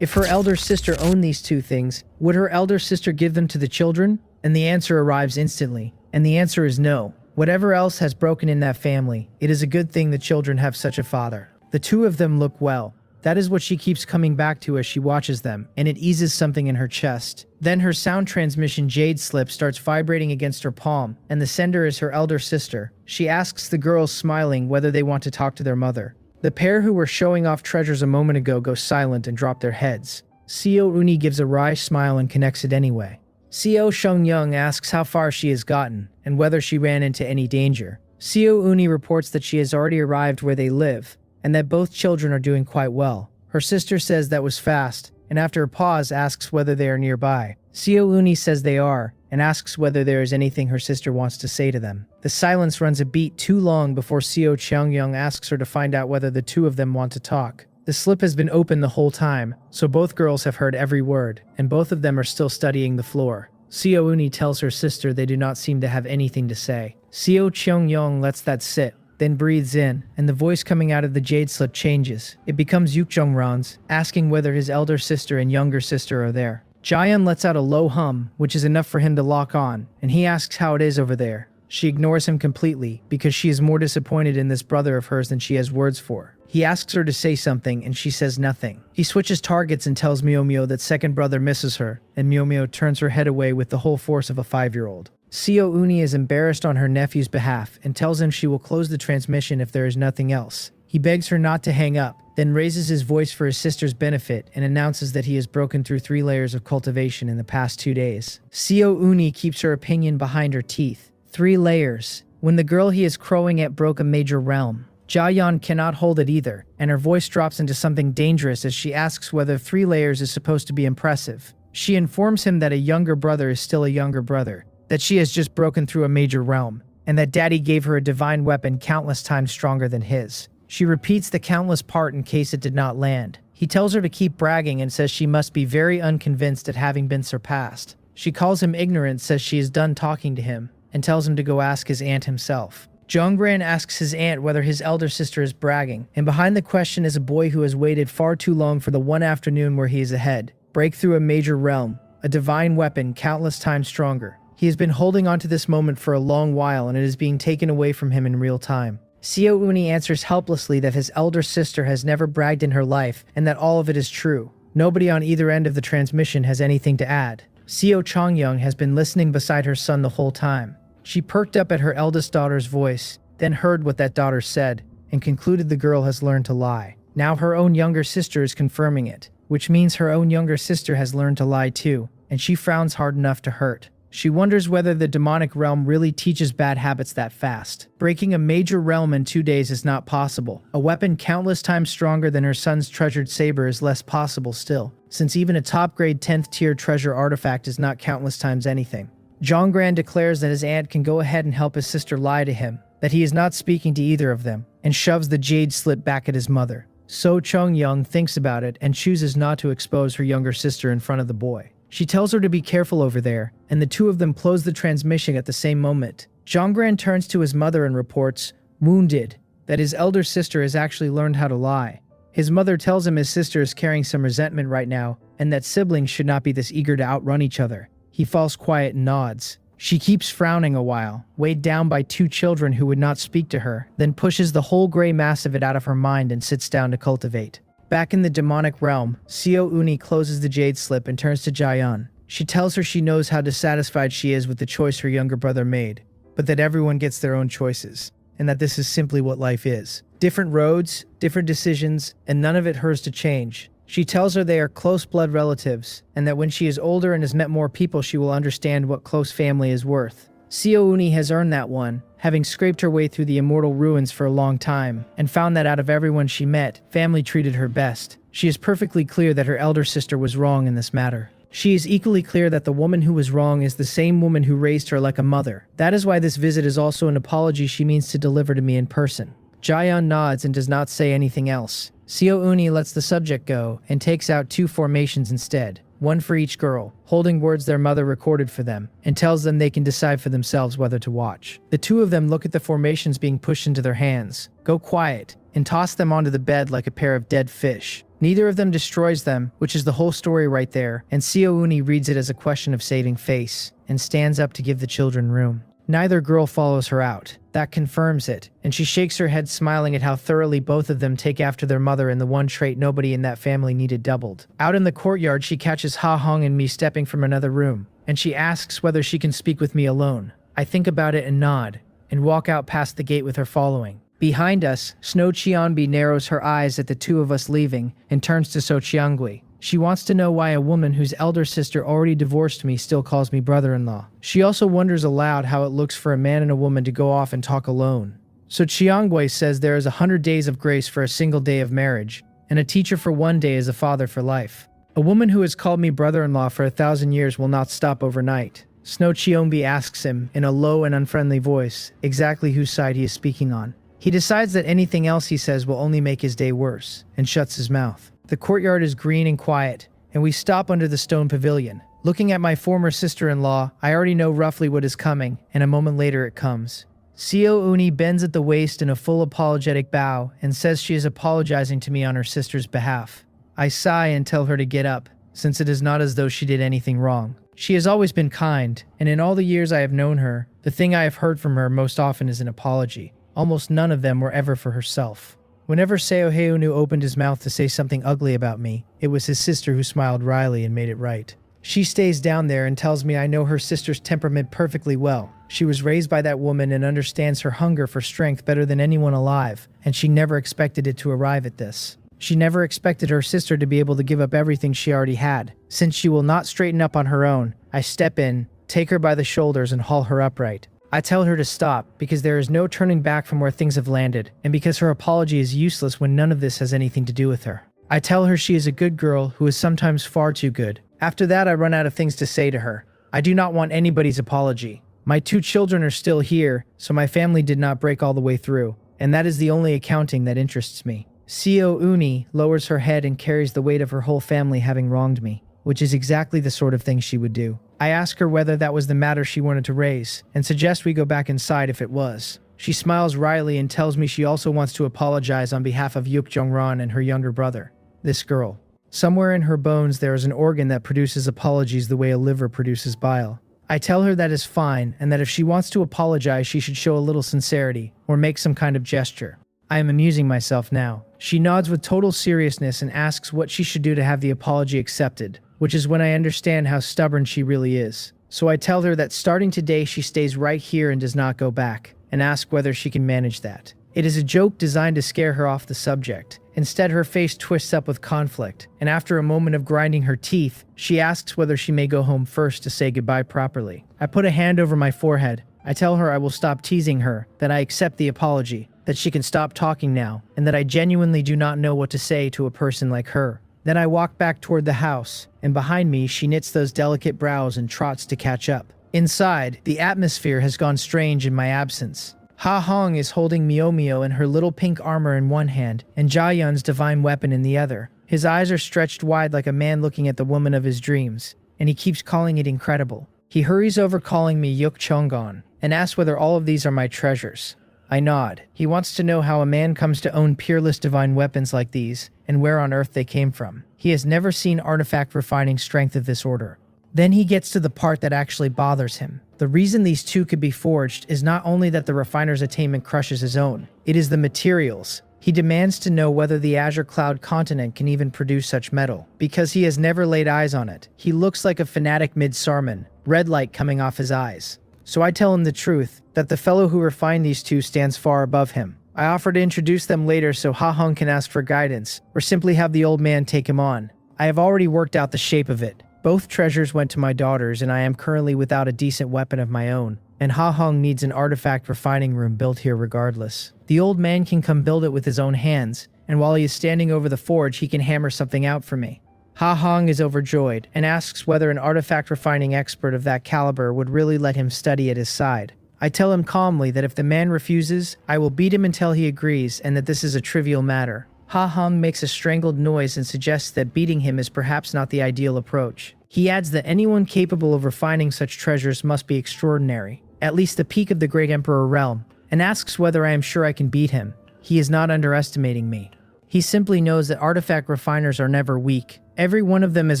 If her elder sister owned these two things, would her elder sister give them to the children? And the answer arrives instantly. And the answer is no. Whatever else has broken in that family, it is a good thing the children have such a father. The two of them look well. That is what she keeps coming back to as she watches them, and it eases something in her chest. Then her sound transmission jade slip starts vibrating against her palm, and the sender is her elder sister. She asks the girls, smiling, whether they want to talk to their mother. The pair who were showing off treasures a moment ago go silent and drop their heads. Seo Uni gives a wry smile and connects it anyway. Seo Shengyoung asks how far she has gotten, and whether she ran into any danger. Seo Uni reports that she has already arrived where they live, and that both children are doing quite well. Her sister says that was fast, and after a pause asks whether they are nearby. Seo Uni says they are, and asks whether there is anything her sister wants to say to them. The silence runs a beat too long before Seo Changyong asks her to find out whether the two of them want to talk. The slip has been open the whole time, so both girls have heard every word, and both of them are still studying the floor. Seo Uni tells her sister they do not seem to have anything to say. Seo Changyong lets that sit, then breathes in, and the voice coming out of the jade slip changes. It becomes Yukjongran's, asking whether his elder sister and younger sister are there. Jaehyun lets out a low hum, which is enough for him to lock on, and he asks how it is over there. She ignores him completely, because she is more disappointed in this brother of hers than she has words for. He asks her to say something, and she says nothing. He switches targets and tells Myo that second brother misses her, and Myo turns her head away with the whole force of a 5-year-old. Seo Uni is embarrassed on her nephew's behalf and tells him she will close the transmission if there is nothing else. He begs her not to hang up, then raises his voice for his sister's benefit and announces that he has broken through 3 layers of cultivation in the past 2 days. Seo Uni keeps her opinion behind her teeth. 3 layers. When the girl he is crowing at broke a major realm. Jaehyun cannot hold it either, and her voice drops into something dangerous as she asks whether 3 layers is supposed to be impressive. She informs him that a younger brother is still a younger brother, that she has just broken through a major realm, and that daddy gave her a divine weapon countless times stronger than his. She repeats the countless part in case it did not land. He tells her to keep bragging and says she must be very unconvinced at having been surpassed. She calls him ignorant, says she is done talking to him, and tells him to go ask his aunt himself. Jongbran asks his aunt whether his elder sister is bragging, and behind the question is a boy who has waited far too long for the one afternoon where he is ahead. Break through a major realm, a divine weapon countless times stronger. He has been holding on to this moment for a long while, and it is being taken away from him in real time. Seo Uni answers helplessly that his elder sister has never bragged in her life, and that all of it is true. Nobody on either end of the transmission has anything to add. Seo Changyong has been listening beside her son the whole time. She perked up at her eldest daughter's voice, then heard what that daughter said, and concluded the girl has learned to lie. Now her own younger sister is confirming it, which means her own younger sister has learned to lie too, and she frowns hard enough to hurt. She wonders whether the demonic realm really teaches bad habits that fast. Breaking a major realm in 2 days is not possible. A weapon countless times stronger than her son's treasured saber is less possible still, since even a top-grade 10th tier treasure artifact is not countless times anything. Jongbran declares that his aunt can go ahead and help his sister lie to him, that he is not speaking to either of them, and shoves the jade slip back at his mother. So Chongyang thinks about it and chooses not to expose her younger sister in front of the boy. She tells her to be careful over there, and the two of them close the transmission at the same moment. Jongbran turns to his mother and reports, wounded, that his elder sister has actually learned how to lie. His mother tells him his sister is carrying some resentment right now, and that siblings should not be this eager to outrun each other. He falls quiet and nods. She keeps frowning a while, weighed down by 2 children who would not speak to her, then pushes the whole gray mass of it out of her mind and sits down to cultivate. Back in the demonic realm, Seo Uni closes the jade slip and turns to Jaehyun. She tells her she knows how dissatisfied she is with the choice her younger brother made, but that everyone gets their own choices, and that this is simply what life is. Different roads, different decisions, and none of it hers to change. She tells her they are close blood relatives, and that when she is older and has met more people she will understand what close family is worth. Seo Uni has earned that one, having scraped her way through the immortal ruins for a long time, and found that out of everyone she met, family treated her best. She is perfectly clear that her elder sister was wrong in this matter. She is equally clear that the woman who was wrong is the same woman who raised her like a mother. That is why this visit is also an apology she means to deliver to me in person. Jaehyun nods and does not say anything else. Seo Uni lets the subject go and takes out 2 formations instead, one for each girl, holding words their mother recorded for them, and tells them they can decide for themselves whether to watch. The 2 of them look at the formations being pushed into their hands, go quiet, and toss them onto the bed like a pair of dead fish. Neither of them destroys them, which is the whole story right there, and Seo Uni reads it as a question of saving face, and stands up to give the children room. Neither girl follows her out. That confirms it, and she shakes her head smiling at how thoroughly both of them take after their mother, and the one trait nobody in that family needed doubled. Out in the courtyard, she catches Ha Hong and me stepping from another room, and she asks whether she can speak with me alone. I think about it and nod, and walk out past the gate with her following. Behind us, Snow Qianbi narrows her eyes at the two of us leaving and turns to So Qiangui. She wants to know why a woman whose elder sister already divorced me still calls me brother-in-law. She also wonders aloud how it looks for a man and a woman to go off and talk alone. So Qiangui says there is 100 days of grace for a single day of marriage, and a teacher for 1 day is a father for life. A woman who has called me brother-in-law for 1,000 years will not stop overnight. Snow Qianbi asks him, in a low and unfriendly voice, exactly whose side he is speaking on. He decides that anything else he says will only make his day worse, and shuts his mouth. The courtyard is green and quiet, and we stop under the stone pavilion. Looking at my former sister-in-law, I already know roughly what is coming, and a moment later it comes. Seo Uni bends at the waist in a full apologetic bow and says she is apologizing to me on her sister's behalf. I sigh and tell her to get up, since it is not as though she did anything wrong. She has always been kind, and in all the years I have known her, the thing I have heard from her most often is an apology. Almost none of them were ever for herself. Whenever Seo Heunu opened his mouth to say something ugly about me, it was his sister who smiled wryly and made it right. She stays down there and tells me I know her sister's temperament perfectly well. She was raised by that woman and understands her hunger for strength better than anyone alive, and she never expected it to arrive at this. She never expected her sister to be able to give up everything she already had. Since she will not straighten up on her own, I step in, take her by the shoulders and haul her upright. I tell her to stop, because there is no turning back from where things have landed, and because her apology is useless when none of this has anything to do with her. I tell her she is a good girl who is sometimes far too good. After that, I run out of things to say to her. I do not want anybody's apology. My 2 children are still here, so my family did not break all the way through, and that is the only accounting that interests me. Seo Uni lowers her head and carries the weight of her whole family having wronged me, which is exactly the sort of thing she would do. I ask her whether that was the matter she wanted to raise, and suggest we go back inside if it was. She smiles wryly and tells me she also wants to apologize on behalf of Yuk Jongran and her younger brother, this girl. Somewhere in her bones there is an organ that produces apologies the way a liver produces bile. I tell her that is fine, and that if she wants to apologize she should show a little sincerity, or make some kind of gesture. I am amusing myself now. She nods with total seriousness and asks what she should do to have the apology accepted, which is when I understand how stubborn she really is. So I tell her that starting today she stays right here and does not go back, and ask whether she can manage that. It is a joke designed to scare her off the subject. Instead, her face twists up with conflict, and after a moment of grinding her teeth, she asks whether she may go home first to say goodbye properly. I put a hand over my forehead. I tell her I will stop teasing her, that I accept the apology, that she can stop talking now, and that I genuinely do not know what to say to a person like her. Then I walk back toward the house, and behind me she knits those delicate brows and trots to catch up. Inside, the atmosphere has gone strange in my absence. Ha Hong is holding Mio Mio and her little pink armor in one hand, and Jia Yun's divine weapon in the other. His eyes are stretched wide like a man looking at the woman of his dreams, and he keeps calling it incredible. He hurries over calling me Yuk Chonggon, and asks whether all of these are my treasures. I nod. He wants to know how a man comes to own peerless divine weapons like these, and where on earth they came from. He has never seen artifact refining strength of this order. Then he gets to the part that actually bothers him. The reason these two could be forged is not only that the refiner's attainment crushes his own, it is the materials. He demands to know whether the Azure Cloud continent can even produce such metal, because he has never laid eyes on it. He looks like a fanatic mid-Sarman, red light coming off his eyes. So I tell him the truth, that the fellow who refined these two stands far above him. I offer to introduce them later so Ha Hong can ask for guidance, or simply have the old man take him on. I have already worked out the shape of it. Both treasures went to my daughters, and I am currently without a decent weapon of my own, and Ha Hong needs an artifact refining room built here regardless. The old man can come build it with his own hands, and while he is standing over the forge he can hammer something out for me. Ha Hong is overjoyed, and asks whether an artifact refining expert of that caliber would really let him study at his side. I tell him calmly that if the man refuses, I will beat him until he agrees, and that this is a trivial matter. Ha Hong makes a strangled noise and suggests that beating him is perhaps not the ideal approach. He adds that anyone capable of refining such treasures must be extraordinary, at least the peak of the Great Emperor realm, and asks whether I am sure I can beat him. he is not underestimating me. He simply knows that artifact refiners are never weak. Every one of them is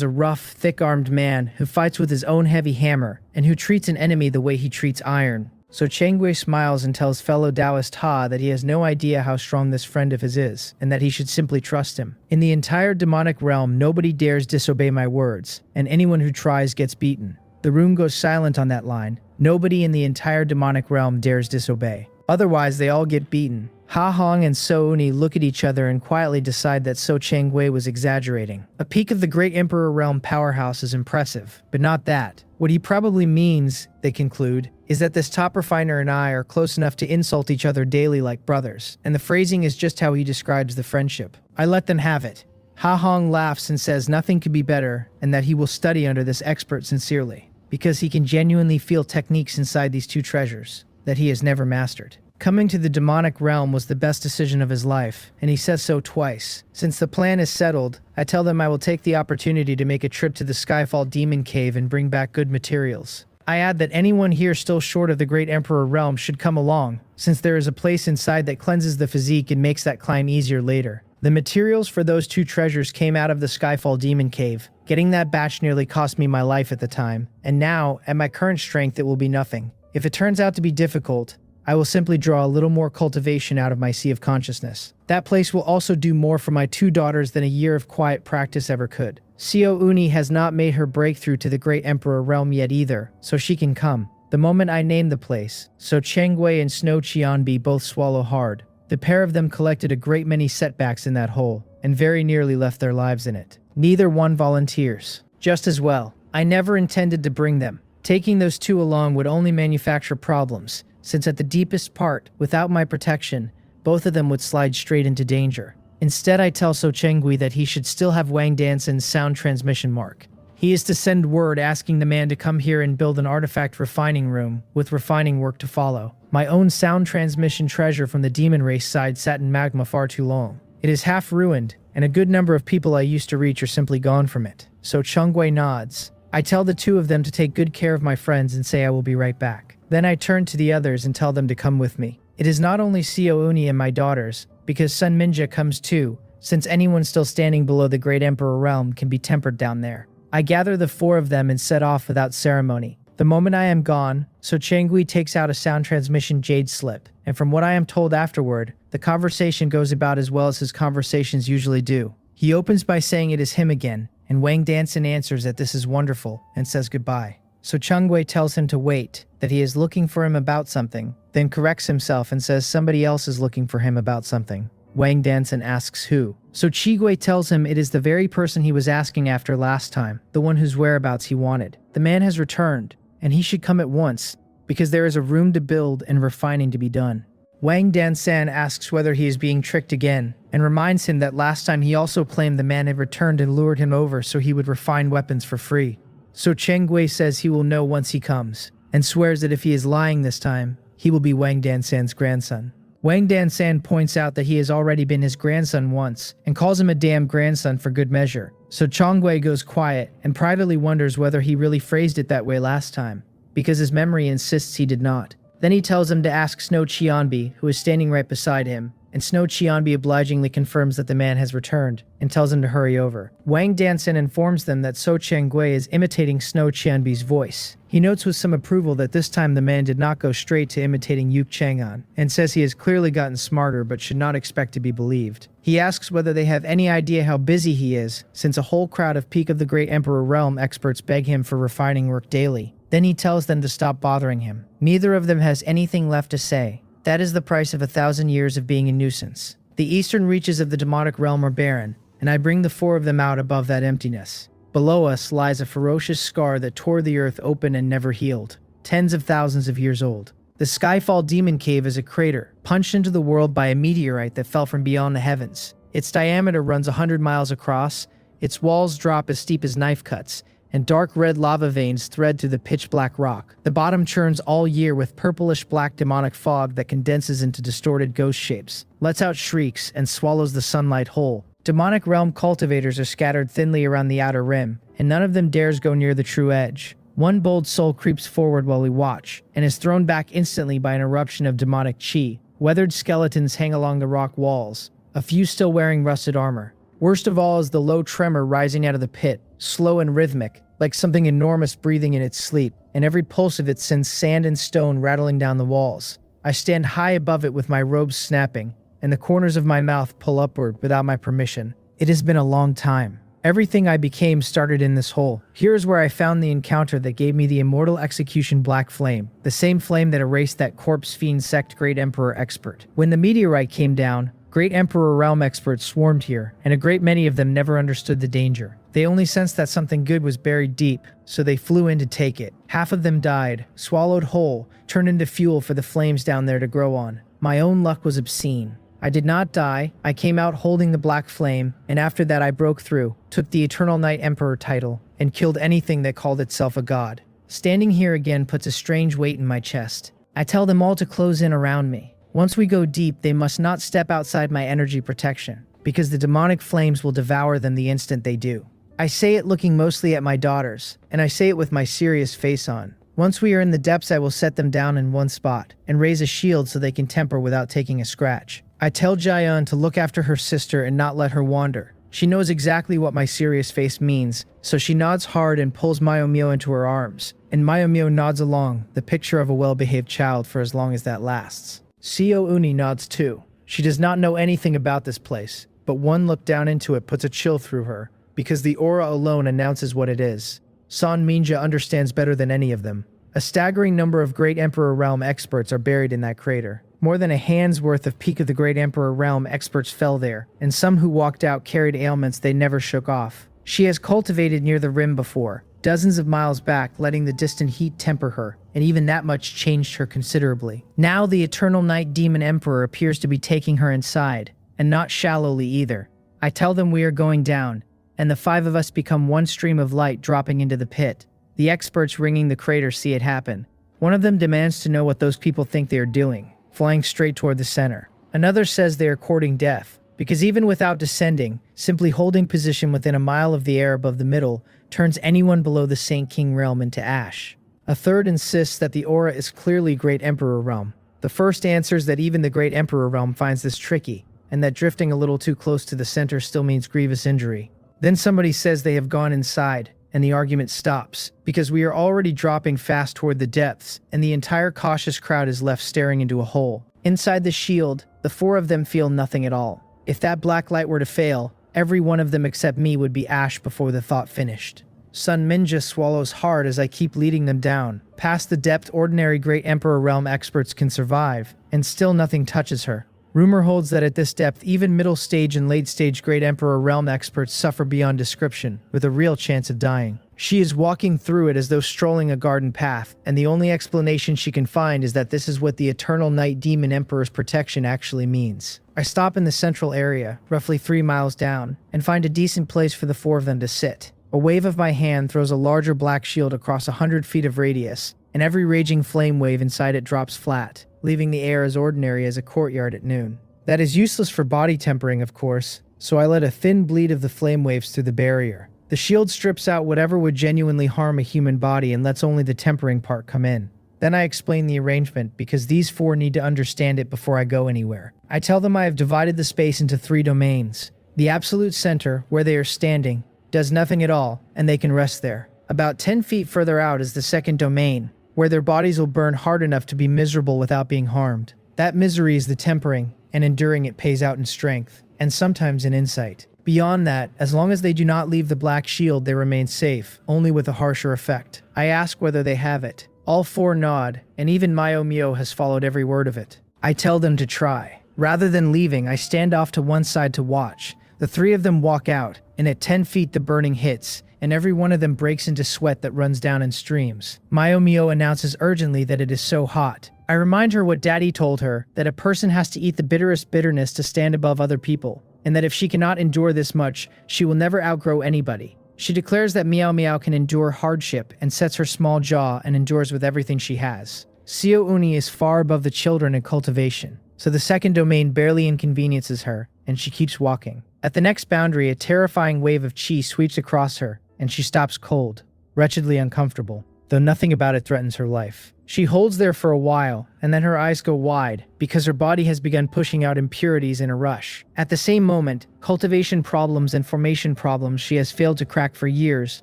a rough, thick-armed man who fights with his own heavy hammer and who treats an enemy the way he treats iron. So Changwei smiles and tells fellow Taoist Ha that he has no idea how strong this friend of his is, and that he should simply trust him. In the entire demonic realm, nobody dares disobey my words, and anyone who tries gets beaten. The room goes silent on that line. Nobody in the entire demonic realm dares disobey. Otherwise, they all get beaten. Ha Hong and So Uni look at each other and quietly decide that So Changwei was exaggerating. A peek of the Great Emperor Realm powerhouse is impressive, but not that. What he probably means, they conclude, is that this top refiner and I are close enough to insult each other daily like brothers, and the phrasing is just how he describes the friendship. I let them have it. Ha Hong laughs and says nothing could be better, and that he will study under this expert sincerely, because he can genuinely feel techniques inside these two treasures that he has never mastered. Coming to the demonic realm was the best decision of his life, and he says so twice. Since the plan is settled, I tell them I will take the opportunity to make a trip to the Skyfall Demon Cave and bring back good materials. I add that anyone here still short of the Great Emperor Realm should come along, since there is a place inside that cleanses the physique and makes that climb easier later. The materials for those two treasures came out of the Skyfall Demon Cave. Getting that batch nearly cost me my life at the time, and now, at my current strength, it will be nothing. If it turns out to be difficult, I will simply draw a little more cultivation out of my sea of consciousness. That place will also do more for my two daughters than a year of quiet practice ever could. Seo Uni has not made her breakthrough to the Great Emperor Realm yet either, so she can come. The moment I name the place, so Changwei and Snow Qianbi both swallow hard. The pair of them collected a great many setbacks in that hole, and very nearly left their lives in it. Neither one volunteers. Just as well. I never intended to bring them. Taking those two along would only manufacture problems, since at the deepest part, without my protection, both of them would slide straight into danger. Instead, I tell So Chengui that he should still have Wang Danson's sound transmission mark. He is to send word asking the man to come here and build an artifact refining room, with refining work to follow. My own sound transmission treasure from the demon race side sat in magma far too long. It is half ruined, and a good number of people I used to reach are simply gone from it. So Chengui nods. I tell the two of them to take good care of my friends and say I will be right back. Then I turn to the others and tell them to come with me. It is not only Seo Uni and my daughters, because Sun Minja comes too, since anyone still standing below the Great Emperor Realm can be tempered down there. I gather the four of them and set off without ceremony. The moment I am gone, So Changui takes out a sound transmission jade slip, and from what I am told afterward, the conversation goes about as well as his conversations usually do. He opens by saying it is him again, and Wang Danson answers that this is wonderful, and says goodbye. So Changwei tells him to wait, that he is looking for him about something, then corrects himself and says somebody else is looking for him about something. Wang Danson asks who. So Chigui tells him it is the very person he was asking after last time, the one whose whereabouts he wanted. The man has returned, and he should come at once, because there is a room to build and refining to be done. Wang Dansan asks whether he is being tricked again, and reminds him that last time he also claimed the man had returned and lured him over so he would refine weapons for free. So Chengwei says he will know once he comes, and swears that if he is lying this time, he will be Wang Dansan's grandson. Wang Dansan points out that he has already been his grandson once, and calls him a damn grandson for good measure. So Chongwei goes quiet, and privately wonders whether he really phrased it that way last time, because his memory insists he did not. Then he tells him to ask Snow Qianbi, who is standing right beside him, and Snow Qianbi obligingly confirms that the man has returned, and tells him to hurry over. Wang Danson informs them that So Chengui is imitating Snow Qianbi's voice. He notes with some approval that this time the man did not go straight to imitating Yuk Chang'an, and says he has clearly gotten smarter but should not expect to be believed. He asks whether they have any idea how busy he is, since a whole crowd of Peak of the Great Emperor Realm experts beg him for refining work daily. Then he tells them to stop bothering him. Neither of them has anything left to say. That is the price of 1,000 years of being a nuisance. The eastern reaches of the demonic realm are barren, and I bring the four of them out above that emptiness. Below us lies a ferocious scar that tore the earth open and never healed, tens of thousands of years old. The Skyfall Demon Cave is a crater, punched into the world by a meteorite that fell from beyond the heavens. Its diameter runs 100 miles across, its walls drop as steep as knife cuts, and dark red lava veins thread through the pitch-black rock. The bottom churns all year with purplish-black demonic fog that condenses into distorted ghost shapes, lets out shrieks, and swallows the sunlight whole. Demonic realm cultivators are scattered thinly around the outer rim, and none of them dares go near the true edge. One bold soul creeps forward while we watch, and is thrown back instantly by an eruption of demonic chi, Weathered skeletons hang along the rock walls, a few still wearing rusted armor. Worst of all is the low tremor rising out of the pit, slow and rhythmic, like something enormous breathing in its sleep, and every pulse of it sends sand and stone rattling down the walls. I stand high above it with my robes snapping, and the corners of my mouth pull upward without my permission. It has been a long time. Everything I became started in this hole. Here is where I found the encounter that gave me the immortal execution black flame, the same flame that erased that corpse fiend sect Great Emperor expert. When the meteorite came down, Great Emperor realm experts swarmed here, and a great many of them never understood the danger. They only sensed that something good was buried deep, so they flew in to take it. Half of them died, swallowed whole, turned into fuel for the flames down there to grow on. My own luck was obscene. I did not die, I came out holding the black flame, and after that I broke through, took the Eternal Night Emperor title, and killed anything that called itself a god. Standing here again puts a strange weight in my chest. I tell them all to close in around me. Once we go deep, they must not step outside my energy protection, because the demonic flames will devour them the instant they do. I say it looking mostly at my daughters, and I say it with my serious face on. Once we are in the depths, I will set them down in one spot, and raise a shield so they can temper without taking a scratch. I tell Jaeyeon to look after her sister and not let her wander. She knows exactly what my serious face means, so she nods hard and pulls Mayomyo into her arms, and Mayomyo nods along, the picture of a well-behaved child for as long as that lasts. Seo Uni nods too. She does not know anything about this place, but one look down into it puts a chill through her, because the aura alone announces what it is. San Minja understands better than any of them. A staggering number of Great Emperor Realm experts are buried in that crater. More than a hand's worth of Peak of the Great Emperor Realm experts fell there, and some who walked out carried ailments they never shook off. She has cultivated near the rim before, dozens of miles back, letting the distant heat temper her, and even that much changed her considerably. Now the Eternal Night Demon Emperor appears to be taking her inside, and not shallowly either. I tell them we are going down, and the five of us become one stream of light dropping into the pit. The experts ringing the crater see it happen. One of them demands to know what those people think they are doing, flying straight toward the center. Another says they are courting death, because even without descending, simply holding position within a mile of the air above the middle turns anyone below the Saint King realm into ash. A third insists that the aura is clearly Great Emperor realm. The first answers that even the Great Emperor realm finds this tricky, and that drifting a little too close to the center still means grievous injury. Then somebody says they have gone inside, and the argument stops, because we are already dropping fast toward the depths, and the entire cautious crowd is left staring into a hole. Inside the shield, the four of them feel nothing at all. If that black light were to fail, every one of them except me would be ash before the thought finished. Sun Minja swallows hard as I keep leading them down, past the depth ordinary Great Emperor Realm experts can survive, and still nothing touches her. Rumor holds that at this depth, even middle stage and late stage Great Emperor Realm experts suffer beyond description, with a real chance of dying. She is walking through it as though strolling a garden path, and the only explanation she can find is that this is what the Eternal Night Demon Emperor's protection actually means. I stop in the central area, roughly 3 miles down, and find a decent place for the four of them to sit. A wave of my hand throws a larger black shield across 100 feet of radius, and every raging flame wave inside it drops flat, leaving the air as ordinary as a courtyard at noon. That is useless for body tempering, of course, so I let a thin bleed of the flame waves through the barrier. The shield strips out whatever would genuinely harm a human body and lets only the tempering part come in. Then I explain the arrangement, because these four need to understand it before I go anywhere. I tell them I have divided the space into 3 domains. The absolute center, where they are standing, does nothing at all, and they can rest there. About 10 feet further out is the second domain, where their bodies will burn hard enough to be miserable without being harmed. That misery is the tempering, and enduring it pays out in strength, and sometimes in insight. Beyond that, as long as they do not leave the black shield, they remain safe, only with a harsher effect. I ask whether they have it. All 4 nod, and even Mayomyo has followed every word of it. I tell them to try. Rather than leaving, I stand off to one side to watch. The 3 of them walk out, and at 10 feet the burning hits, and every one of them breaks into sweat that runs down in streams. Mayomyo announces urgently that it is so hot. I remind her what Daddy told her, that a person has to eat the bitterest bitterness to stand above other people, and that if she cannot endure this much, she will never outgrow anybody. She declares that Meow Meow can endure hardship and sets her small jaw and endures with everything she has. Seo Uni is far above the children in cultivation, so the second domain barely inconveniences her, and she keeps walking. At the next boundary, a terrifying wave of chi sweeps across her, and she stops cold, wretchedly uncomfortable, though nothing about it threatens her life. She holds there for a while, and then her eyes go wide, because her body has begun pushing out impurities in a rush. At the same moment, cultivation problems and formation problems she has failed to crack for years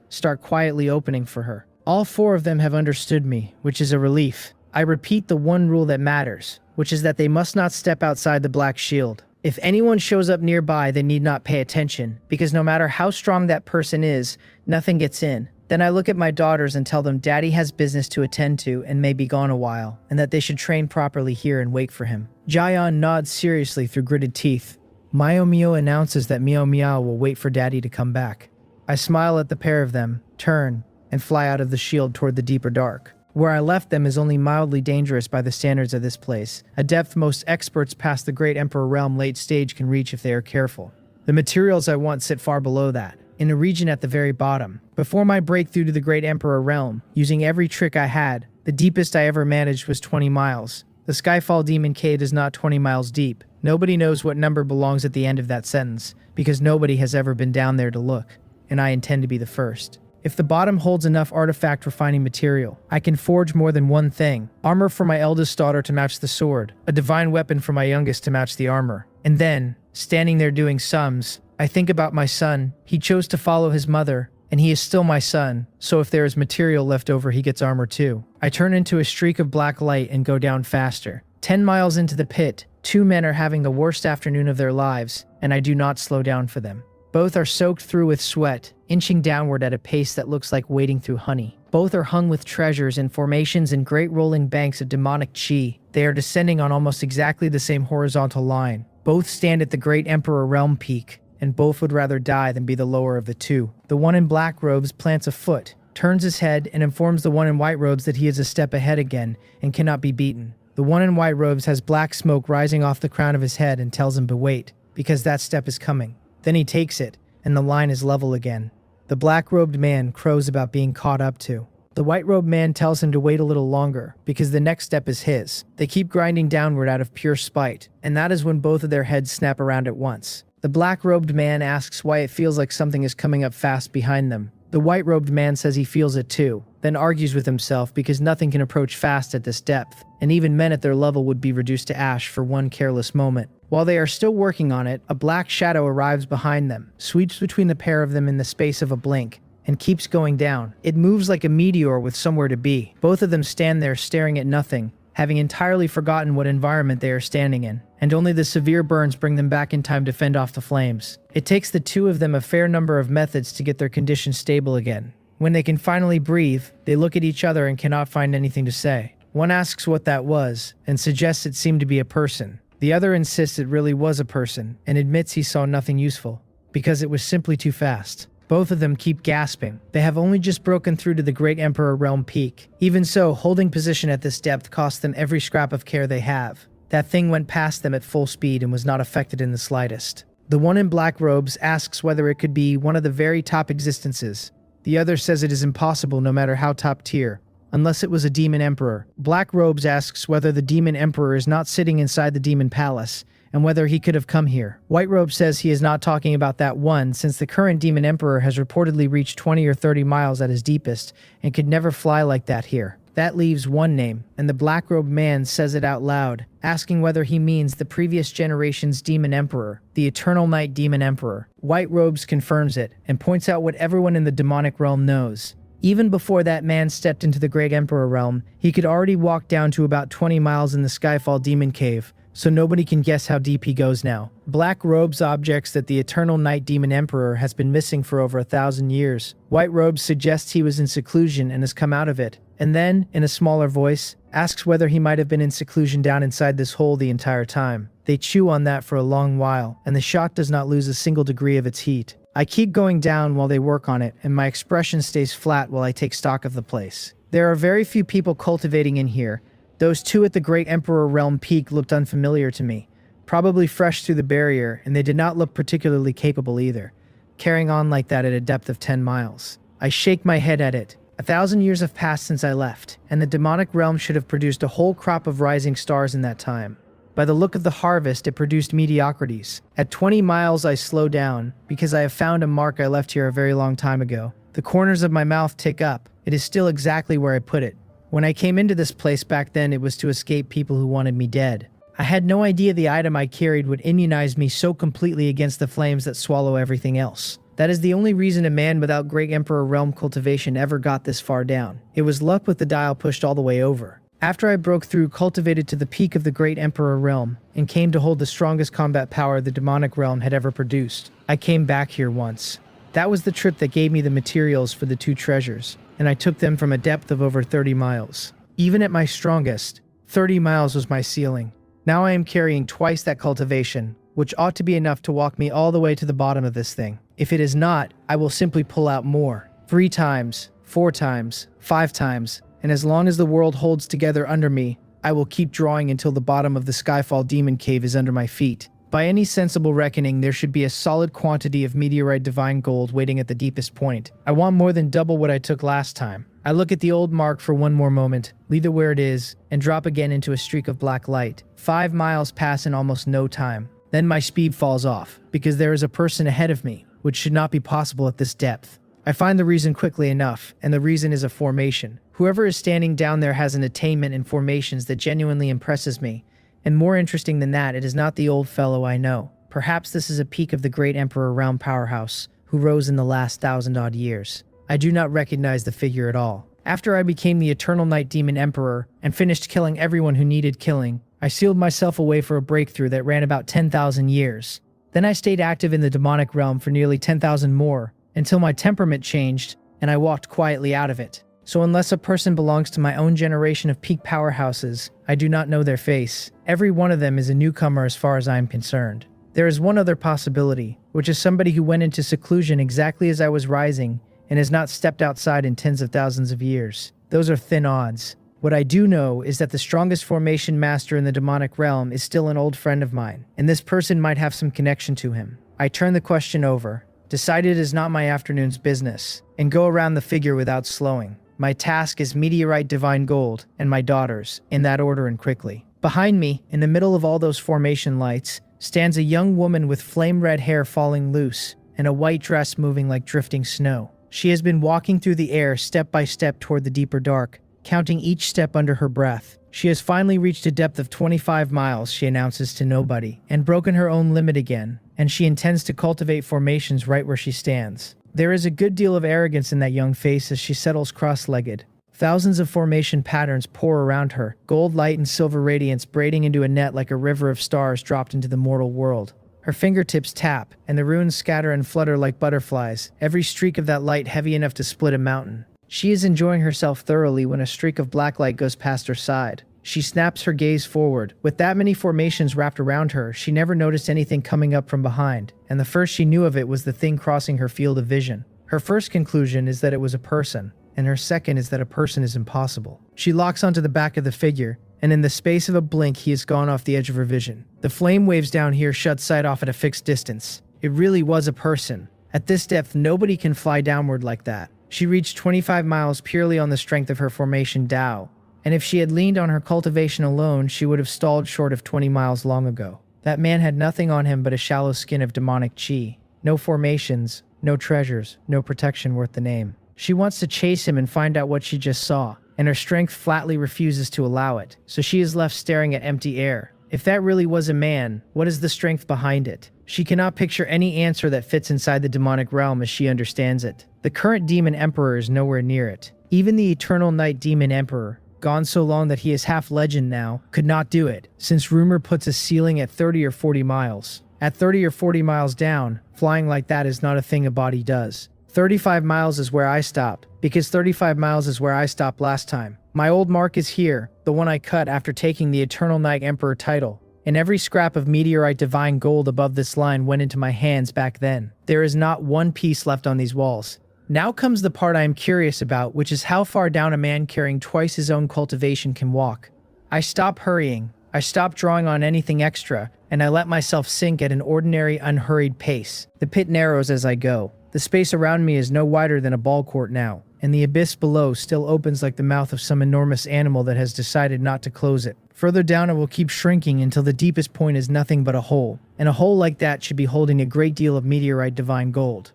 start quietly opening for her. All four of them have understood me, which is a relief. I repeat the one rule that matters, which is that they must not step outside the black shield. If anyone shows up nearby, they need not pay attention, because no matter how strong that person is, nothing gets in. Then I look at my daughters and tell them Daddy has business to attend to and may be gone a while, and that they should train properly here and wait for him. Jaeyeon nods seriously through gritted teeth. Mio Mio announces that Mio Miao will wait for Daddy to come back. I smile at the pair of them, turn, and fly out of the shield toward the deeper dark. Where I left them is only mildly dangerous by the standards of this place, a depth most experts past the Great Emperor Realm late stage can reach if they are careful. The materials I want sit far below that, in a region at the very bottom. Before my breakthrough to the Great Emperor Realm, using every trick I had, the deepest I ever managed was 20 miles. The Skyfall Demon Cave is not 20 miles deep. Nobody knows what number belongs at the end of that sentence, because nobody has ever been down there to look, and I intend to be the first. If the bottom holds enough artifact refining material, I can forge more than one thing. Armor for my eldest daughter to match the sword, a divine weapon for my youngest to match the armor. And then, standing there doing sums, I think about my son. He chose to follow his mother, and he is still my son, so if there is material left over, he gets armor too. I turn into a streak of black light and go down faster. 10 miles into the pit, two men are having the worst afternoon of their lives, and I do not slow down for them. Both are soaked through with sweat, inching downward at a pace that looks like wading through honey. Both are hung with treasures and formations and great rolling banks of demonic chi. They are descending on almost exactly the same horizontal line. Both stand at the Great Emperor Realm peak, and both would rather die than be the lower of the two. The one in black robes plants a foot, turns his head, and informs the one in white robes that he is a step ahead again and cannot be beaten. The one in white robes has black smoke rising off the crown of his head and tells him to wait, because that step is coming. Then he takes it, and the line is level again. The black-robed man crows about being caught up to. The white-robed man tells him to wait a little longer, because the next step is his. They keep grinding downward out of pure spite, and that is when both of their heads snap around at once. The black-robed man asks why it feels like something is coming up fast behind them. The white-robed man says he feels it too, then argues with himself because nothing can approach fast at this depth, and even men at their level would be reduced to ash for one careless moment. While they are still working on it, a black shadow arrives behind them, sweeps between the pair of them in the space of a blink, and keeps going down. It moves like a meteor with somewhere to be. Both of them stand there staring at nothing, having entirely forgotten what environment they are standing in, and only the severe burns bring them back in time to fend off the flames. It takes the two of them a fair number of methods to get their condition stable again. When they can finally breathe, they look at each other and cannot find anything to say. One asks what that was, and suggests it seemed to be a person. The other insists it really was a person, and admits he saw nothing useful, because it was simply too fast. Both of them keep gasping. They have only just broken through to the Great Emperor Realm peak. Even so, holding position at this depth costs them every scrap of care they have. That thing went past them at full speed and was not affected in the slightest. The one in black robes asks whether it could be one of the very top existences. The other says it is impossible no matter how top tier, unless it was a demon emperor. Black robes asks whether the demon emperor is not sitting inside the demon palace, and whether he could have come here. White Robe says he is not talking about that one, since the current demon emperor has reportedly reached 20 or 30 miles at his deepest, and could never fly like that here. That leaves one name, and the black-robed man says it out loud, asking whether he means the previous generation's demon emperor, the Eternal Night Demon Emperor. White Robes confirms it, and points out what everyone in the demonic realm knows. Even before that man stepped into the Great Emperor realm, he could already walk down to about 20 miles in the Skyfall Demon Cave, so nobody can guess how deep he goes now. Black Robes objects that the Eternal Night Demon Emperor has been missing for over 1,000 years. White Robes suggests he was in seclusion and has come out of it, and then, in a smaller voice, asks whether he might have been in seclusion down inside this hole the entire time. They chew on that for a long while, and the shot does not lose a single degree of its heat. I keep going down while they work on it, and my expression stays flat while I take stock of the place. There are very few people cultivating in here. Those two at the Great Emperor Realm peak looked unfamiliar to me, probably fresh through the barrier, and they did not look particularly capable either, carrying on like that at a depth of 10 miles. I shake my head at it. 1,000 years have passed since I left, and the demonic realm should have produced a whole crop of rising stars in that time. By the look of the harvest, it produced mediocrities. At 20 miles, I slow down, because I have found a mark I left here a very long time ago. The corners of my mouth tick up. It is still exactly where I put it. When I came into this place back then, it was to escape people who wanted me dead. I had no idea the item I carried would immunize me so completely against the flames that swallow everything else. That is the only reason a man without Great Emperor Realm cultivation ever got this far down. It was luck with the dial pushed all the way over. After I broke through, cultivated to the peak of the Great Emperor Realm, and came to hold the strongest combat power the demonic realm had ever produced, I came back here once. That was the trip that gave me the materials for the 2 treasures, and I took them from a depth of over 30 miles. Even at my strongest, 30 miles was my ceiling. Now I am carrying twice that cultivation, which ought to be enough to walk me all the way to the bottom of this thing. If it is not, I will simply pull out more. 3 times, 4 times, 5 times, and as long as the world holds together under me, I will keep drawing until the bottom of the Skyfall Demon Cave is under my feet. By any sensible reckoning, there should be a solid quantity of meteorite divine gold waiting at the deepest point. I want more than double what I took last time. I look at the old mark for one more moment, leave it where it is, and drop again into a streak of black light. 5 miles pass in almost no time. Then my speed falls off, because there is a person ahead of me, which should not be possible at this depth. I find the reason quickly enough, and the reason is a formation. Whoever is standing down there has an attainment in formations that genuinely impresses me, and more interesting than that, it is not the old fellow I know. Perhaps this is a peak of the Great Emperor Realm powerhouse, who rose in the last 1,000-odd years. I do not recognize the figure at all. After I became the Eternal Night Demon Emperor and finished killing everyone who needed killing, I sealed myself away for a breakthrough that ran about 10,000 years. Then I stayed active in the demonic realm for nearly 10,000 more, until my temperament changed, and I walked quietly out of it. So unless a person belongs to my own generation of peak powerhouses, I do not know their face. Every one of them is a newcomer as far as I am concerned. There is one other possibility, which is somebody who went into seclusion exactly as I was rising, and has not stepped outside in tens of thousands of years. Those are thin odds. What I do know is that the strongest formation master in the demonic realm is still an old friend of mine, and this person might have some connection to him. I turn the question over, decide it is not my afternoon's business, and go around the figure without slowing. My task is meteorite divine gold, and my daughters, in that order and quickly. Behind me, in the middle of all those formation lights, stands a young woman with flame-red hair falling loose, and a white dress moving like drifting snow. She has been walking through the air step by step toward the deeper dark, counting each step under her breath. She has finally reached a depth of 25 miles, she announces to nobody, and broken her own limit again, and she intends to cultivate formations right where she stands. There is a good deal of arrogance in that young face as she settles cross-legged. Thousands of formation patterns pour around her, gold light and silver radiance braiding into a net like a river of stars dropped into the mortal world. Her fingertips tap, and the runes scatter and flutter like butterflies, every streak of that light heavy enough to split a mountain. She is enjoying herself thoroughly when a streak of black light goes past her side. She snaps her gaze forward. With that many formations wrapped around her, she never noticed anything coming up from behind, and the first she knew of it was the thing crossing her field of vision. Her first conclusion is that it was a person, and her second is that a person is impossible. She locks onto the back of the figure, and in the space of a blink he is gone off the edge of her vision. The flame waves down here shut sight off at a fixed distance. It really was a person. At this depth, nobody can fly downward like that. She reached 25 miles purely on the strength of her formation Tao, and if she had leaned on her cultivation alone, she would have stalled short of 20 miles long ago. That man had nothing on him but a shallow skin of demonic chi. No formations, no treasures, no protection worth the name. She wants to chase him and find out what she just saw, and her strength flatly refuses to allow it, so she is left staring at empty air. If that really was a man, what is the strength behind it? She cannot picture any answer that fits inside the demonic realm as she understands it. The current demon emperor is nowhere near it. Even the eternal night demon emperor, gone so long that he is half legend now, could not do it, since rumor puts a ceiling at 30 or 40 miles. At 30 or 40 miles down, flying like that is not a thing a body does. 35 miles is where I stop, because 35 miles is where I stopped last time. My old mark is here, the one I cut after taking the Eternal Night Emperor title, and every scrap of meteorite divine gold above this line went into my hands back then. There is not one piece left on these walls. Now comes the part I am curious about, which is how far down a man carrying twice his own cultivation can walk. I stop hurrying, I stop drawing on anything extra, and I let myself sink at an ordinary, unhurried pace. The pit narrows as I go. The space around me is no wider than a ball court now, and the abyss below still opens like the mouth of some enormous animal that has decided not to close it. Further down it will keep shrinking until the deepest point is nothing but a hole, and a hole like that should be holding a great deal of meteorite divine gold.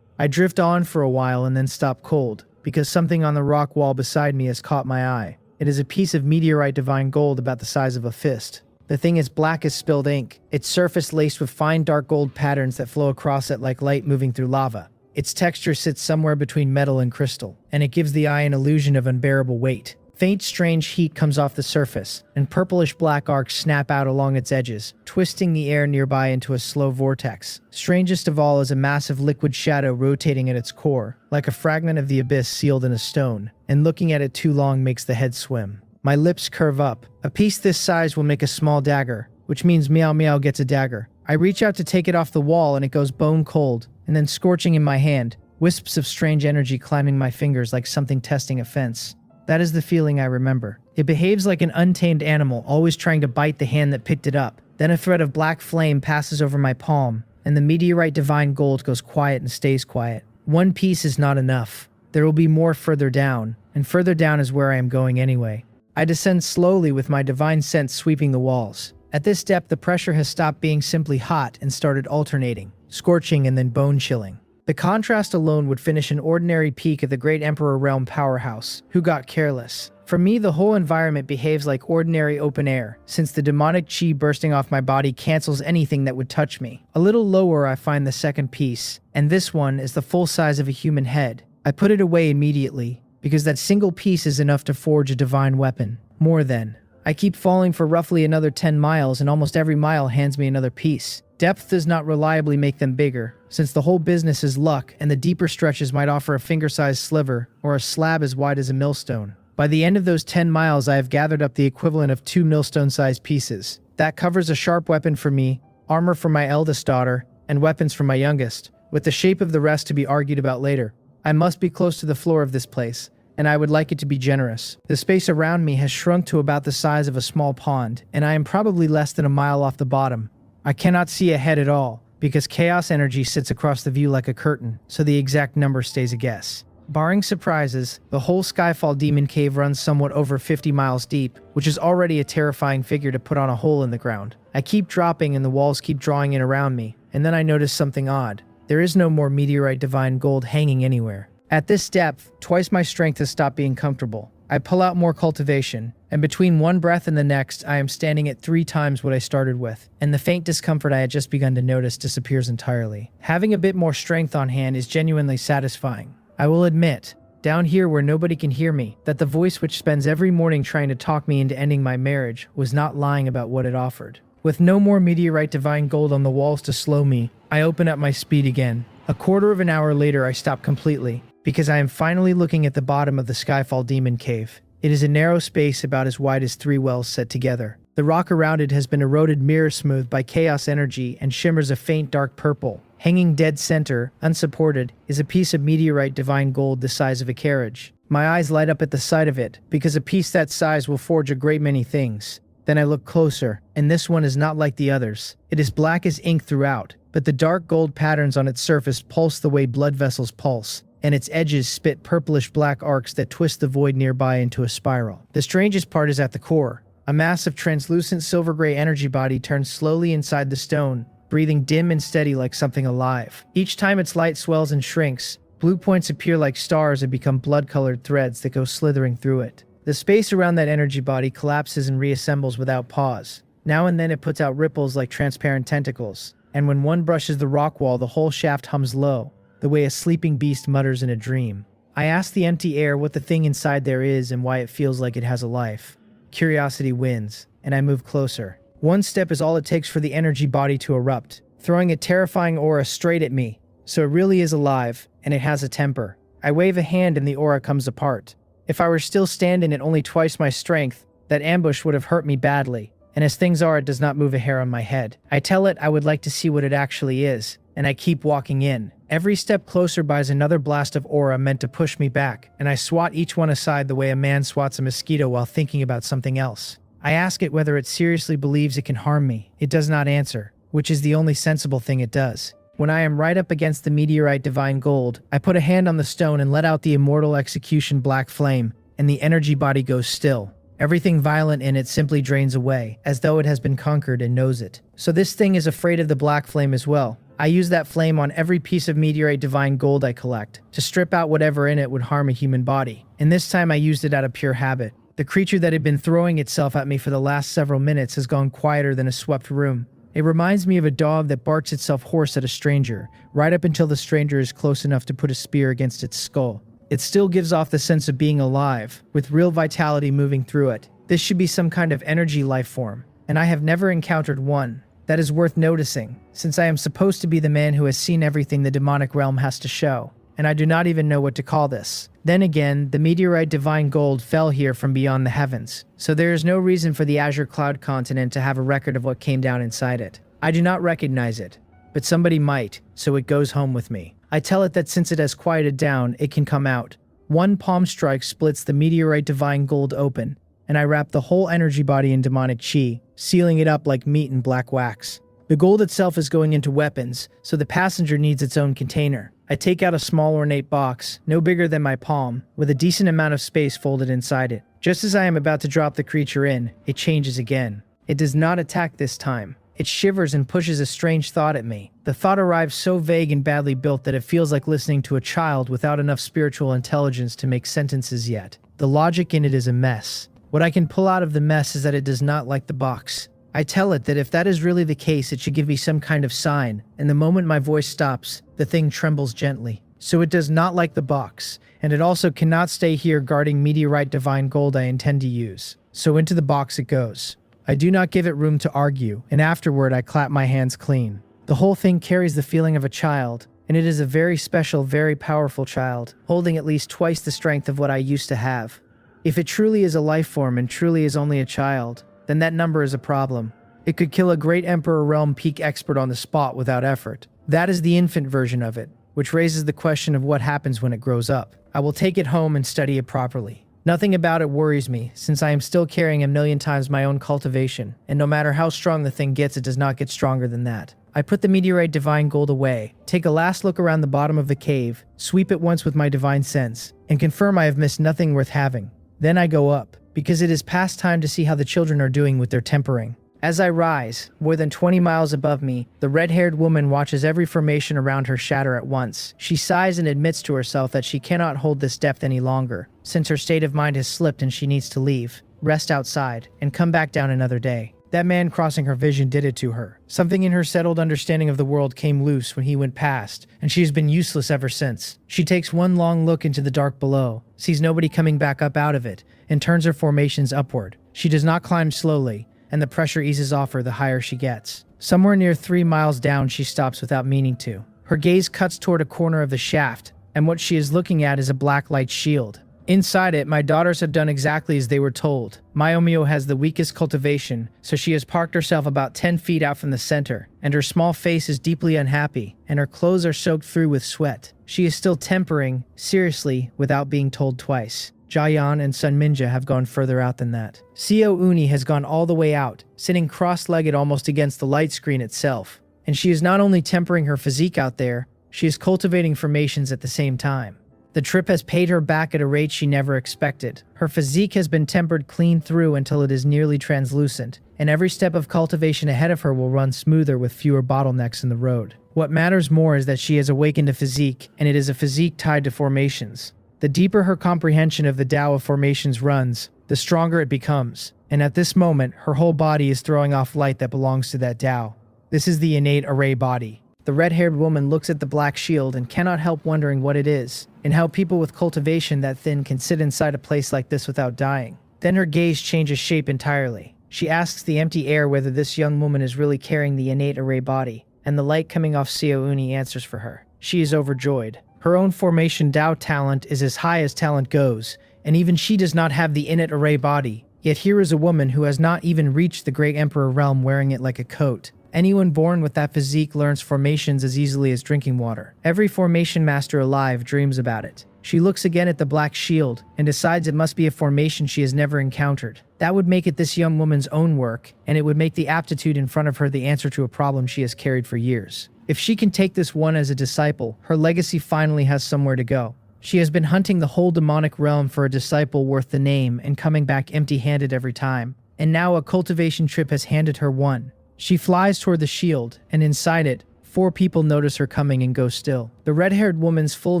I drift on for a while and then stop cold, because something on the rock wall beside me has caught my eye. It is a piece of meteorite divine gold about the size of a fist. The thing is black as spilled ink, its surface laced with fine dark gold patterns that flow across it like light moving through lava. Its texture sits somewhere between metal and crystal, and it gives the eye an illusion of unbearable weight. Faint, strange heat comes off the surface, and purplish black arcs snap out along its edges, twisting the air nearby into a slow vortex. Strangest of all is a massive liquid shadow rotating at its core, like a fragment of the abyss sealed in a stone, and looking at it too long makes the head swim. My lips curve up. A piece this size will make a small dagger, which means Meow Meow gets a dagger. I reach out to take it off the wall and it goes bone cold, and then scorching in my hand, wisps of strange energy climbing my fingers like something testing a fence. That is the feeling I remember. It behaves like an untamed animal, always trying to bite the hand that picked it up. Then a thread of black flame passes over my palm, and the meteorite divine gold goes quiet and stays quiet. One piece is not enough. There will be more further down, and further down is where I am going anyway. I descend slowly with my divine sense sweeping the walls. At this depth, the pressure has stopped being simply hot and started alternating, scorching and then bone-chilling. The contrast alone would finish an ordinary peak of the Great Emperor Realm powerhouse, who got careless. For me, the whole environment behaves like ordinary open air, since the demonic chi bursting off my body cancels anything that would touch me. A little lower I find the second piece, and this one is the full size of a human head. I put it away immediately, because that single piece is enough to forge a divine weapon. More than. I keep falling for roughly another 10 miles, and almost every mile hands me another piece. Depth does not reliably make them bigger, since the whole business is luck, and the deeper stretches might offer a finger-sized sliver, or a slab as wide as a millstone. By the end of those 10 miles, I have gathered up the equivalent of 2 millstone-sized pieces. That covers a sharp weapon for me, armor for my eldest daughter, and weapons for my youngest, with the shape of the rest to be argued about later. I must be close to the floor of this place, and I would like it to be generous. The space around me has shrunk to about the size of a small pond, and I am probably less than a mile off the bottom. I cannot see ahead at all, because chaos energy sits across the view like a curtain, so the exact number stays a guess. Barring surprises, the whole Skyfall Demon Cave runs somewhat over 50 miles deep, which is already a terrifying figure to put on a hole in the ground. I keep dropping and the walls keep drawing in around me, and then I notice something odd. There is no more meteorite divine gold hanging anywhere. At this depth, twice my strength has stopped being comfortable. I pull out more cultivation, and between one breath and the next, I am standing at 3 times what I started with, and the faint discomfort I had just begun to notice disappears entirely. Having a bit more strength on hand is genuinely satisfying. I will admit, down here where nobody can hear me, that the voice which spends every morning trying to talk me into ending my marriage was not lying about what it offered. With no more meteorite divine gold on the walls to slow me, I open up my speed again. A quarter of an hour later, I stop completely, because I am finally looking at the bottom of the Skyfall Demon Cave. It is a narrow space about as wide as 3 wells set together. The rock around it has been eroded mirror smooth by chaos energy and shimmers a faint dark purple. Hanging dead center, unsupported, is a piece of meteorite divine gold the size of a carriage. My eyes light up at the sight of it, because a piece that size will forge a great many things. Then I look closer, and this one is not like the others. It is black as ink throughout, but the dark gold patterns on its surface pulse the way blood vessels pulse, and its edges spit purplish black arcs that twist the void nearby into a spiral. The strangest part is at the core. A massive translucent silver-gray energy body turns slowly inside the stone, breathing dim and steady like something alive. Each time its light swells and shrinks, blue points appear like stars and become blood-colored threads that go slithering through it. The space around that energy body collapses and reassembles without pause. Now and then it puts out ripples like transparent tentacles, and when one brushes the rock wall, the whole shaft hums low, the way a sleeping beast mutters in a dream. I ask the empty air what the thing inside there is and why it feels like it has a life. Curiosity wins, and I move closer. One step is all it takes for the energy body to erupt, throwing a terrifying aura straight at me. So it really is alive, and it has a temper. I wave a hand and the aura comes apart. If I were still standing at only twice my strength, that ambush would have hurt me badly, and as things are, it does not move a hair on my head. I tell it I would like to see what it actually is, and I keep walking in. Every step closer buys another blast of aura meant to push me back, and I swat each one aside the way a man swats a mosquito while thinking about something else. I ask it whether it seriously believes it can harm me. It does not answer, which is the only sensible thing it does. When I am right up against the meteorite divine gold, I put a hand on the stone and let out the immortal execution black flame, and the energy body goes still. Everything violent in it simply drains away, as though it has been conquered and knows it. So this thing is afraid of the black flame as well. I use that flame on every piece of meteorite divine gold I collect, to strip out whatever in it would harm a human body. And this time I used it out of pure habit. The creature that had been throwing itself at me for the last several minutes has gone quieter than a swept room. It reminds me of a dog that barks itself hoarse at a stranger, right up until the stranger is close enough to put a spear against its skull. It still gives off the sense of being alive, with real vitality moving through it. This should be some kind of energy life form, and I have never encountered one. That is worth noticing, since I am supposed to be the man who has seen everything the demonic realm has to show, and I do not even know what to call this. Then again, the meteorite divine gold fell here from beyond the heavens, so there is no reason for the Azure Cloud continent to have a record of what came down inside it. I do not recognize it, but somebody might, so it goes home with me. I tell it that since it has quieted down, it can come out. One palm strike splits the meteorite divine gold open, and I wrap the whole energy body in demonic chi, sealing it up like meat in black wax. The gold itself is going into weapons, so the passenger needs its own container. I take out a small ornate box, no bigger than my palm, with a decent amount of space folded inside it. Just as I am about to drop the creature in, it changes again. It does not attack this time. It shivers and pushes a strange thought at me. The thought arrives so vague and badly built that it feels like listening to a child without enough spiritual intelligence to make sentences yet. The logic in it is a mess. What I can pull out of the mess is that it does not like the box. I tell it that if that is really the case, it should give me some kind of sign, and the moment my voice stops, the thing trembles gently. So it does not like the box, and it also cannot stay here guarding meteorite divine gold I intend to use. So into the box it goes. I do not give it room to argue, and afterward I clap my hands clean. The whole thing carries the feeling of a child, and it is a very special, very powerful child, holding at least twice the strength of what I used to have. If it truly is a life form and truly is only a child, then that number is a problem. It could kill a great Emperor Realm peak expert on the spot without effort. That is the infant version of it, which raises the question of what happens when it grows up. I will take it home and study it properly. Nothing about it worries me, since I am still carrying 1,000,000 times my own cultivation, and no matter how strong the thing gets, it does not get stronger than that. I put the meteorite divine gold away, take a last look around the bottom of the cave, sweep it once with my divine sense, and confirm I have missed nothing worth having. Then I go up, because it is past time to see how the children are doing with their tempering. As I rise, more than 20 miles above me, the red-haired woman watches every formation around her shatter at once. She sighs and admits to herself that she cannot hold this depth any longer, since her state of mind has slipped and she needs to leave, rest outside, and come back down another day. That man crossing her vision did it to her. Something in her settled understanding of the world came loose when he went past, and she has been useless ever since. She takes one long look into the dark below, sees nobody coming back up out of it, and turns her formations upward. She does not climb slowly, and the pressure eases off her the higher she gets. Somewhere near 3 miles down, she stops without meaning to. Her gaze cuts toward a corner of the shaft, and what she is looking at is a black light shield. Inside it, my daughters have done exactly as they were told. Mayomio has the weakest cultivation, so she has parked herself about 10 feet out from the center, and her small face is deeply unhappy, and her clothes are soaked through with sweat. She is still tempering, seriously, without being told twice. Jayan and Sun Minja have gone further out than that. Seo Uni has gone all the way out, sitting cross-legged almost against the light screen itself. And she is not only tempering her physique out there, she is cultivating formations at the same time. The trip has paid her back at a rate she never expected. Her physique has been tempered clean through until it is nearly translucent, and every step of cultivation ahead of her will run smoother with fewer bottlenecks in the road. What matters more is that she has awakened a physique, and it is a physique tied to formations. The deeper her comprehension of the Tao of formations runs, the stronger it becomes, and at this moment, her whole body is throwing off light that belongs to that Tao. This is the innate array body. The red-haired woman looks at the black shield and cannot help wondering what it is, and how people with cultivation that thin can sit inside a place like this without dying. Then her gaze changes shape entirely. She asks the empty air whether this young woman is really carrying the innate array body, and the light coming off Seo Uni answers for her. She is overjoyed. Her own formation Tao talent is as high as talent goes, and even she does not have the innate array body. Yet here is a woman who has not even reached the Great Emperor realm wearing it like a coat. Anyone born with that physique learns formations as easily as drinking water. Every formation master alive dreams about it. She looks again at the black shield and decides it must be a formation she has never encountered. That would make it this young woman's own work, and it would make the aptitude in front of her the answer to a problem she has carried for years. If she can take this one as a disciple, her legacy finally has somewhere to go. She has been hunting the whole demonic realm for a disciple worth the name and coming back empty-handed every time. And now a cultivation trip has handed her one. She flies toward the shield, and inside it, 4 people notice her coming and go still. The red-haired woman's full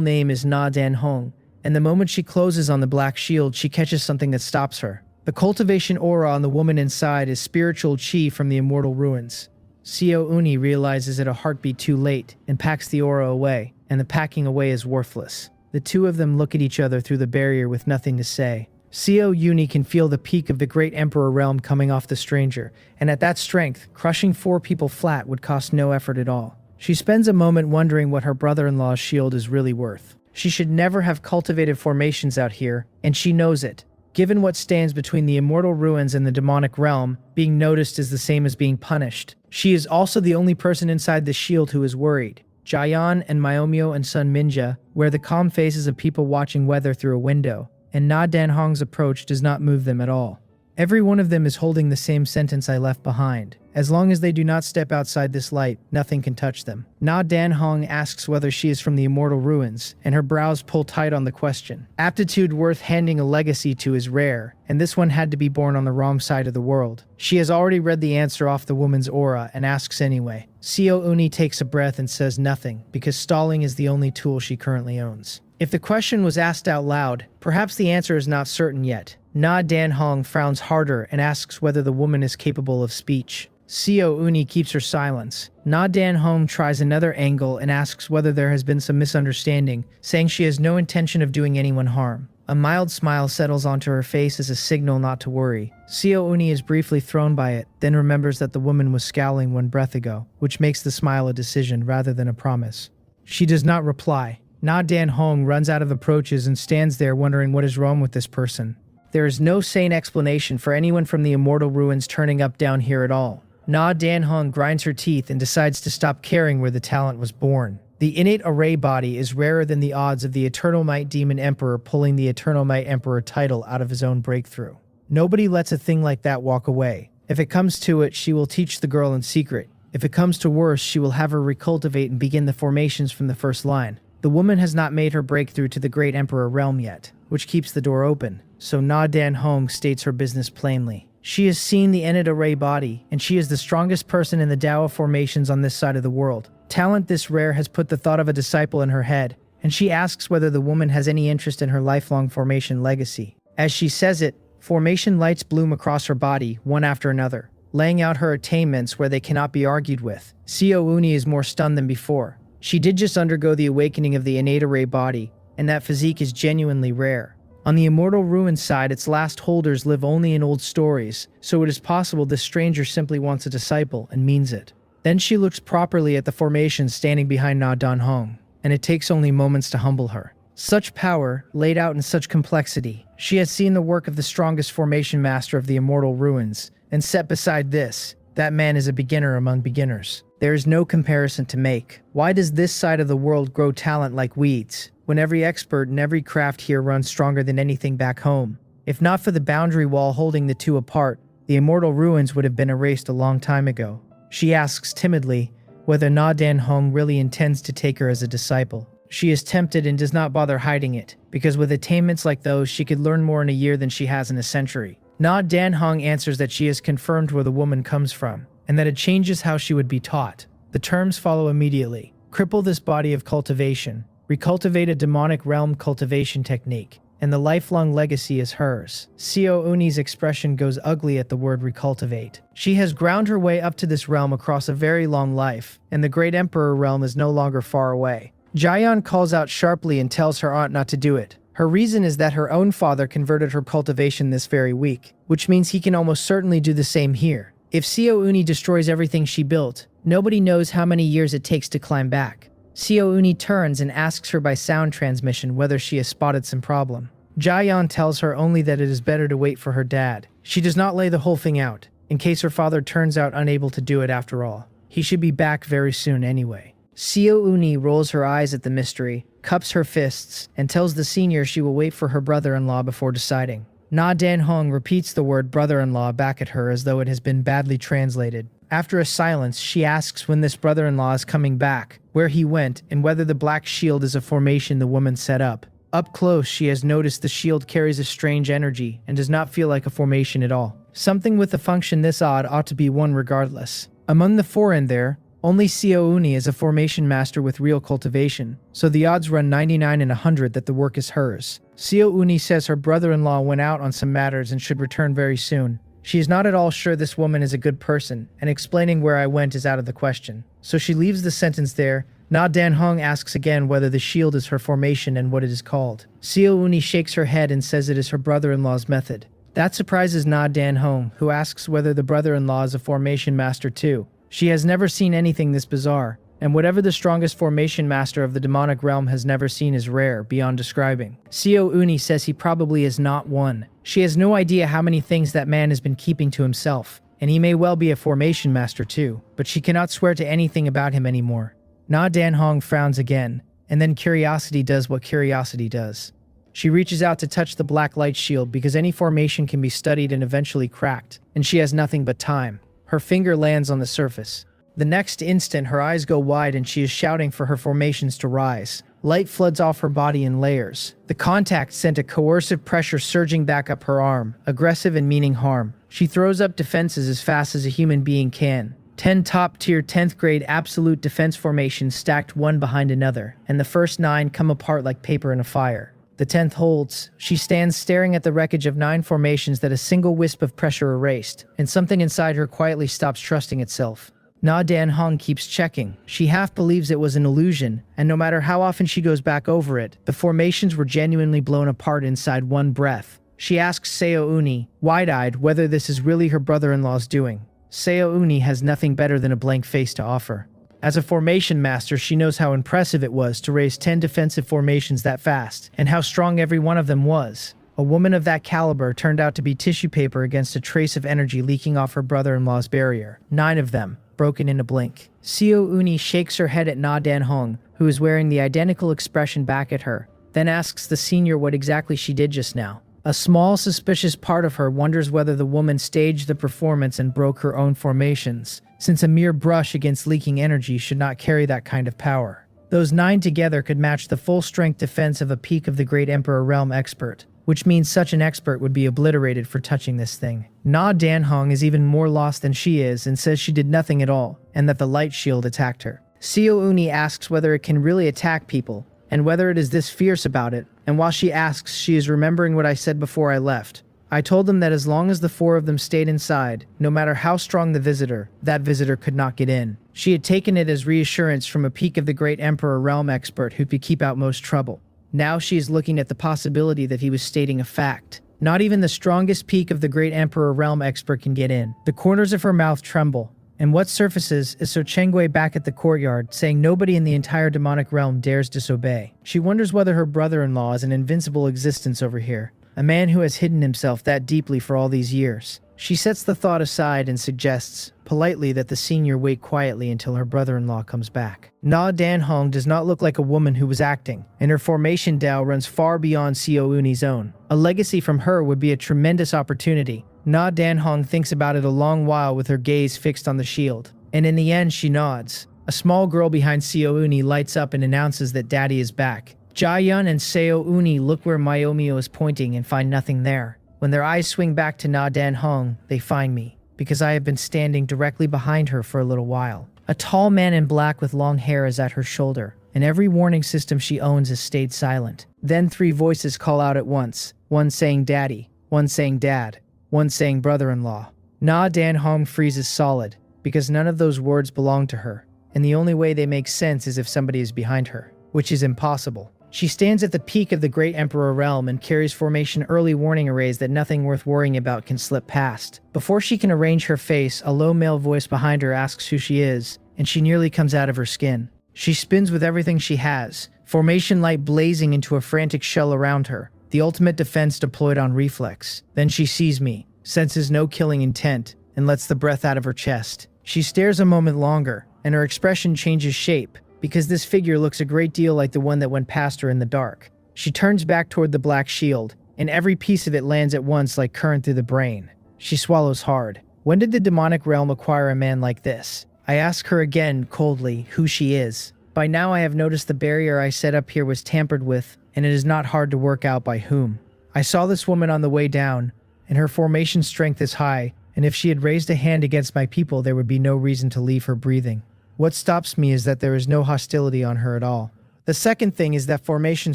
name is Na Dan Hong, and the moment she closes on the black shield, she catches something that stops her. The cultivation aura on the woman inside is spiritual chi from the immortal ruins. Seo Uni realizes it a heartbeat too late and packs the aura away, and the packing away is worthless. The two of them look at each other through the barrier with nothing to say. Seo Uni can feel the peak of the great emperor realm coming off the stranger, and at that strength, crushing 4 people flat would cost no effort at all. She spends a moment wondering what her brother-in-law's shield is really worth. She should never have cultivated formations out here, and she knows it. Given what stands between the immortal ruins and the demonic realm, being noticed is the same as being punished. She is also the only person inside the shield who is worried. Jaeyeon and Myomyo and Sun Minja wear the calm faces of people watching weather through a window, and Na Danhong's approach does not move them at all. Every one of them is holding the same sentence I left behind. As long as they do not step outside this light, nothing can touch them. Na Danhong asks whether she is from the immortal ruins, and her brows pull tight on the question. Aptitude worth handing a legacy to is rare, and this one had to be born on the wrong side of the world. She has already read the answer off the woman's aura and asks anyway. Seo Uni takes a breath and says nothing, because stalling is the only tool she currently owns. If the question was asked out loud, perhaps the answer is not certain yet. Na Danhong frowns harder and asks whether the woman is capable of speech. Seo Uni keeps her silence. Na Danhong tries another angle and asks whether there has been some misunderstanding, saying she has no intention of doing anyone harm. A mild smile settles onto her face as a signal not to worry. Seo Uni is briefly thrown by it, then remembers that the woman was scowling 1 breath ago, which makes the smile a decision rather than a promise. She does not reply. Na Danhong runs out of approaches and stands there wondering what is wrong with this person. There is no sane explanation for anyone from the immortal ruins turning up down here at all. Na Danhong grinds her teeth and decides to stop caring where the talent was born. The innate array body is rarer than the odds of the Eternal Might Demon Emperor pulling the Eternal Might Emperor title out of his own breakthrough. Nobody lets a thing like that walk away. If it comes to it, she will teach the girl in secret. If it comes to worse, she will have her recultivate and begin the formations from the first line. The woman has not made her breakthrough to the Great Emperor realm yet, which keeps the door open, so Na Danhong states her business plainly. She has seen the innate array body, and she is the strongest person in the Tao of formations on this side of the world. Talent this rare has put the thought of a disciple in her head, and she asks whether the woman has any interest in her lifelong formation legacy. As she says it, formation lights bloom across her body, one after another, laying out her attainments where they cannot be argued with. Seo Uni is more stunned than before. She did just undergo the awakening of the innate array body, and that physique is genuinely rare. On the immortal ruins side, its last holders live only in old stories, so it is possible this stranger simply wants a disciple and means it. Then she looks properly at the formation standing behind Na Danhong, and it takes only moments to humble her. Such power, laid out in such complexity. She has seen the work of the strongest formation master of the immortal ruins, and set beside this, that man is a beginner among beginners. There is no comparison to make. Why does this side of the world grow talent like weeds, when every expert in every craft here runs stronger than anything back home? If not for the boundary wall holding the two apart, the immortal ruins would have been erased a long time ago. She asks timidly whether Na Danhong really intends to take her as a disciple. She is tempted and does not bother hiding it, because with attainments like those, she could learn more in a year than she has in a century. Na Danhong answers that she has confirmed where the woman comes from, and that it changes how she would be taught. The terms follow immediately. Cripple this body of cultivation, recultivate a demonic realm cultivation technique, and the lifelong legacy is hers. Seo Uni's expression goes ugly at the word recultivate. She has ground her way up to this realm across a very long life, and the Great Emperor realm is no longer far away. Jaeyeon calls out sharply and tells her aunt not to do it. Her reason is that her own father converted her cultivation this very week, which means he can almost certainly do the same here. If Seo Uni destroys everything she built, nobody knows how many years it takes to climb back. Seo Uni turns and asks her by sound transmission whether she has spotted some problem. Jaeyeon tells her only that it is better to wait for her dad. She does not lay the whole thing out, in case her father turns out unable to do it after all. He should be back very soon anyway. Seo Uni rolls her eyes at the mystery, cups her fists, and tells the senior she will wait for her brother-in-law before deciding. Na Danhong repeats the word brother-in-law back at her as though it has been badly translated. After a silence, she asks when this brother-in-law is coming back, where he went, and whether the black shield is a formation the woman set up. Up close, she has noticed the shield carries a strange energy and does not feel like a formation at all. Something with a function this odd ought to be one regardless. Among the four in there, Only Uni is a formation master with real cultivation, so the odds run 99 in 100 that the work is hers. Uni says her brother-in-law went out on some matters and should return very soon. She is not at all sure this woman is a good person, and explaining where I went is out of the question. So she leaves the sentence there. Na Dan Hong asks again whether the shield is her formation and what it is called. Uni shakes her head and says it is her brother-in-law's method. That surprises Na Dan Hong, who asks whether the brother-in-law is a formation master too. She has never seen anything this bizarre, and whatever the strongest formation master of the demonic realm has never seen is rare, beyond describing. Uni says he probably is not one. She has no idea how many things that man has been keeping to himself, and he may well be a formation master too, but she cannot swear to anything about him anymore. Na Dan Hong frowns again, and then curiosity does what curiosity does. She reaches out to touch the black light shield because any formation can be studied and eventually cracked, and she has nothing but time. Her finger lands on the surface. The next instant, her eyes go wide and she is shouting for her formations to rise. Light floods off her body in layers. The contact sent a coercive pressure surging back up her arm, aggressive and meaning harm. She throws up defenses as fast as a human being can. 10 top-tier 10th grade absolute defense formations stacked one behind another, and the first 9 come apart like paper in a fire. The 10th holds. She stands staring at the wreckage of 9 formations that a single wisp of pressure erased, and something inside her quietly stops trusting itself. Na Dan Hong keeps checking. She half believes it was an illusion, and no matter how often she goes back over it, the formations were genuinely blown apart inside one breath. She asks Uni, wide-eyed, whether this is really her brother-in-law's doing. Uni has nothing better than a blank face to offer. As a formation master, she knows how impressive it was to raise 10 defensive formations that fast, and how strong every one of them was. A woman of that caliber turned out to be tissue paper against a trace of energy leaking off her brother-in-law's barrier. 9 of them, broken in a blink. Uni shakes her head at Na Dan Hong, who is wearing the identical expression back at her, then asks the senior what exactly she did just now. A small, suspicious part of her wonders whether the woman staged the performance and broke her own formations, since a mere brush against leaking energy should not carry that kind of power. Those 9 together could match the full-strength defense of a peak of the Great Emperor Realm expert, which means such an expert would be obliterated for touching this thing. Na Dan Hong is even more lost than she is and says she did nothing at all, and that the light shield attacked her. Uni asks whether it can really attack people, and whether it is this fierce about it, and while she asks, she is remembering what I said before I left. I told them that as long as the 4 of them stayed inside, no matter how strong the visitor, that visitor could not get in. She had taken it as reassurance from a peak of the Great Emperor Realm expert who could keep out most trouble. Now she is looking at the possibility that he was stating a fact. Not even the strongest peak of the Great Emperor Realm expert can get in. The corners of her mouth tremble. And what surfaces is So Chengwei back at the courtyard, saying nobody in the entire demonic realm dares disobey. She wonders whether her brother-in-law is an invincible existence over here, a man who has hidden himself that deeply for all these years. She sets the thought aside and suggests, politely, that the senior wait quietly until her brother-in-law comes back. Na Dan Hong does not look like a woman who was acting, and her formation Dao runs far beyond Uni's own. A legacy from her would be a tremendous opportunity. Na Dan Hong thinks about it a long while with her gaze fixed on the shield, and in the end she nods. A small girl behind Uni lights up and announces that Daddy is back. Jia-yun and Uni look where Myomio is pointing and find nothing there. When their eyes swing back to Na Dan Hong, they find me, because I have been standing directly behind her for a little while. A tall man in black with long hair is at her shoulder, and every warning system she owns has stayed silent. Then 3 voices call out at once, one saying Daddy, one saying Dad, one saying brother-in-law. Na Dan Hong freezes solid, because none of those words belong to her, and the only way they make sense is if somebody is behind her, which is impossible. She stands at the peak of the Great Emperor Realm and carries formation early warning arrays that nothing worth worrying about can slip past. Before she can arrange her face, a low male voice behind her asks who she is, and she nearly comes out of her skin. She spins with everything she has, formation light blazing into a frantic shell around her, the ultimate defense deployed on reflex. Then she sees me, senses no killing intent, and lets the breath out of her chest. She stares a moment longer, and her expression changes shape, because this figure looks a great deal like the one that went past her in the dark. She turns back toward the black shield, and every piece of it lands at once like current through the brain. She swallows hard. When did the demonic realm acquire a man like this? I ask her again, coldly, who she is. By now I have noticed the barrier I set up here was tampered with, and it is not hard to work out by whom. I saw this woman on the way down, and her formation strength is high, and if she had raised a hand against my people there would be no reason to leave her breathing. What stops me is that there is no hostility on her at all. The second thing is that formation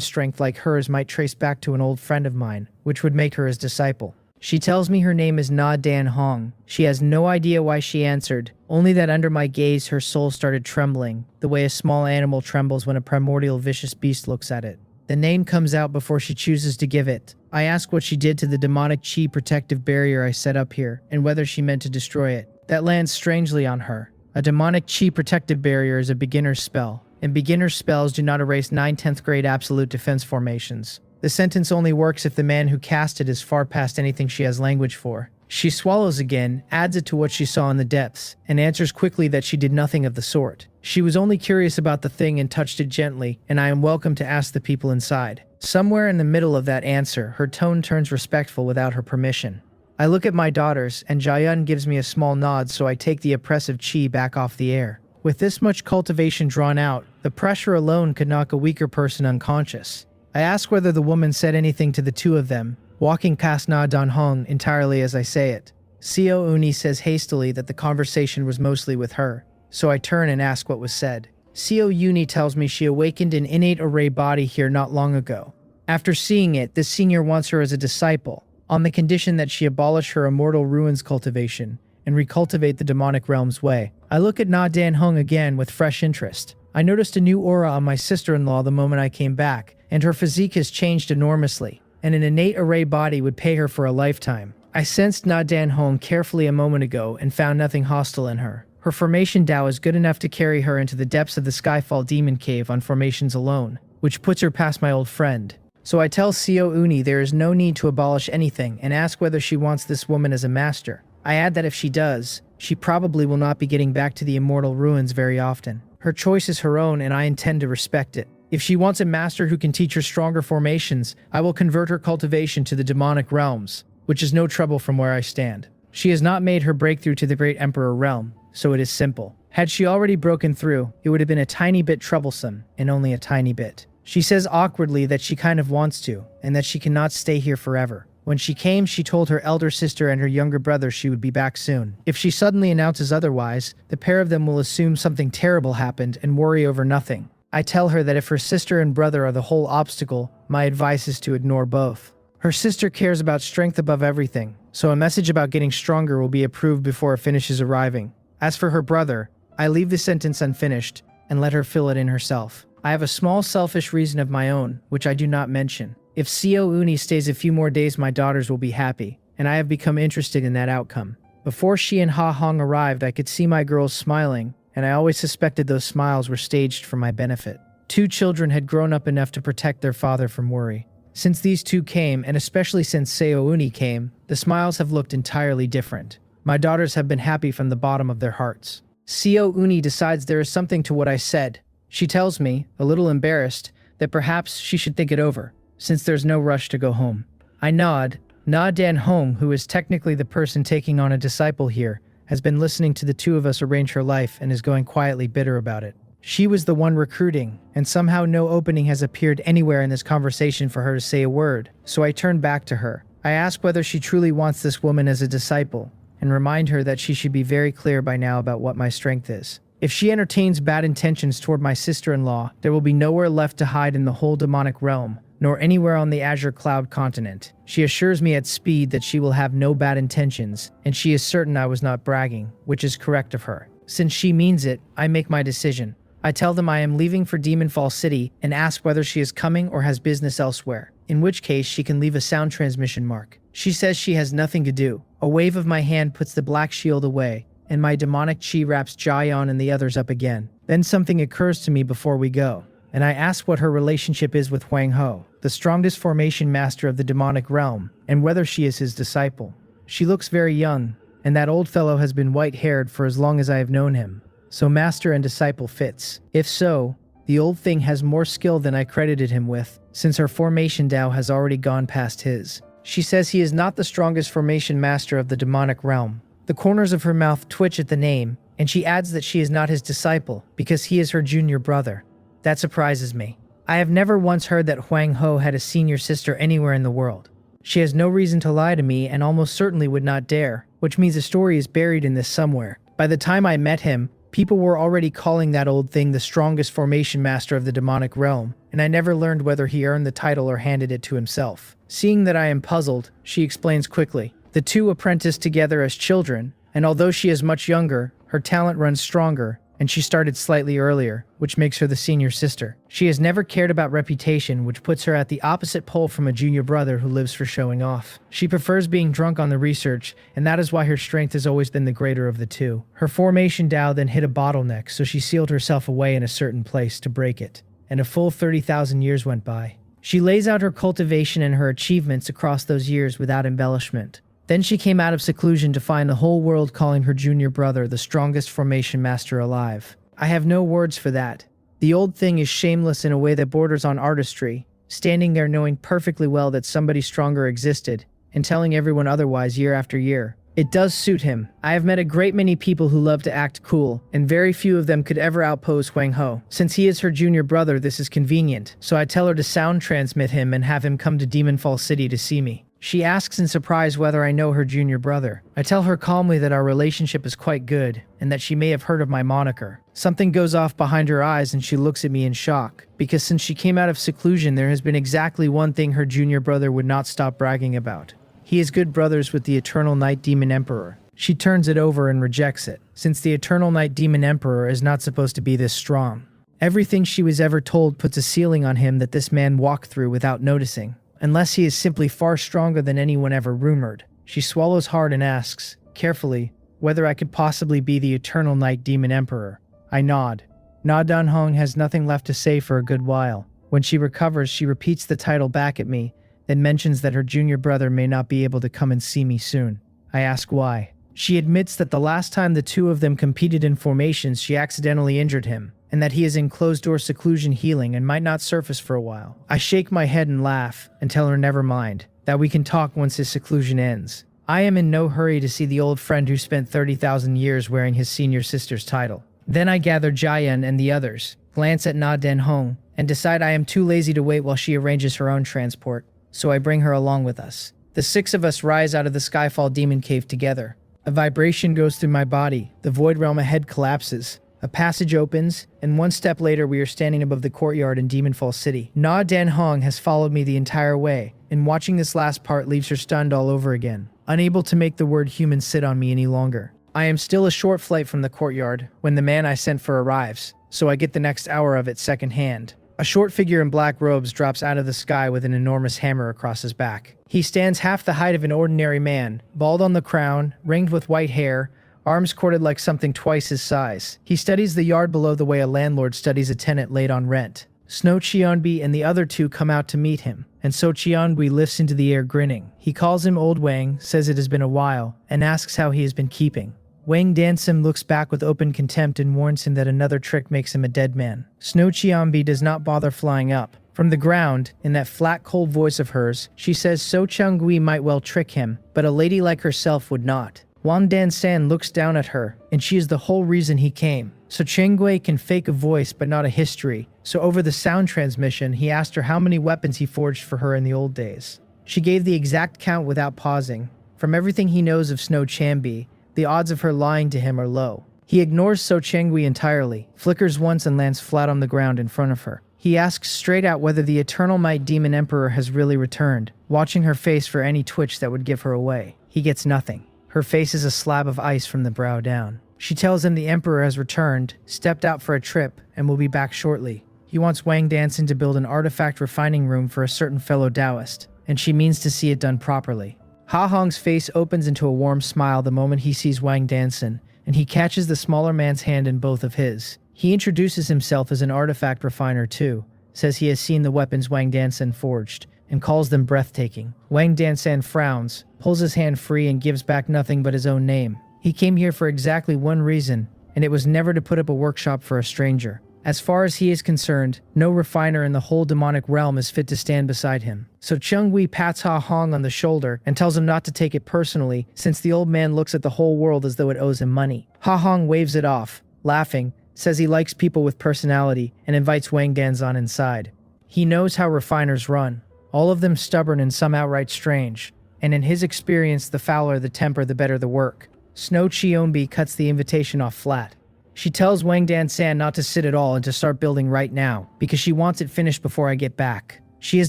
strength like hers might trace back to an old friend of mine, which would make her his disciple. She tells me her name is Na Dan Hong. She has no idea why she answered, only that under my gaze her soul started trembling, the way a small animal trembles when a primordial vicious beast looks at it. The name comes out before she chooses to give it. I ask what she did to the demonic chi protective barrier I set up here, and whether she meant to destroy it. That lands strangely on her. A demonic chi protective barrier is a beginner's spell, and beginner spells do not erase 9th grade absolute defense formations. The sentence only works if the man who cast it is far past anything she has language for. She swallows again, adds it to what she saw in the depths, and answers quickly that she did nothing of the sort. She was only curious about the thing and touched it gently, and I am welcome to ask the people inside. Somewhere in the middle of that answer, her tone turns respectful without her permission. I look at my daughters, and Jaeyun gives me a small nod, so I take the oppressive chi back off the air. With this much cultivation drawn out, the pressure alone could knock a weaker person unconscious. I ask whether the woman said anything to the two of them, walking past Na Dan Hong entirely as I say it. Seo Uni says hastily that the conversation was mostly with her, so I turn and ask what was said. Seo Uni tells me she awakened an innate array body here not long ago. After seeing it, this senior wants her as a disciple, on the condition that she abolish her immortal ruins cultivation and recultivate the demonic realm's way. I look at Na Dan Hong again with fresh interest. I noticed a new aura on my sister-in-law the moment I came back, and her physique has changed enormously, and an innate array body would pay her for a lifetime. I sensed Na Dan Hong carefully a moment ago and found nothing hostile in her. Her formation Tao is good enough to carry her into the depths of the Skyfall Demon Cave on formations alone, which puts her past my old friend. So I tell Seo Uni there is no need to abolish anything and ask whether she wants this woman as a master. I add that if she does, she probably will not be getting back to the immortal ruins very often. Her choice is her own and I intend to respect it. If she wants a master who can teach her stronger formations, I will convert her cultivation to the demonic realms, which is no trouble from where I stand. She has not made her breakthrough to the Great Emperor realm, so it is simple. Had she already broken through, it would have been a tiny bit troublesome, and only a tiny bit. She says awkwardly that she kind of wants to, and that she cannot stay here forever. When she came, she told her elder sister and her younger brother she would be back soon. If she suddenly announces otherwise, the pair of them will assume something terrible happened and worry over nothing. I tell her that if her sister and brother are the whole obstacle, my advice is to ignore both. Her sister cares about strength above everything, so a message about getting stronger will be approved before it finishes arriving. As for her brother, I leave the sentence unfinished and let her fill it in herself. I have a small selfish reason of my own, which I do not mention. If Seo Uni stays a few more days, my daughters will be happy, and I have become interested in that outcome. Before she and Ha Hong arrived, I could see my girls smiling, and I always suspected those smiles were staged for my benefit. 2 children had grown up enough to protect their father from worry. Since these 2 came, and especially since Seo Uni came, the smiles have looked entirely different. My daughters have been happy from the bottom of their hearts. Seo Uni decides there is something to what I said. She tells me, a little embarrassed, that perhaps she should think it over, since there's no rush to go home. I nod. Na Dan Hong, who is technically the person taking on a disciple here, has been listening to the 2 of us arrange her life and is going quietly bitter about it. She was the one recruiting, and somehow no opening has appeared anywhere in this conversation for her to say a word, so I turn back to her. I ask whether she truly wants this woman as a disciple, and remind her that she should be very clear by now about what my strength is. If she entertains bad intentions toward my sister-in-law, there will be nowhere left to hide in the whole demonic realm, nor anywhere on the Azure Cloud continent. She assures me at speed that she will have no bad intentions, and she is certain I was not bragging, which is correct of her. Since she means it, I make my decision. I tell them I am leaving for Demonfall City and ask whether she is coming or has business elsewhere, in which case she can leave a sound transmission mark. She says she has nothing to do. A wave of my hand puts the black shield away, and my demonic chi wraps Jaeyeon and the others up again. Then something occurs to me before we go, and I ask what her relationship is with Huang Ho, the strongest formation master of the demonic realm, and whether she is his disciple. She looks very young, and that old fellow has been white-haired for as long as I have known him. So master and disciple fits. If so, the old thing has more skill than I credited him with, since her formation Tao has already gone past his. She says he is not the strongest formation master of the demonic realm. The corners of her mouth twitch at the name, and she adds that she is not his disciple, because he is her junior brother. That surprises me. I have never once heard that Huang Ho had a senior sister anywhere in the world. She has no reason to lie to me and almost certainly would not dare, which means a story is buried in this somewhere. By the time I met him, People were already calling that old thing the strongest formation master of the demonic realm, and I never learned whether he earned the title or handed it to himself. Seeing that I am puzzled, she explains quickly. The two apprenticed together as children, and although she is much younger, her talent runs stronger, and she started slightly earlier, which makes her the senior sister. She has never cared about reputation, which puts her at the opposite pole from a junior brother who lives for showing off. She prefers being drunk on the research, and that is why her strength has always been the greater of the two. Her formation Tao then hit a bottleneck, so she sealed herself away in a certain place to break it, and a full 30,000 years went by. She lays out her cultivation and her achievements across those years without embellishment. Then she came out of seclusion to find the whole world calling her junior brother the strongest formation master alive. I have no words for that. The old thing is shameless in a way that borders on artistry, standing there knowing perfectly well that somebody stronger existed, and telling everyone otherwise year after year. It does suit him. I have met a great many people who love to act cool, and very few of them could ever outpose Huang Ho. Since he is her junior brother, this is convenient, so I tell her to sound transmit him and have him come to Demon Fall City to see me. She asks in surprise whether I know her junior brother. I tell her calmly that our relationship is quite good, and that she may have heard of my moniker. Something goes off behind her eyes and she looks at me in shock, because since she came out of seclusion there has been exactly one thing her junior brother would not stop bragging about. He is good brothers with the Eternal Night Demon Emperor. She turns it over and rejects it, since the Eternal Night Demon Emperor is not supposed to be this strong. Everything she was ever told puts a ceiling on him that this man walked through without noticing. Unless he is simply far stronger than anyone ever rumored. She swallows hard and asks, carefully, whether I could possibly be the Eternal Night Demon Emperor. I nod. Na Dan Hong has nothing left to say for a good while. When she recovers, she repeats the title back at me, then mentions that her junior brother may not be able to come and see me soon. I ask why. She admits that the last time the two of them competed in formations, she accidentally injured him, and that he is in closed-door seclusion healing and might not surface for a while. I shake my head and laugh, and tell her never mind, that we can talk once his seclusion ends. I am in no hurry to see the old friend who spent 30,000 years wearing his senior sister's title. Then I gather Jian and the others, glance at Na Den Hong, and decide I am too lazy to wait while she arranges her own transport, so I bring her along with us. The six of us rise out of the Skyfall Demon Cave together. A vibration goes through my body, the void realm ahead collapses. A passage opens, and one step later we are standing above the courtyard in Demon Fall City. Na Dan Hong has followed me the entire way, and watching this last part leaves her stunned all over again, unable to make the word human sit on me any longer. I am still a short flight from the courtyard when the man I sent for arrives, so I get the next hour of it secondhand. A short figure in black robes drops out of the sky with an enormous hammer across his back. He stands half the height of an ordinary man, bald on the crown, ringed with white hair, arms corded like something twice his size. He studies the yard below the way a landlord studies a tenant laid on rent. Snow Cheonbi and the other two come out to meet him, and So Cheonbi lifts into the air grinning. He calls him Old Wang, says it has been a while, and asks how he has been keeping. Wang Dansim looks back with open contempt and warns him that another trick makes him a dead man. Snow Cheonbi does not bother flying up. From the ground, in that flat, cold voice of hers, she says So Chang-gui might well trick him, but a lady like herself would not. Wang Dan-san looks down at her, and she is the whole reason he came. So Cheng-gui can fake a voice but not a history, so over the sound transmission he asked her how many weapons he forged for her in the old days. She gave the exact count without pausing. From everything he knows of Snow Chanbi, the odds of her lying to him are low. He ignores So Cheng-gui entirely, flickers once and lands flat on the ground in front of her. He asks straight out whether the Eternal Might Demon Emperor has really returned, watching her face for any twitch that would give her away. He gets nothing. Her face is a slab of ice from the brow down. She tells him the Emperor has returned, stepped out for a trip, and will be back shortly. He wants Wang Danson to build an artifact refining room for a certain fellow Taoist, and she means to see it done properly. Ha Hong's face opens into a warm smile the moment he sees Wang Danson, and he catches the smaller man's hand in both of his. He introduces himself as an artifact refiner too, says he has seen the weapons Wang Danson forged, and calls them breathtaking. Wang Dansan frowns, pulls his hand free and gives back nothing but his own name. He came here for exactly one reason, and it was never to put up a workshop for a stranger. As far as he is concerned, no refiner in the whole demonic realm is fit to stand beside him. So Chung-Wei pats Ha Hong on the shoulder and tells him not to take it personally, since the old man looks at the whole world as though it owes him money. Ha Hong waves it off, laughing, says he likes people with personality, and invites Wang Danzan inside. He knows how refiners run, all of them stubborn and some outright strange, and in his experience the fouler the temper the better the work. Snow Cheonbi cuts the invitation off flat. She tells Wang Dan-san not to sit at all and to start building right now, because she wants it finished before I get back. She has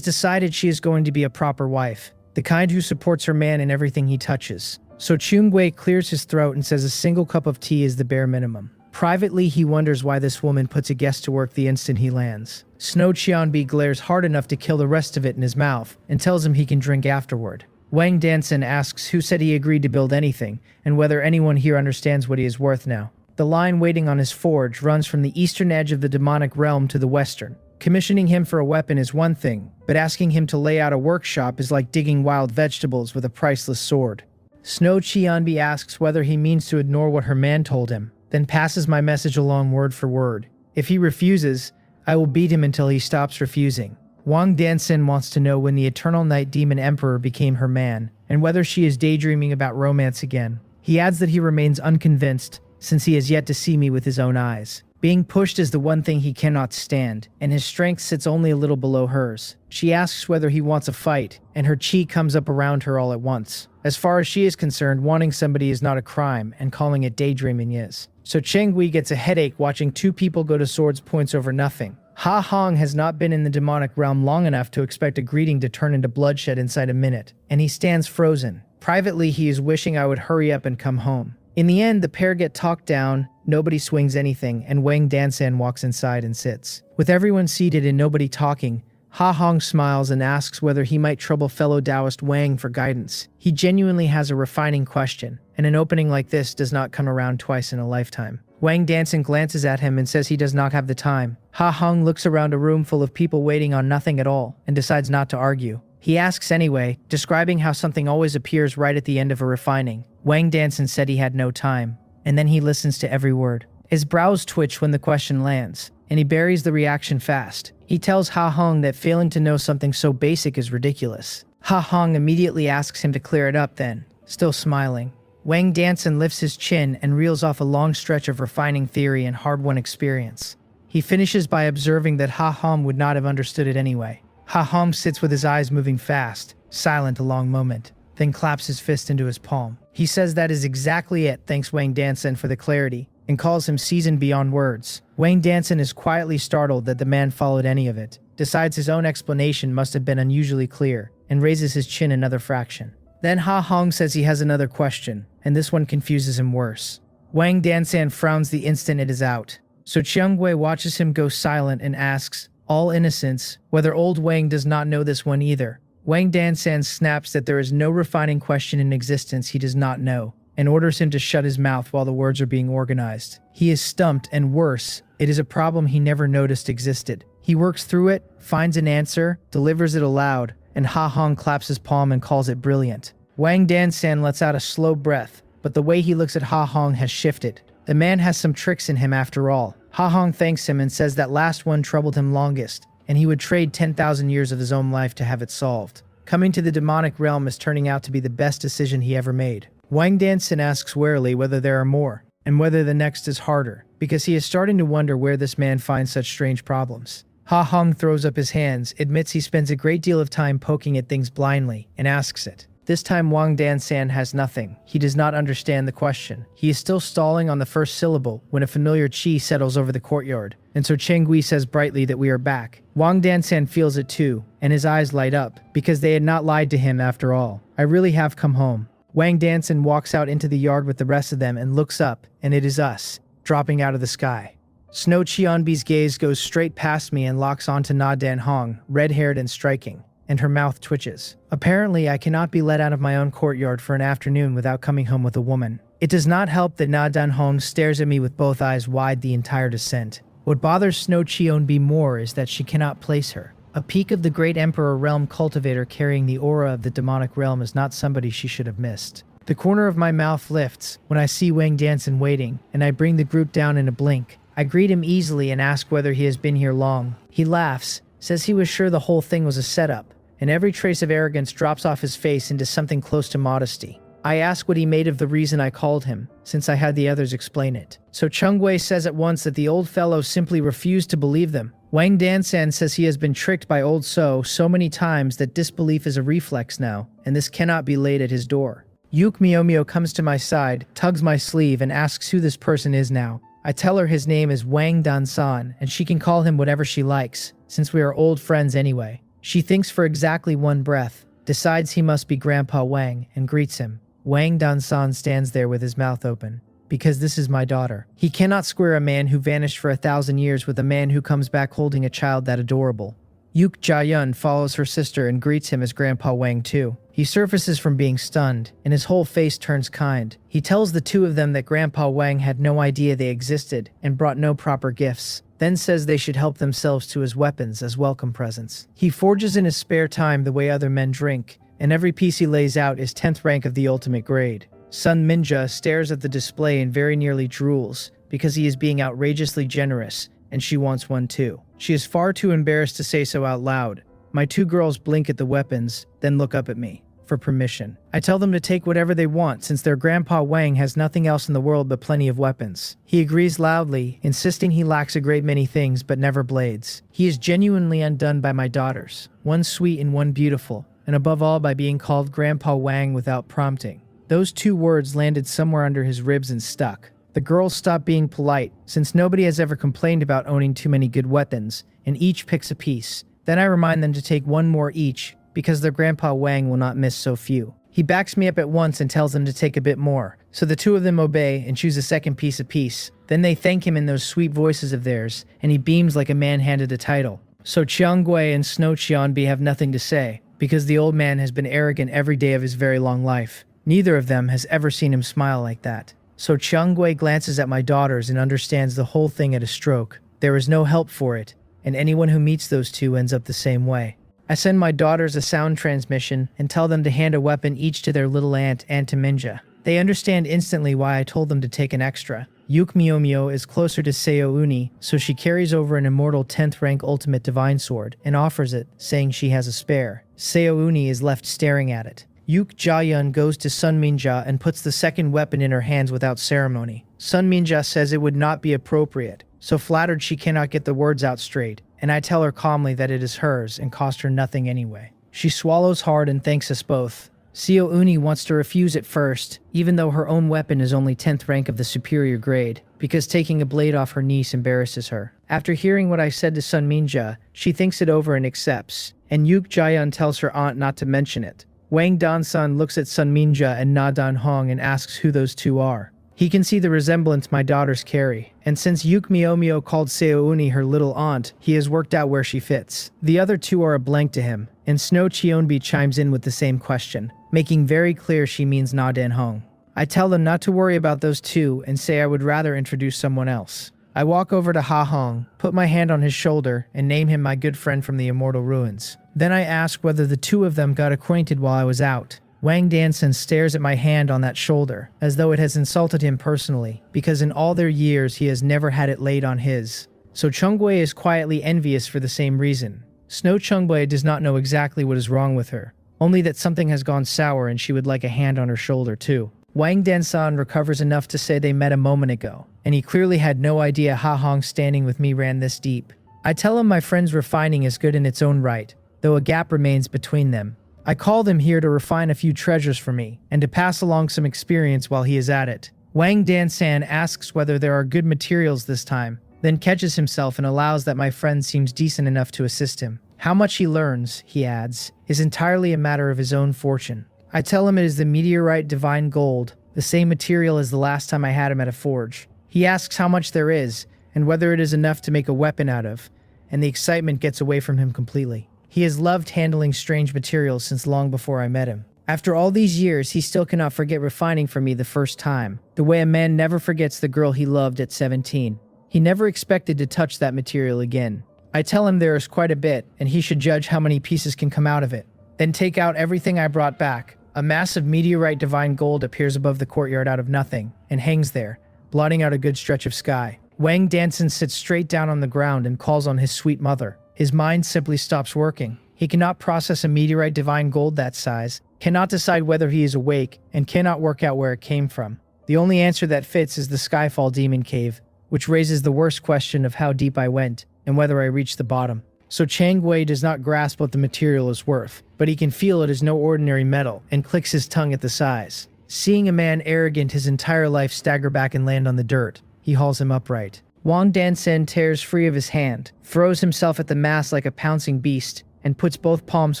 decided she is going to be a proper wife, the kind who supports her man in everything he touches. So Chung-gui clears his throat and says a single cup of tea is the bare minimum. Privately, he wonders why this woman puts a guest to work the instant he lands. Snow Cheonbi glares hard enough to kill the rest of it in his mouth and tells him he can drink afterward. Wang Danson asks who said he agreed to build anything and whether anyone here understands what he is worth now. The line waiting on his forge runs from the eastern edge of the demonic realm to the western. Commissioning him for a weapon is one thing, but asking him to lay out a workshop is like digging wild vegetables with a priceless sword. Snow Cheonbi asks whether he means to ignore what her man told him, then passes my message along word for word. If he refuses, I will beat him until he stops refusing. Wang Danson wants to know when the Eternal Night Demon Emperor became her man, and whether she is daydreaming about romance again. He adds that he remains unconvinced, since he has yet to see me with his own eyes. Being pushed is the one thing he cannot stand, and his strength sits only a little below hers. She asks whether he wants a fight, and her chi comes up around her all at once. As far as she is concerned, wanting somebody is not a crime, and calling it daydreaming is. So Cheng-Gui gets a headache watching two people go to swords points over nothing. Ha Hong has not been in the demonic realm long enough to expect a greeting to turn into bloodshed inside a minute, and he stands frozen. Privately, he is wishing I would hurry up and come home. In the end, the pair get talked down, nobody swings anything, and Wang Dansan walks inside and sits. With everyone seated and nobody talking, Ha Hong smiles and asks whether he might trouble fellow Taoist Wang for guidance. He genuinely has a refining question, and an opening like this does not come around twice in a lifetime. Wang Danson glances at him and says he does not have the time. Ha Hong looks around a room full of people waiting on nothing at all, and decides not to argue. He asks anyway, describing how something always appears right at the end of a refining. Wang Danson said he had no time, and then he listens to every word. His brows twitch when the question lands, and he buries the reaction fast. He tells Ha Hong that failing to know something so basic is ridiculous. Ha Hong immediately asks him to clear it up then, still smiling. Wang Danson lifts his chin and reels off a long stretch of refining theory and hard-won experience. He finishes by observing that Ha Hong would not have understood it anyway. Ha Hong sits with his eyes moving fast, silent a long moment, then claps his fist into his palm. He says that is exactly it, thanks Wang Danson for the clarity, and calls him seasoned beyond words. Wang Danson is quietly startled that the man followed any of it, decides his own explanation must have been unusually clear, and raises his chin another fraction. Then Ha Hong says he has another question, and this one confuses him worse. Wang Dansan frowns the instant it is out, so Cheung-gui watches him go silent and asks, all innocence, whether old Wang does not know this one either. Wang Dansan snaps that there is no refining question in existence he does not know, and orders him to shut his mouth while the words are being organized. He is stumped, and worse, it is a problem he never noticed existed. He works through it, finds an answer, delivers it aloud, and Ha Hong claps his palm and calls it brilliant. Wang Dansan lets out a slow breath, but the way he looks at Ha Hong has shifted. The man has some tricks in him after all. Ha Hong thanks him and says that last one troubled him longest, and he would trade 10,000 years of his own life to have it solved. Coming to the demonic realm is turning out to be the best decision he ever made. Wang Danson asks warily whether there are more, and whether the next is harder, because he is starting to wonder where this man finds such strange problems. Ha Hong throws up his hands, admits he spends a great deal of time poking at things blindly, and asks it. This time Wang Dansan has nothing. He does not understand the question. He is still stalling on the first syllable when a familiar chi settles over the courtyard, and so Cheng-gui says brightly that we are back. Wang Dansan feels it too, and his eyes light up, because they had not lied to him after all. I really have come home. Wang Danson walks out into the yard with the rest of them and looks up, and it is us, dropping out of the sky. Snow Cheonbi's gaze goes straight past me and locks onto Na Dan Hong, red-haired and striking, and her mouth twitches. Apparently, I cannot be let out of my own courtyard for an afternoon without coming home with a woman. It does not help that Na Dan Hong stares at me with both eyes wide the entire descent. What bothers Snow Cheonbi more is that she cannot place her. A peak of the Great Emperor Realm Cultivator carrying the aura of the demonic realm is not somebody she should have missed. The corner of my mouth lifts when I see Wang Danson waiting, and I bring the group down in a blink. I greet him easily and ask whether he has been here long. He laughs, says he was sure the whole thing was a setup, and every trace of arrogance drops off his face into something close to modesty. I ask what he made of the reason I called him, since I had the others explain it. So Chung-gui says at once that the old fellow simply refused to believe them. Wang Dansan says he has been tricked by old so many times that disbelief is a reflex now, and this cannot be laid at his door. Yuk Miomio comes to my side, tugs my sleeve, and asks who this person is now. I tell her his name is Wang Dansan, and she can call him whatever she likes, since we are old friends anyway. She thinks for exactly one breath, decides he must be Grandpa Wang, and greets him. Wang Dansan stands there with his mouth open. Because this is my daughter. He cannot square a man who vanished for 1,000 years with a man who comes back holding a child that adorable. Yuk Jayun follows her sister and greets him as Grandpa Wang too. He surfaces from being stunned, and his whole face turns kind. He tells the two of them that Grandpa Wang had no idea they existed and brought no proper gifts, then says they should help themselves to his weapons as welcome presents. He forges in his spare time the way other men drink, and every piece he lays out is 10th rank of the ultimate grade. Sun Minja stares at the display and very nearly drools, because he is being outrageously generous, and she wants one too. She is far too embarrassed to say so out loud. My two girls blink at the weapons, then look up at me for permission. I tell them to take whatever they want since their Grandpa Wang has nothing else in the world but plenty of weapons. He agrees loudly, insisting he lacks a great many things but never blades. He is genuinely undone by my daughters, one sweet and one beautiful, and above all by being called Grandpa Wang without prompting. Those two words landed somewhere under his ribs and stuck. The girls stop being polite, since nobody has ever complained about owning too many good weapons, and each picks a piece. Then I remind them to take one more each, because their Grandpa Wang will not miss so few. He backs me up at once and tells them to take a bit more, so the two of them obey and choose a second piece apiece. Then they thank him in those sweet voices of theirs, and he beams like a man handed a title. So Chiangwei and Snow Cheonbi have nothing to say, because the old man has been arrogant every day of his very long life. Neither of them has ever seen him smile like that. So Chiangwei glances at my daughters and understands the whole thing at a stroke. There is no help for it, and anyone who meets those two ends up the same way. I send my daughters a sound transmission and tell them to hand a weapon each to their little aunt, Minja. They understand instantly why I told them to take an extra. Yuk Miomio is closer to Seo Uni, so she carries over an immortal 10th rank ultimate divine sword and offers it, saying she has a spare. Seo Uni is left staring at it. Yuk Jayun goes to Sun Minja and puts the second weapon in her hands without ceremony. Sun Minja says it would not be appropriate, so flattered she cannot get the words out straight, and I tell her calmly that it is hers and cost her nothing anyway. She swallows hard and thanks us both. Seo Uni wants to refuse at first, even though her own weapon is only 10th rank of the superior grade, because taking a blade off her niece embarrasses her. After hearing what I said to Sun Minja, she thinks it over and accepts, and Yuk Jayun tells her aunt not to mention it. Wang Dansan looks at Sun Minja and Na Dan Hong and asks who those two are. He can see the resemblance my daughters carry, and since Yuk Miomio called Seo Uni her little aunt, he has worked out where she fits. The other two are a blank to him, and Snow Cheonbi chimes in with the same question, making very clear she means Na Dan Hong. I tell them not to worry about those two and say I would rather introduce someone else. I walk over to Ha Hong, put my hand on his shoulder, and name him my good friend from the Immortal Ruins. Then I ask whether the two of them got acquainted while I was out. Wang Danson stares at my hand on that shoulder, as though it has insulted him personally, because in all their years he has never had it laid on his. So Chungwei is quietly envious for the same reason. Snow Chungwei does not know exactly what is wrong with her, only that something has gone sour and she would like a hand on her shoulder too. Wang Dansan recovers enough to say they met a moment ago, and he clearly had no idea Ha Hong standing with me ran this deep. I tell him my friend's refining is good in its own right, though a gap remains between them. I call them here to refine a few treasures for me, and to pass along some experience while he is at it. Wang Dansan asks whether there are good materials this time, then catches himself and allows that my friend seems decent enough to assist him. How much he learns, he adds, is entirely a matter of his own fortune. I tell him it is the meteorite divine gold, the same material as the last time I had him at a forge. He asks how much there is, and whether it is enough to make a weapon out of, and the excitement gets away from him completely. He has loved handling strange materials since long before I met him. After all these years, he still cannot forget refining for me the first time, the way a man never forgets the girl he loved at 17. He never expected to touch that material again. I tell him there is quite a bit, and he should judge how many pieces can come out of it. Then take out everything I brought back. A massive meteorite divine gold appears above the courtyard out of nothing, and hangs there, blotting out a good stretch of sky. Wang Danson sits straight down on the ground and calls on his sweet mother. His mind simply stops working. He cannot process a meteorite divine gold that size, cannot decide whether he is awake, and cannot work out where it came from. The only answer that fits is the Skyfall Demon Cave, which raises the worst question of how deep I went, and whether I reached the bottom. So Changwei does not grasp what the material is worth, but he can feel it is no ordinary metal, and clicks his tongue at the size. Seeing a man arrogant his entire life stagger back and land on the dirt, He hauls him upright. Wang Dansen tears free of his hand, throws himself at the mast like a pouncing beast, and puts both palms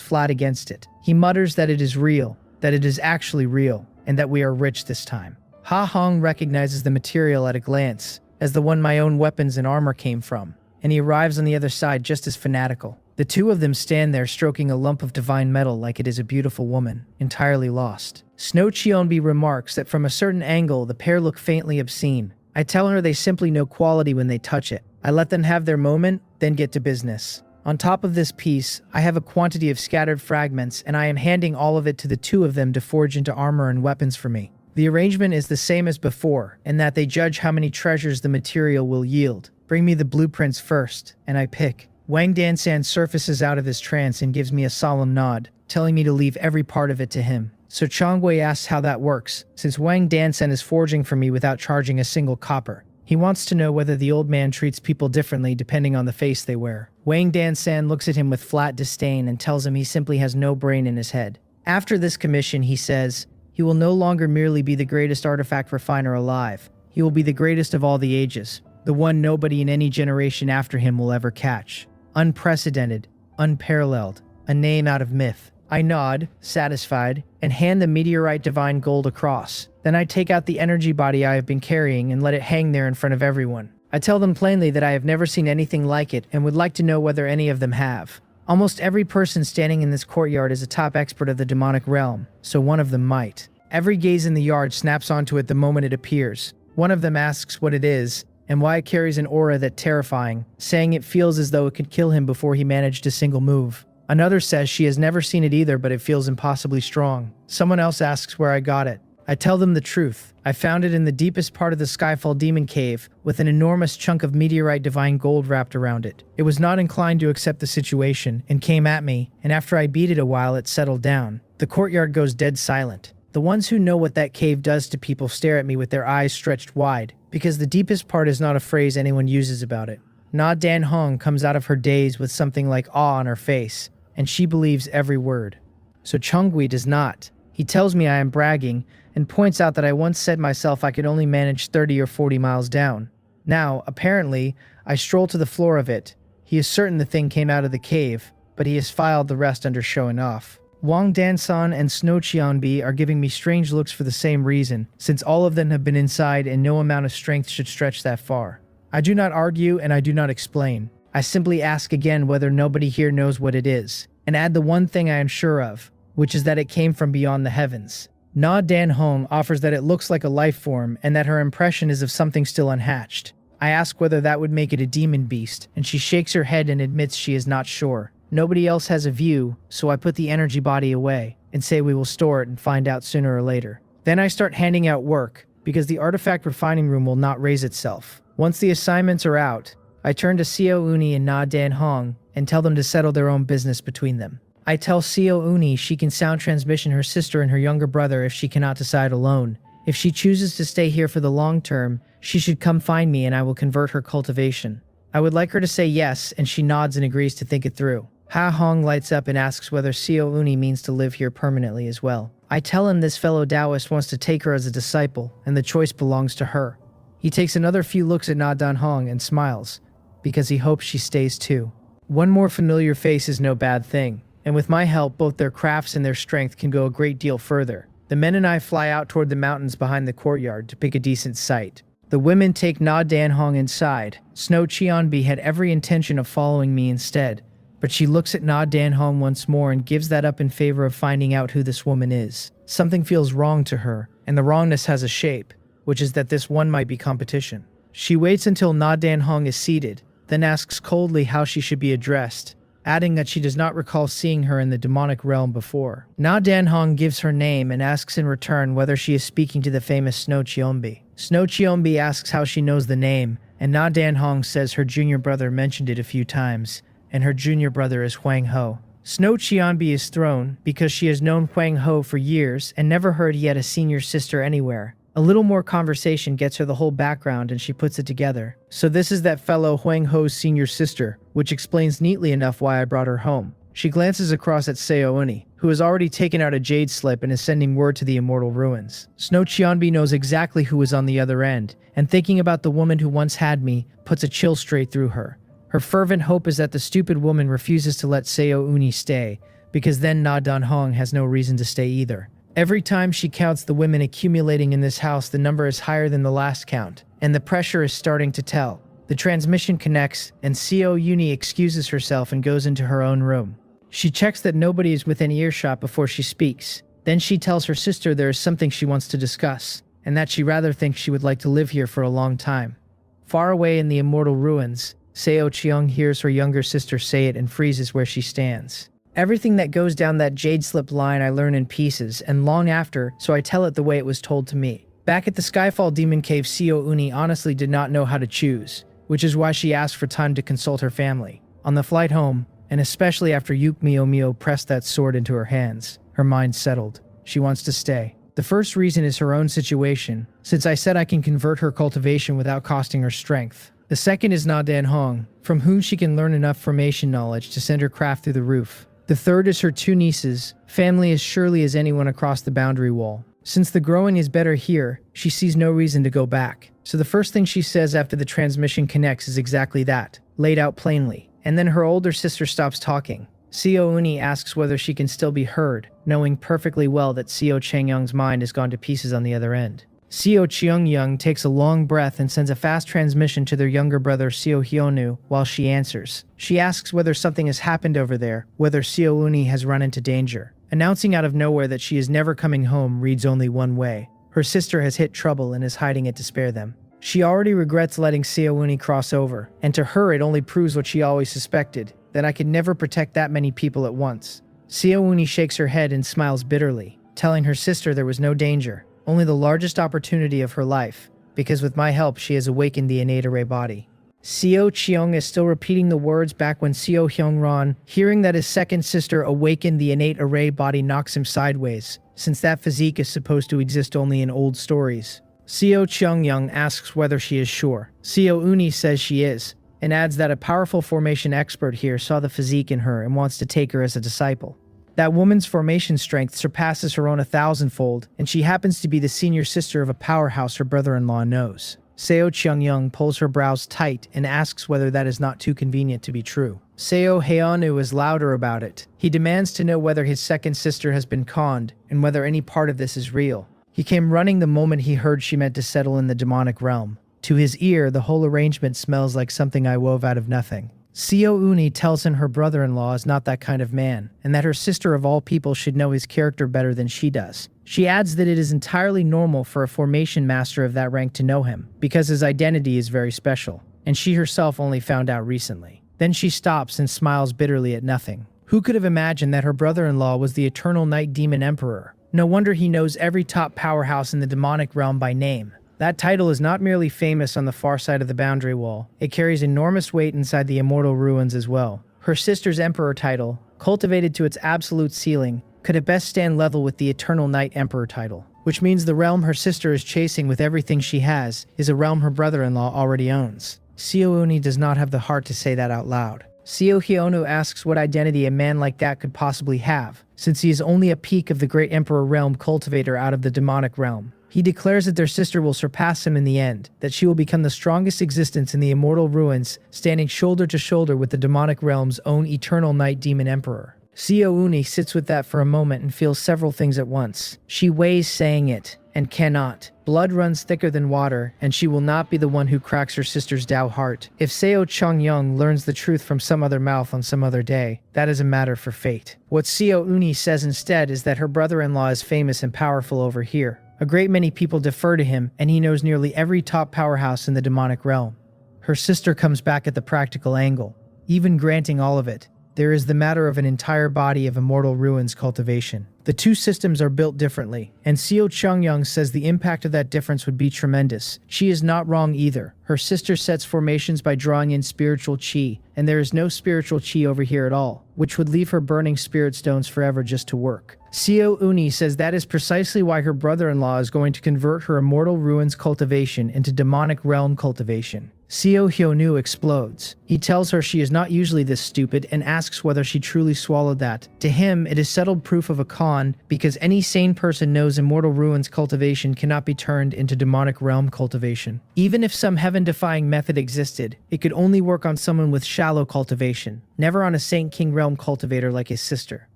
flat against it. He mutters that it is real, that it is actually real, and that we are rich this time. Ha Hong recognizes the material at a glance, as the one my own weapons and armor came from, and he arrives on the other side just as fanatical. The two of them stand there stroking a lump of divine metal like it is a beautiful woman, entirely lost. Snow Chionbi remarks that from a certain angle the pair look faintly obscene. I tell her they simply know quality when they touch it. I let them have their moment, then get to business. On top of this piece, I have a quantity of scattered fragments, and I am handing all of it to the two of them to forge into armor and weapons for me. The arrangement is the same as before, in that they judge how many treasures the material will yield. Bring me the blueprints first, and I pick. Wang Dansan surfaces out of his trance and gives me a solemn nod, telling me to leave every part of it to him. So Changwei asks how that works, since Wang Dansen is forging for me without charging a single copper. He wants to know whether the old man treats people differently depending on the face they wear. Wang Dansan looks at him with flat disdain and tells him he simply has no brain in his head. After this commission, he says, he will no longer merely be the greatest artifact refiner alive. He will be the greatest of all the ages, the one nobody in any generation after him will ever catch. Unprecedented, unparalleled, a name out of myth. I nod, satisfied, and hand the meteorite divine gold across. Then I take out the energy body I have been carrying and let it hang there in front of everyone. I tell them plainly that I have never seen anything like it and would like to know whether any of them have. Almost every person standing in this courtyard is a top expert of the demonic realm, so one of them might. Every gaze in the yard snaps onto it the moment it appears. One of them asks what it is, and why it carries an aura that's terrifying, saying it feels as though it could kill him before he managed a single move. Another says she has never seen it either, but it feels impossibly strong. Someone else asks where I got it. I tell them the truth. I found it in the deepest part of the Skyfall Demon Cave, with an enormous chunk of meteorite divine gold wrapped around it. It was not inclined to accept the situation, and came at me, and after I beat it a while it settled down. The courtyard goes dead silent. The ones who know what that cave does to people stare at me with their eyes stretched wide, because the deepest part is not a phrase anyone uses about it. Na Dan Hong comes out of her daze with something like awe on her face, and she believes every word. So Chongui does not. He tells me I am bragging, and points out that I once said myself I could only manage 30 or 40 miles down. Now, apparently, I stroll to the floor of it. He is certain the thing came out of the cave, but he has filed the rest under showing off. Wang Dansan and Snow Qianbi are giving me strange looks for the same reason, since all of them have been inside and no amount of strength should stretch that far. I do not argue and I do not explain. I simply ask again whether nobody here knows what it is, and add the one thing I am sure of, which is that it came from beyond the heavens. Na Dan Hong offers that it looks like a life form and that her impression is of something still unhatched. I ask whether that would make it a demon beast, and she shakes her head and admits she is not sure. Nobody else has a view, so I put the energy body away and say we will store it and find out sooner or later. Then I start handing out work, because the artifact refining room will not raise itself. Once the assignments are out, I turn to Xiao Uni and Na Dan Hong and tell them to settle their own business between them. I tell Xiao Uni she can sound transmission her sister and her younger brother if she cannot decide alone. If she chooses to stay here for the long term, she should come find me and I will convert her cultivation. I would like her to say yes, and she nods and agrees to think it through. Ha Hong lights up and asks whether Xiao Uni means to live here permanently as well. I tell him this fellow Taoist wants to take her as a disciple, and the choice belongs to her. He takes another few looks at Na Dan Hong and smiles, because he hopes she stays too. One more familiar face is no bad thing, and with my help both their crafts and their strength can go a great deal further. The men and I fly out toward the mountains behind the courtyard to pick a decent site. The women take Na Dan Hong inside. Snow Qianbi had every intention of following me instead, but she looks at Na Dan Hong once more and gives that up in favor of finding out who this woman is. Something feels wrong to her, and the wrongness has a shape, which is that this one might be competition. She waits until Na Dan Hong is seated, then asks coldly how she should be addressed, adding that she does not recall seeing her in the demonic realm before. Na Dan Hong gives her name and asks in return whether she is speaking to the famous Snow Qianbi. Snow Qianbi asks how she knows the name, and Na Dan Hong says her junior brother mentioned it a few times, and her junior brother is Huang Ho. Snow Qianbi is thrown because she has known Huang Ho for years and never heard he had a senior sister anywhere. A little more conversation gets her the whole background and she puts it together. So this is that fellow Huang Ho's senior sister, which explains neatly enough why I brought her home. She glances across at Seo Uni, who has already taken out a jade slip and is sending word to the immortal ruins. Snow Cheonbi knows exactly who is on the other end, and thinking about the woman who once had me puts a chill straight through her. Her fervent hope is that the stupid woman refuses to let Seo Uni stay, because then Na Dan Hong has no reason to stay either. Every time she counts the women accumulating in this house, the number is higher than the last count, and the pressure is starting to tell. The transmission connects, and Seo Uni excuses herself and goes into her own room. She checks that nobody is within earshot before she speaks. Then she tells her sister there is something she wants to discuss, and that she rather thinks she would like to live here for a long time. Far away in the immortal ruins, Seo Cheong hears her younger sister say it and freezes where she stands. Everything that goes down that jade slip line I learn in pieces, and long after, so I tell it the way it was told to me. Back at the Skyfall Demon Cave, Seo Uni honestly did not know how to choose, which is why she asked for time to consult her family. On the flight home, and especially after Yuk Mio Mio pressed that sword into her hands, her mind settled. She wants to stay. The first reason is her own situation, since I said I can convert her cultivation without costing her strength. The second is Na Dan Hong, from whom she can learn enough formation knowledge to send her craft through the roof. The third is her two nieces, family as surely as anyone across the boundary wall. Since the growing is better here, she sees no reason to go back. So the first thing she says after the transmission connects is exactly that, laid out plainly. And then her older sister stops talking. Seo Uni asks whether she can still be heard, knowing perfectly well that Seo Changyung's mind has gone to pieces on the other end. Seo Cheongyung takes a long breath and sends a fast transmission to their younger brother Seo Hyonu while she answers. She asks whether something has happened over there, whether Seo Uni has run into danger. Announcing out of nowhere that she is never coming home reads only one way. Her sister has hit trouble and is hiding it to spare them. She already regrets letting Seo Uni cross over, and to her it only proves what she always suspected, that I could never protect that many people at once. Seo Uni shakes her head and smiles bitterly, telling her sister there was no danger. Only the largest opportunity of her life, because with my help she has awakened the innate array body. Seo Cheong is still repeating the words back when Seo Hyungran, hearing that his second sister awakened the innate array body, knocks him sideways, since that physique is supposed to exist only in old stories. Seo Cheongyung asks whether she is sure. Seo Uni says she is, and adds that a powerful formation expert here saw the physique in her and wants to take her as a disciple. That woman's formation strength surpasses her own 1,000-fold, and she happens to be the senior sister of a powerhouse her brother-in-law knows. Seo Cheongyung pulls her brows tight and asks whether that is not too convenient to be true. Seo Hyonu is louder about it. He demands to know whether his second sister has been conned, and whether any part of this is real. He came running the moment he heard she meant to settle in the demonic realm. To his ear, the whole arrangement smells like something I wove out of nothing. Seo Uni tells him her brother-in-law is not that kind of man, and that her sister of all people should know his character better than she does. She adds that it is entirely normal for a formation master of that rank to know him, because his identity is very special, and she herself only found out recently. Then she stops and smiles bitterly at nothing. Who could have imagined that her brother-in-law was the eternal night demon emperor? No wonder he knows every top powerhouse in the demonic realm by name. That title is not merely famous on the far side of the boundary wall, it carries enormous weight inside the immortal ruins as well. Her sister's emperor title, cultivated to its absolute ceiling, could at best stand level with the eternal night emperor title, which means the realm her sister is chasing with everything she has is a realm her brother-in-law already owns. Seo Uni does not have the heart to say that out loud. Seo Hyonu asks what identity a man like that could possibly have, since he is only a peak of the great emperor realm cultivator out of the demonic realm. He declares that their sister will surpass him in the end, that she will become the strongest existence in the immortal ruins, standing shoulder to shoulder with the demonic realm's own eternal night demon emperor. Seo Uni sits with that for a moment and feels several things at once. She weighs saying it, and cannot. Blood runs thicker than water, and she will not be the one who cracks her sister's Dao heart. If Seo Cheongyung learns the truth from some other mouth on some other day, that is a matter for fate. What Seo Uni says instead is that her brother-in-law is famous and powerful over here. A great many people defer to him, and he knows nearly every top powerhouse in the demonic realm. Her sister comes back at the practical angle. Even granting all of it, there is the matter of an entire body of immortal ruins cultivation. The two systems are built differently, and Seo Cheongyung says the impact of that difference would be tremendous. She is not wrong either. Her sister sets formations by drawing in spiritual chi, and there is no spiritual chi over here at all, which would leave her burning spirit stones forever just to work. Seo Uni says that is precisely why her brother-in-law is going to convert her immortal ruins cultivation into demonic realm cultivation. Seo Hyonu explodes. He tells her she is not usually this stupid and asks whether she truly swallowed that. To him, it is settled proof of a con because any sane person knows Immortal Ruins cultivation cannot be turned into demonic realm cultivation. Even if some heaven-defying method existed, it could only work on someone with shallow cultivation, never on a Saint King realm cultivator like his sister.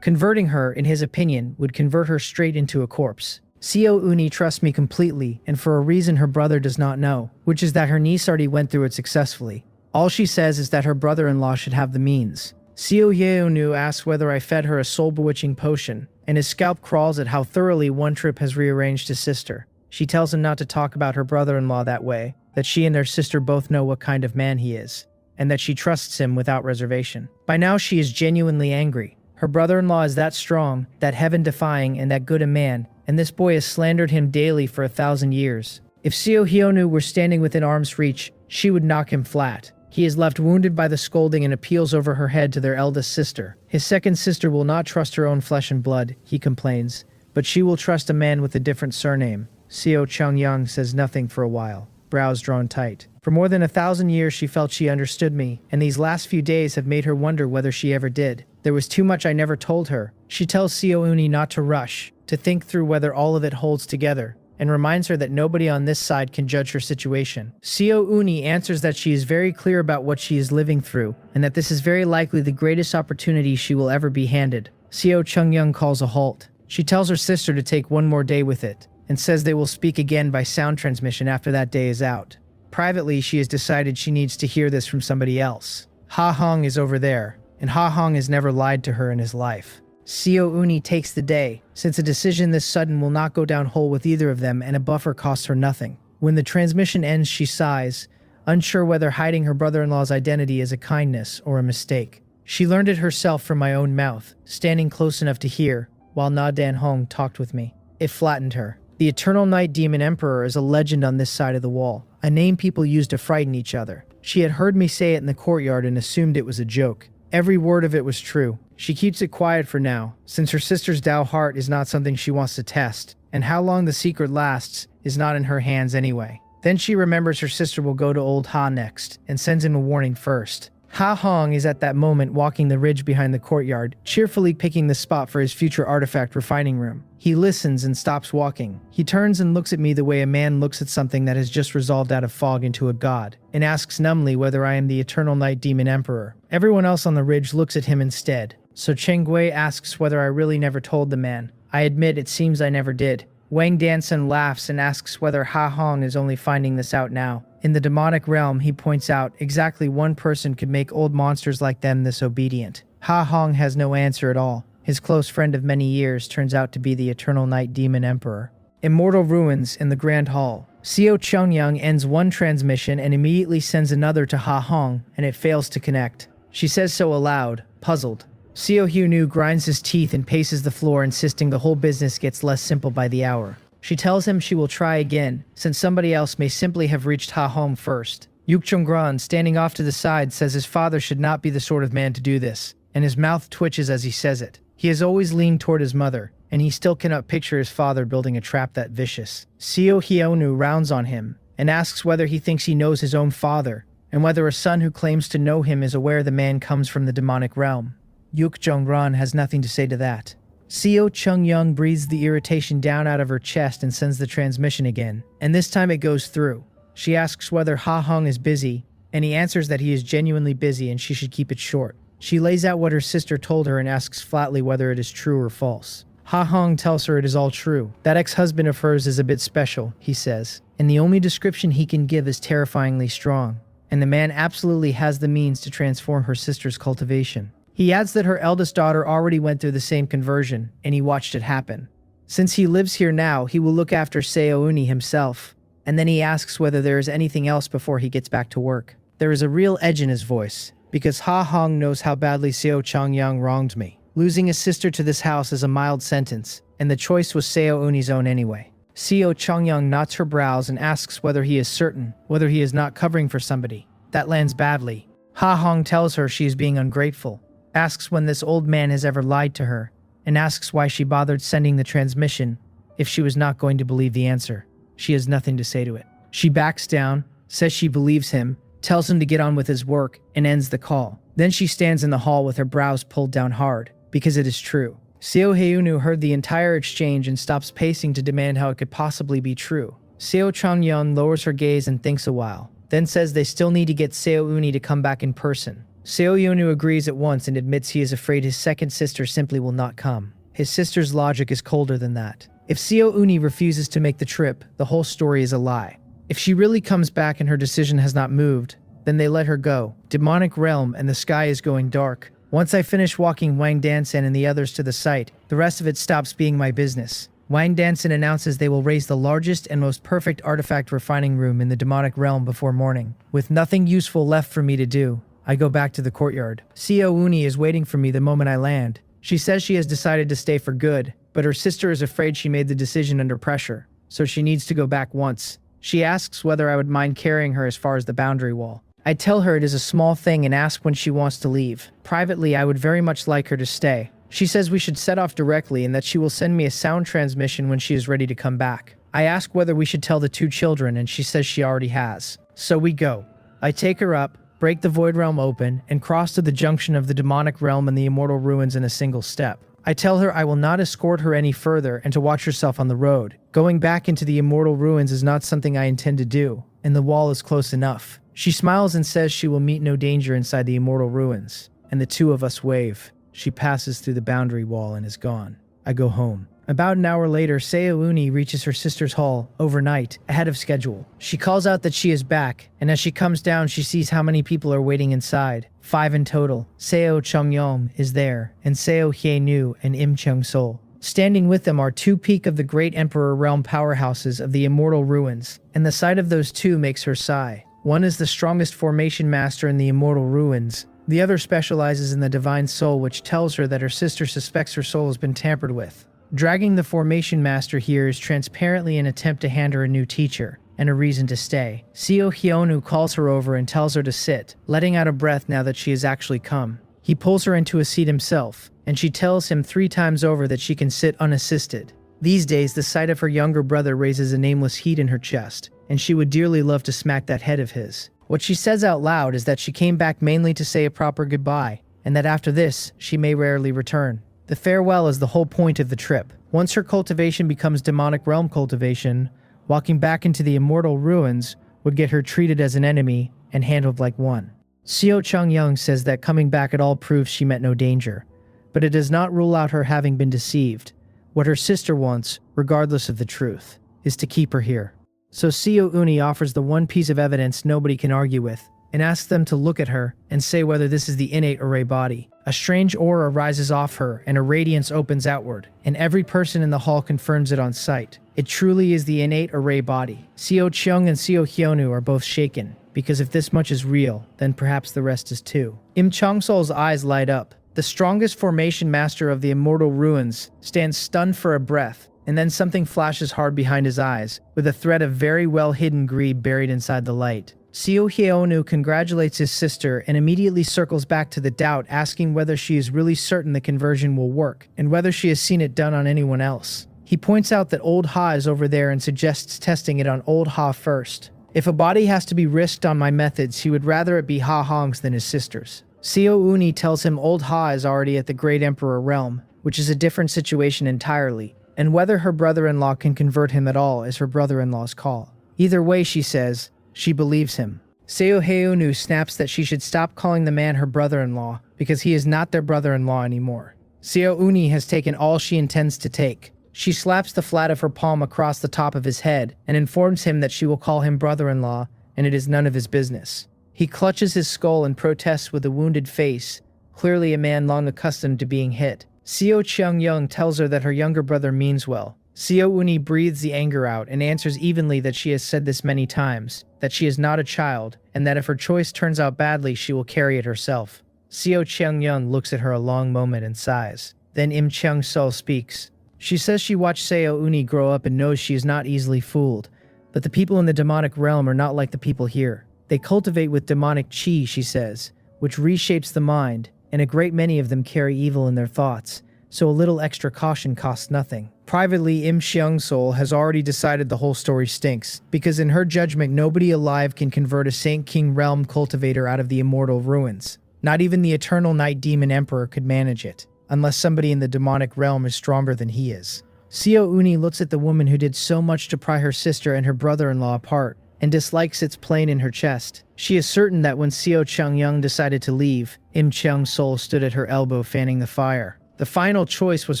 Converting her, in his opinion, would convert her straight into a corpse. Seo Uni trusts me completely, and for a reason her brother does not know, which is that her niece already went through it successfully. All she says is that her brother-in-law should have the means. Seo Yeonu asks whether I fed her a soul-bewitching potion, and his scalp crawls at how thoroughly One Trip has rearranged his sister. She tells him not to talk about her brother-in-law that way, that she and their sister both know what kind of man he is, and that she trusts him without reservation. By now she is genuinely angry. Her brother-in-law is that strong, that heaven-defying, and that good a man, and this boy has slandered him daily for 1,000 years. If Seo Hyonu were standing within arm's reach, she would knock him flat. He is left wounded by the scolding and appeals over her head to their eldest sister. His second sister will not trust her own flesh and blood, he complains, but she will trust a man with a different surname. Seo Chongyang says nothing for a while, brows drawn tight. For more than 1,000 years she felt she understood me, and these last few days have made her wonder whether she ever did. There was too much I never told her. She tells Seo Uni not to rush, to think through whether all of it holds together, and reminds her that nobody on this side can judge her situation. Seo Uni answers that she is very clear about what she is living through, and that this is very likely the greatest opportunity she will ever be handed. Seo Chungyang calls a halt. She tells her sister to take one more day with it, and says they will speak again by sound transmission after that day is out. Privately, she has decided she needs to hear this from somebody else. Ha Hong is over there, and Ha Hong has never lied to her in his life. Seo Uni takes the day, since a decision this sudden will not go down whole with either of them and a buffer costs her nothing. When the transmission ends, she sighs, unsure whether hiding her brother-in-law's identity is a kindness or a mistake. She learned it herself from my own mouth, standing close enough to hear, while Na Dan Hong talked with me. It flattened her. The Eternal Night Demon Emperor is a legend on this side of the wall, a name people use to frighten each other. She had heard me say it in the courtyard and assumed it was a joke. Every word of it was true. She keeps it quiet for now, since her sister's Dao heart is not something she wants to test, and how long the secret lasts is not in her hands anyway. Then she remembers her sister will go to Old Ha next, and sends him a warning first. Ha Hong is at that moment walking the ridge behind the courtyard, cheerfully picking the spot for his future artifact refining room. He listens and stops walking. He turns and looks at me the way a man looks at something that has just resolved out of fog into a god, and asks numbly whether I am the Eternal Night Demon Emperor. Everyone else on the ridge looks at him instead, so Cheng Gui asks whether I really never told the man. I admit it seems I never did. Wang Dansen laughs and asks whether Ha Hong is only finding this out now. In the demonic realm, he points out, exactly one person could make old monsters like them this obedient. Ha Hong has no answer at all. His close friend of many years turns out to be the Eternal Night Demon Emperor. Immortal Ruins in the Grand Hall. Seo Chongyang ends one transmission and immediately sends another to Ha Hong, and it fails to connect. She says so aloud, puzzled. Seo Hyunu grinds his teeth and paces the floor, insisting the whole business gets less simple by the hour. She tells him she will try again, since somebody else may simply have reached Ha Hong first. Yuk Chung-gran, standing off to the side, says his father should not be the sort of man to do this, and his mouth twitches as he says it. He has always leaned toward his mother, and he still cannot picture his father building a trap that vicious. Seo Hyunu rounds on him, and asks whether he thinks he knows his own father, and whether a son who claims to know him is aware the man comes from the demonic realm. Yuk Jong-ran has nothing to say to that. Seo Chung-young breathes the irritation down out of her chest and sends the transmission again, and this time it goes through. She asks whether Ha Hong is busy, and he answers that he is genuinely busy and she should keep it short. She lays out what her sister told her and asks flatly whether it is true or false. Ha Hong tells her it is all true. That ex-husband of hers is a bit special, he says, and the only description he can give is terrifyingly strong, and the man absolutely has the means to transform her sister's cultivation. He adds that her eldest daughter already went through the same conversion, and he watched it happen. Since he lives here now, he will look after Seo Uni himself, and then he asks whether there is anything else before he gets back to work. There is a real edge in his voice, because Ha Hong knows how badly Seo Chongyang wronged me. Losing a sister to this house is a mild sentence, and the choice was Seo Uni's own anyway. Seo Chongyang knots her brows and asks whether he is certain, whether he is not covering for somebody. That lands badly. Ha Hong tells her she is being ungrateful, asks when this old man has ever lied to her, and asks why she bothered sending the transmission if she was not going to believe the answer. She has nothing to say to it. She backs down, says she believes him, tells him to get on with his work, and ends the call. Then she stands in the hall with her brows pulled down hard, because it is true. Seo Heunu heard the entire exchange and stops pacing to demand how it could possibly be true. Seo Changyeon lowers her gaze and thinks a while, then says they still need to get Seo Uni to come back in person. Seo Yeonu agrees at once and admits he is afraid his second sister simply will not come. His sister's logic is colder than that. If Seo Uni refuses to make the trip, the whole story is a lie. If she really comes back and her decision has not moved, then they let her go. Demonic realm and the sky is going dark. Once I finish walking Wang Dansen and the others to the site, the rest of it stops being my business. Wang Dansen announces they will raise the largest and most perfect artifact refining room in the demonic realm before morning. With nothing useful left for me to do, I go back to the courtyard. Seo Uni is waiting for me the moment I land. She says she has decided to stay for good, but her sister is afraid she made the decision under pressure, so she needs to go back once. She asks whether I would mind carrying her as far as the boundary wall. I tell her it is a small thing and ask when she wants to leave. Privately, I would very much like her to stay. She says we should set off directly and that she will send me a sound transmission when she is ready to come back. I ask whether we should tell the two children and she says she already has. So we go. I take her up, break the void realm open, and cross to the junction of the demonic realm and the immortal ruins in a single step. I tell her I will not escort her any further and to watch herself on the road. Going back into the immortal ruins is not something I intend to do, and the wall is close enough. She smiles and says she will meet no danger inside the immortal ruins, and the two of us wave. She passes through the boundary wall and is gone. I go home. About an hour later, Seo Uni reaches her sister's hall, overnight, ahead of schedule. She calls out that she is back, and as she comes down she sees how many people are waiting inside. 5 in total. Seo Chongyom is there, and Seo Hyenu and Im Chung-sol. Standing with them are 2 peak of the Great Emperor Realm powerhouses of the immortal ruins, and the sight of those 2 makes her sigh. One is the strongest formation master in the immortal ruins. The other specializes in the divine soul, which tells her that her sister suspects her soul has been tampered with. Dragging the formation master here is transparently an attempt to hand her a new teacher, and a reason to stay. Seo Hyonu calls her over and tells her to sit, letting out a breath now that she has actually come. He pulls her into a seat himself, and she tells him 3 times over that she can sit unassisted. These days, the sight of her younger brother raises a nameless heat in her chest, and she would dearly love to smack that head of his. What she says out loud is that she came back mainly to say a proper goodbye, and that after this, she may rarely return. The farewell is the whole point of the trip. Once her cultivation becomes demonic realm cultivation, walking back into the immortal ruins would get her treated as an enemy and handled like one. Seo Changyoung says that coming back at all proves she met no danger, but it does not rule out her having been deceived. What her sister wants, regardless of the truth, is to keep her here. So Seo Uni offers the one piece of evidence nobody can argue with, and asks them to look at her and say whether this is the innate array body. A strange aura rises off her and a radiance opens outward, and every person in the hall confirms it on sight. It truly is the innate array body. Seo Cheung and Seo Hyonu are both shaken, because if this much is real, then perhaps the rest is too. Im Chong-sol's eyes light up. The strongest formation master of the immortal ruins stands stunned for a breath, and then something flashes hard behind his eyes, with a thread of very well-hidden greed buried inside the light. Seo Hyonu congratulates his sister and immediately circles back to the doubt, asking whether she is really certain the conversion will work, and whether she has seen it done on anyone else. He points out that Old Ha is over there and suggests testing it on Old Ha first. If a body has to be risked on my methods, he would rather it be Ha Hong's than his sister's. Seo Uni tells him Old Ha is already at the Great Emperor realm, which is a different situation entirely, and whether her brother-in-law can convert him at all is her brother-in-law's call. Either way, she says, she believes him. Seo Heonu snaps that she should stop calling the man her brother-in-law because he is not their brother-in-law anymore. Seo Uni has taken all she intends to take. She slaps the flat of her palm across the top of his head and informs him that she will call him brother-in-law and it is none of his business. He clutches his skull and protests with a wounded face, clearly a man long accustomed to being hit. Seo Cheung-young tells her that her younger brother means well. Seo Uni breathes the anger out and answers evenly that she has said this many times, that she is not a child, and that if her choice turns out badly, she will carry it herself. Seo Cheung-young looks at her a long moment and sighs. Then Im Chung-sol speaks. She says she watched Seo Uni grow up and knows she is not easily fooled, but the people in the demonic realm are not like the people here. They cultivate with demonic qi, she says, which reshapes the mind, and a great many of them carry evil in their thoughts, so a little extra caution costs nothing. Privately, Im Cheong-sol has already decided the whole story stinks, because in her judgment nobody alive can convert a Saint King realm cultivator out of the immortal ruins. Not even the eternal night demon emperor could manage it, unless somebody in the demonic realm is stronger than he is. Seo Uni looks at the woman who did so much to pry her sister and her brother-in-law apart, and dislikes its pain in her chest. She is certain that when Seo Chang-young decided to leave, Im Cheong-sol stood at her elbow fanning the fire. The final choice was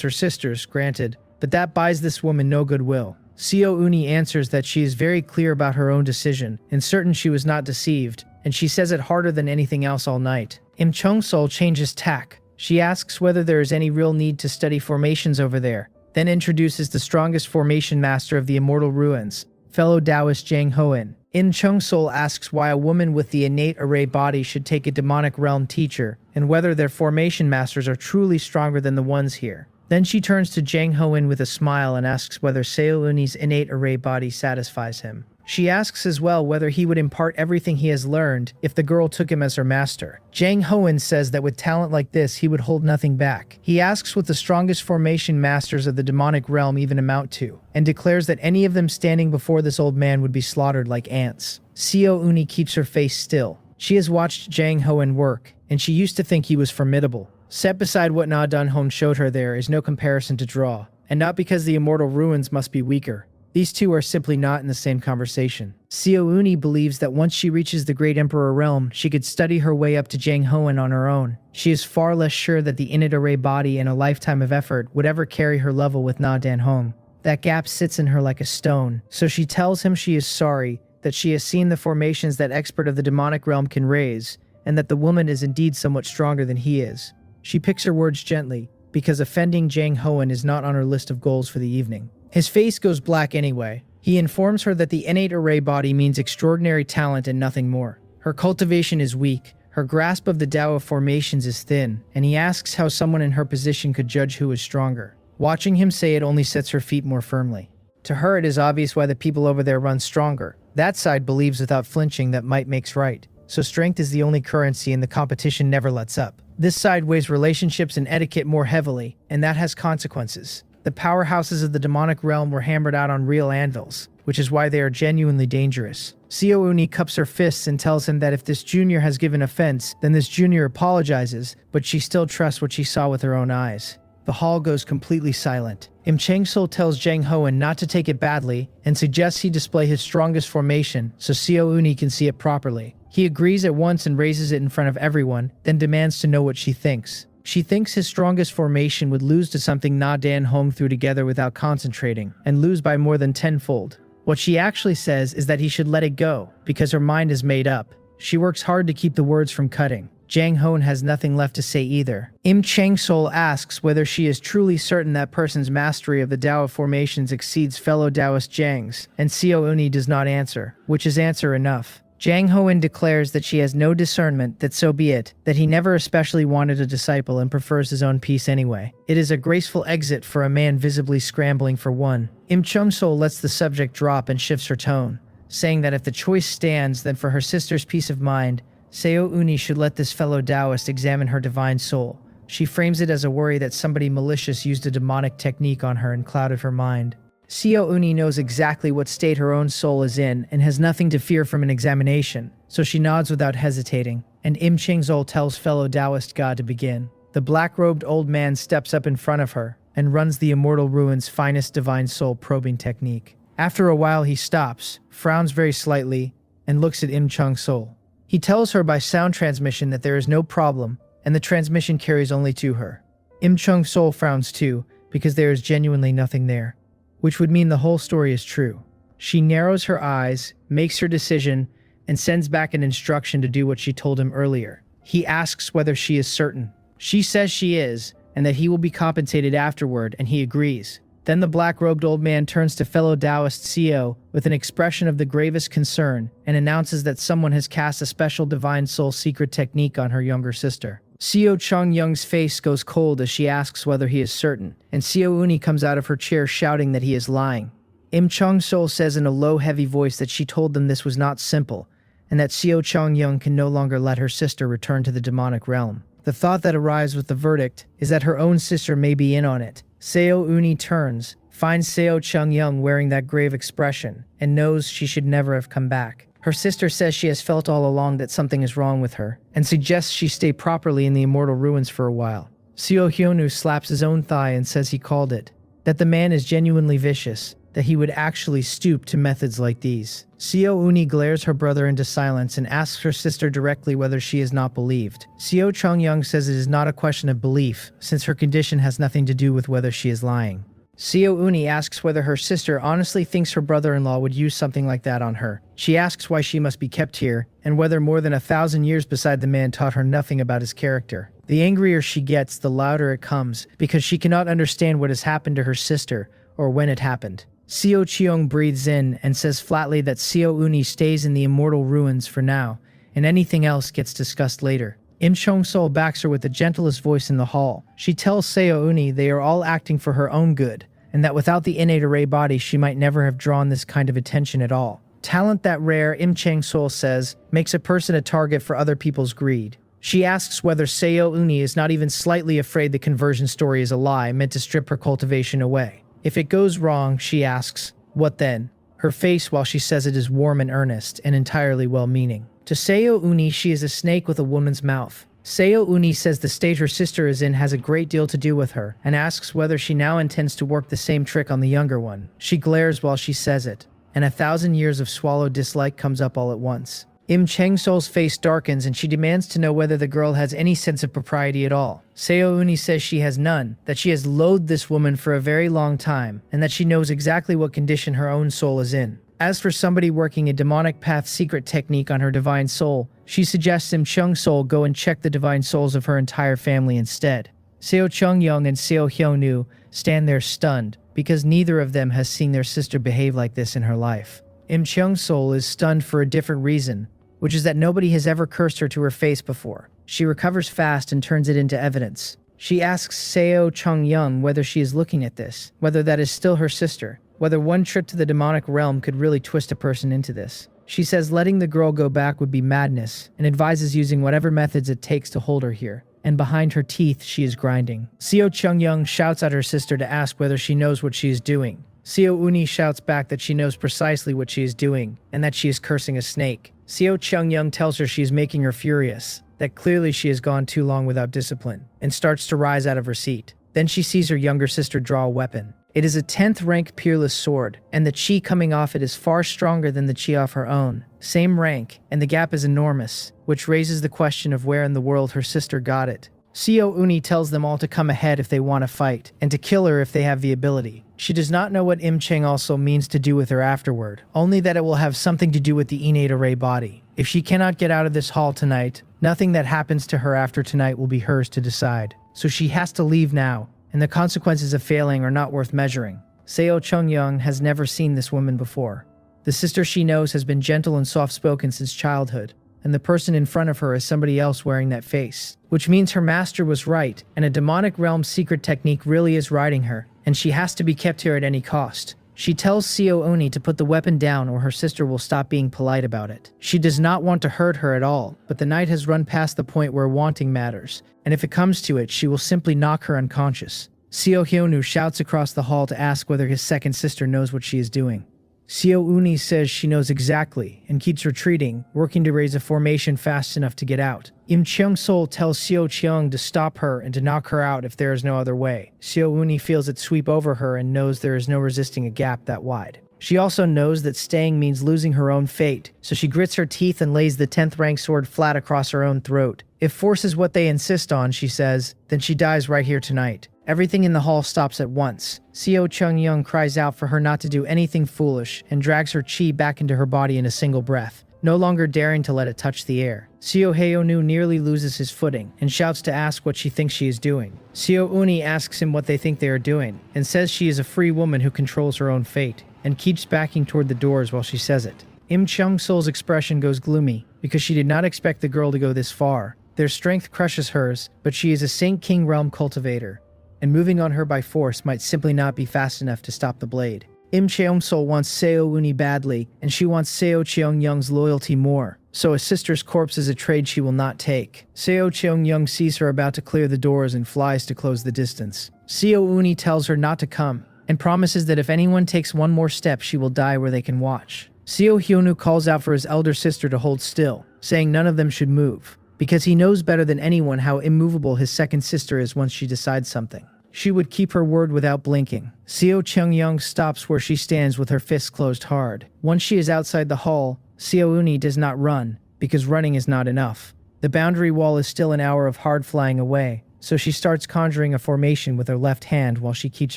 her sister's, granted, but that buys this woman no goodwill. Seo Uni answers that she is very clear about her own decision, and certain she was not deceived, and she says it harder than anything else all night. Im Cheong-sol changes tack. She asks whether there is any real need to study formations over there, then introduces the strongest formation master of the immortal ruins, fellow Taoist Jang Hoen. Im Cheong-sol asks why a woman with the innate array body should take a demonic realm teacher, and whether their formation masters are truly stronger than the ones here. Then she turns to Jang Hoen with a smile and asks whether Seo Uni's innate array body satisfies him. She asks as well whether he would impart everything he has learned if the girl took him as her master. Jang Hoen says that with talent like this, he would hold nothing back. He asks what the strongest formation masters of the demonic realm even amount to, and declares that any of them standing before this old man would be slaughtered like ants. Seo Uni keeps her face still. She has watched Jang Hoen work, and she used to think he was formidable. Set beside what Na Dun Hon showed her there is no comparison to draw, and not because the immortal ruins must be weaker. These two are simply not in the same conversation. Seo Uni believes that once she reaches the Great Emperor realm, she could study her way up to Jang Hoen on her own. She is far less sure that the innate array body and a lifetime of effort would ever carry her level with Na Dan Hong. That gap sits in her like a stone, so she tells him she is sorry, that she has seen the formations that expert of the demonic realm can raise, and that the woman is indeed somewhat stronger than he is. She picks her words gently, because offending Jang Hoen is not on her list of goals for the evening. His face goes black anyway. He informs her that the innate array body means extraordinary talent and nothing more. Her cultivation is weak, her grasp of the Tao of formations is thin, and he asks how someone in her position could judge who is stronger. Watching him say it only sets her feet more firmly. To her, it is obvious why the people over there run stronger. That side believes without flinching that might makes right, so strength is the only currency and the competition never lets up. This side weighs relationships and etiquette more heavily, and that has consequences. The powerhouses of the demonic realm were hammered out on real anvils, which is why they are genuinely dangerous. Seo Uni cups her fists and tells him that if this junior has given offense, then this junior apologizes, but she still trusts what she saw with her own eyes. The hall goes completely silent. Im Cheong-sol tells Jang Hoen not to take it badly and suggests he display his strongest formation so Seo Uni can see it properly. He agrees at once and raises it in front of everyone, then demands to know what she thinks. She thinks his strongest formation would lose to something Na Dan Hong threw together without concentrating, and lose by more than tenfold. What she actually says is that he should let it go, because her mind is made up. She works hard to keep the words from cutting. Jang Hoen has nothing left to say either. Im Cheong-sol asks whether she is truly certain that person's mastery of the Tao of formations exceeds fellow Taoist Jang's, and Seo Uni does not answer, which is answer enough. Jang Hoen declares that she has no discernment, that so be it, that he never especially wanted a disciple and prefers his own peace anyway. It is a graceful exit for a man visibly scrambling for one. Im Cheong-sol lets the subject drop and shifts her tone, saying that if the choice stands, then for her sister's peace of mind, Seo Uni should let this fellow Taoist examine her divine soul. She frames it as a worry that somebody malicious used a demonic technique on her and clouded her mind. Seo Uni knows exactly what state her own soul is in and has nothing to fear from an examination, so she nods without hesitating, and Im Cheong-sol tells fellow Taoist God to begin. The black-robed old man steps up in front of her and runs the immortal ruin's finest divine soul probing technique. After a while he stops, frowns very slightly, and looks at Im Cheong-sol. He tells her by sound transmission that there is no problem, and the transmission carries only to her. Im Cheong-sol frowns too, because there is genuinely nothing there, which would mean the whole story is true. She narrows her eyes, makes her decision, and sends back an instruction to do what she told him earlier. He asks whether she is certain. She says she is, and that he will be compensated afterward, and he agrees. Then the black-robed old man turns to fellow Taoist Seo with an expression of the gravest concern and announces that someone has cast a special divine soul secret technique on her younger sister. Seo Chang-young's face goes cold as she asks whether he is certain, and Seo Uni comes out of her chair shouting that he is lying. Im Cheong-sol says in a low, heavy voice that she told them this was not simple, and that Seo Chang-young can no longer let her sister return to the demonic realm. The thought that arrives with the verdict is that her own sister may be in on it. Seo Uni turns, finds Seo Chung-young wearing that grave expression, and knows she should never have come back. Her sister says she has felt all along that something is wrong with her, and suggests she stay properly in the immortal ruins for a while. Seo Hyunwoo slaps his own thigh and says he called it. That the man is genuinely vicious, that he would actually stoop to methods like these. Seo Uni glares her brother into silence and asks her sister directly whether she is not believed. Seo Chung-young says it is not a question of belief, since her condition has nothing to do with whether she is lying. Seo Uni asks whether her sister honestly thinks her brother-in-law would use something like that on her. She asks why she must be kept here, and whether more than 1,000 years beside the man taught her nothing about his character. The angrier she gets, the louder it comes, because she cannot understand what has happened to her sister, or when it happened. Seo Cheong breathes in and says flatly that Seo Uni stays in the immortal ruins for now, and anything else gets discussed later. Im Chong-sol backs her with the gentlest voice in the hall. She tells Seo Uni they are all acting for her own good, and that without the innate array body she might never have drawn this kind of attention at all. Talent that rare, Im Chang-sol says, makes a person a target for other people's greed. She asks whether Seo Uni is not even slightly afraid the conversion story is a lie meant to strip her cultivation away. If it goes wrong, she asks, what then? Her face while she says it is warm and earnest, and entirely well-meaning. To Seo Uni, she is a snake with a woman's mouth. Seo Uni says the state her sister is in has a great deal to do with her, and asks whether she now intends to work the same trick on the younger one. She glares while she says it, and 1,000 years of swallowed dislike comes up all at once. Im Chang-sol's face darkens and she demands to know whether the girl has any sense of propriety at all. Seo Uni says she has none, that she has loathed this woman for a very long time, and that she knows exactly what condition her own soul is in. As for somebody working a demonic path secret technique on her divine soul, she suggests Im Chung-sol go and check the divine souls of her entire family instead. Seo Chung-young and Seo Hyunwoo stand there stunned, because neither of them has seen their sister behave like this in her life. Im Chung-sol is stunned for a different reason, which is that nobody has ever cursed her to her face before. She recovers fast and turns it into evidence. She asks Seo Chung-young whether she is looking at this, whether that is still her sister, whether one trip to the demonic realm could really twist a person into this. She says letting the girl go back would be madness, and advises using whatever methods it takes to hold her here. And behind her teeth, she is grinding. Seo Chung-young shouts at her sister to ask whether she knows what she is doing. Seo Uni shouts back that she knows precisely what she is doing, and that she is cursing a snake. Seo Chung-young tells her she is making her furious, that clearly she has gone too long without discipline, and starts to rise out of her seat. Then she sees her younger sister draw a weapon. It is a 10th rank peerless sword, and the chi coming off it is far stronger than the chi off her own. Same rank, and the gap is enormous, which raises the question of where in the world her sister got it. Seo Uni tells them all to come ahead if they want to fight, and to kill her if they have the ability. She does not know what Im Chang also means to do with her afterward, only that it will have something to do with the innate array body. If she cannot get out of this hall tonight, nothing that happens to her after tonight will be hers to decide. So she has to leave now, and the consequences of failing are not worth measuring. Seo Chung-young has never seen this woman before. The sister she knows has been gentle and soft-spoken since childhood, and the person in front of her is somebody else wearing that face. Which means her master was right, and a demonic realm secret technique really is riding her, and she has to be kept here at any cost. She tells Seo Uni to put the weapon down or her sister will stop being polite about it. She does not want to hurt her at all, but the night has run past the point where wanting matters, and if it comes to it, she will simply knock her unconscious. Seo Hyunwoo shouts across the hall to ask whether his second sister knows what she is doing. Seo Uni says she knows exactly, and keeps retreating, working to raise a formation fast enough to get out. Im Chung-sol tells Seo Cheong to stop her and to knock her out if there is no other way. Seo Uni feels it sweep over her and knows there is no resisting a gap that wide. She also knows that staying means losing her own fate, so she grits her teeth and lays the 10th rank sword flat across her own throat. If force is what they insist on, she says, then she dies right here tonight. Everything in the hall stops at once. Seo Chung-young cries out for her not to do anything foolish and drags her chi back into her body in a single breath, no longer daring to let it touch the air. Seo Hyunwoo nearly loses his footing and shouts to ask what she thinks she is doing. Seo Uni asks him what they think they are doing and says she is a free woman who controls her own fate, and keeps backing toward the doors while she says it. Im Chung-sol's expression goes gloomy because she did not expect the girl to go this far. Their strength crushes hers, but she is a Saint King realm cultivator, and moving on her by force might simply not be fast enough to stop the blade. Im Cheong-sol wants Seo Uni badly, and she wants Seo Cheong-young's loyalty more, so a sister's corpse is a trade she will not take. Seo Cheong-young sees her about to clear the doors and flies to close the distance. Seo Uni tells her not to come, and promises that if anyone takes one more step she will die where they can watch. Seo Hyunwoo calls out for his elder sister to hold still, saying none of them should move, because he knows better than anyone how immovable his second sister is once she decides something. She would keep her word without blinking. Seo Cheong-young stops where she stands with her fists closed hard. Once she is outside the hall, Seo Uni does not run, because running is not enough. The boundary wall is still an hour of hard flying away, so she starts conjuring a formation with her left hand while she keeps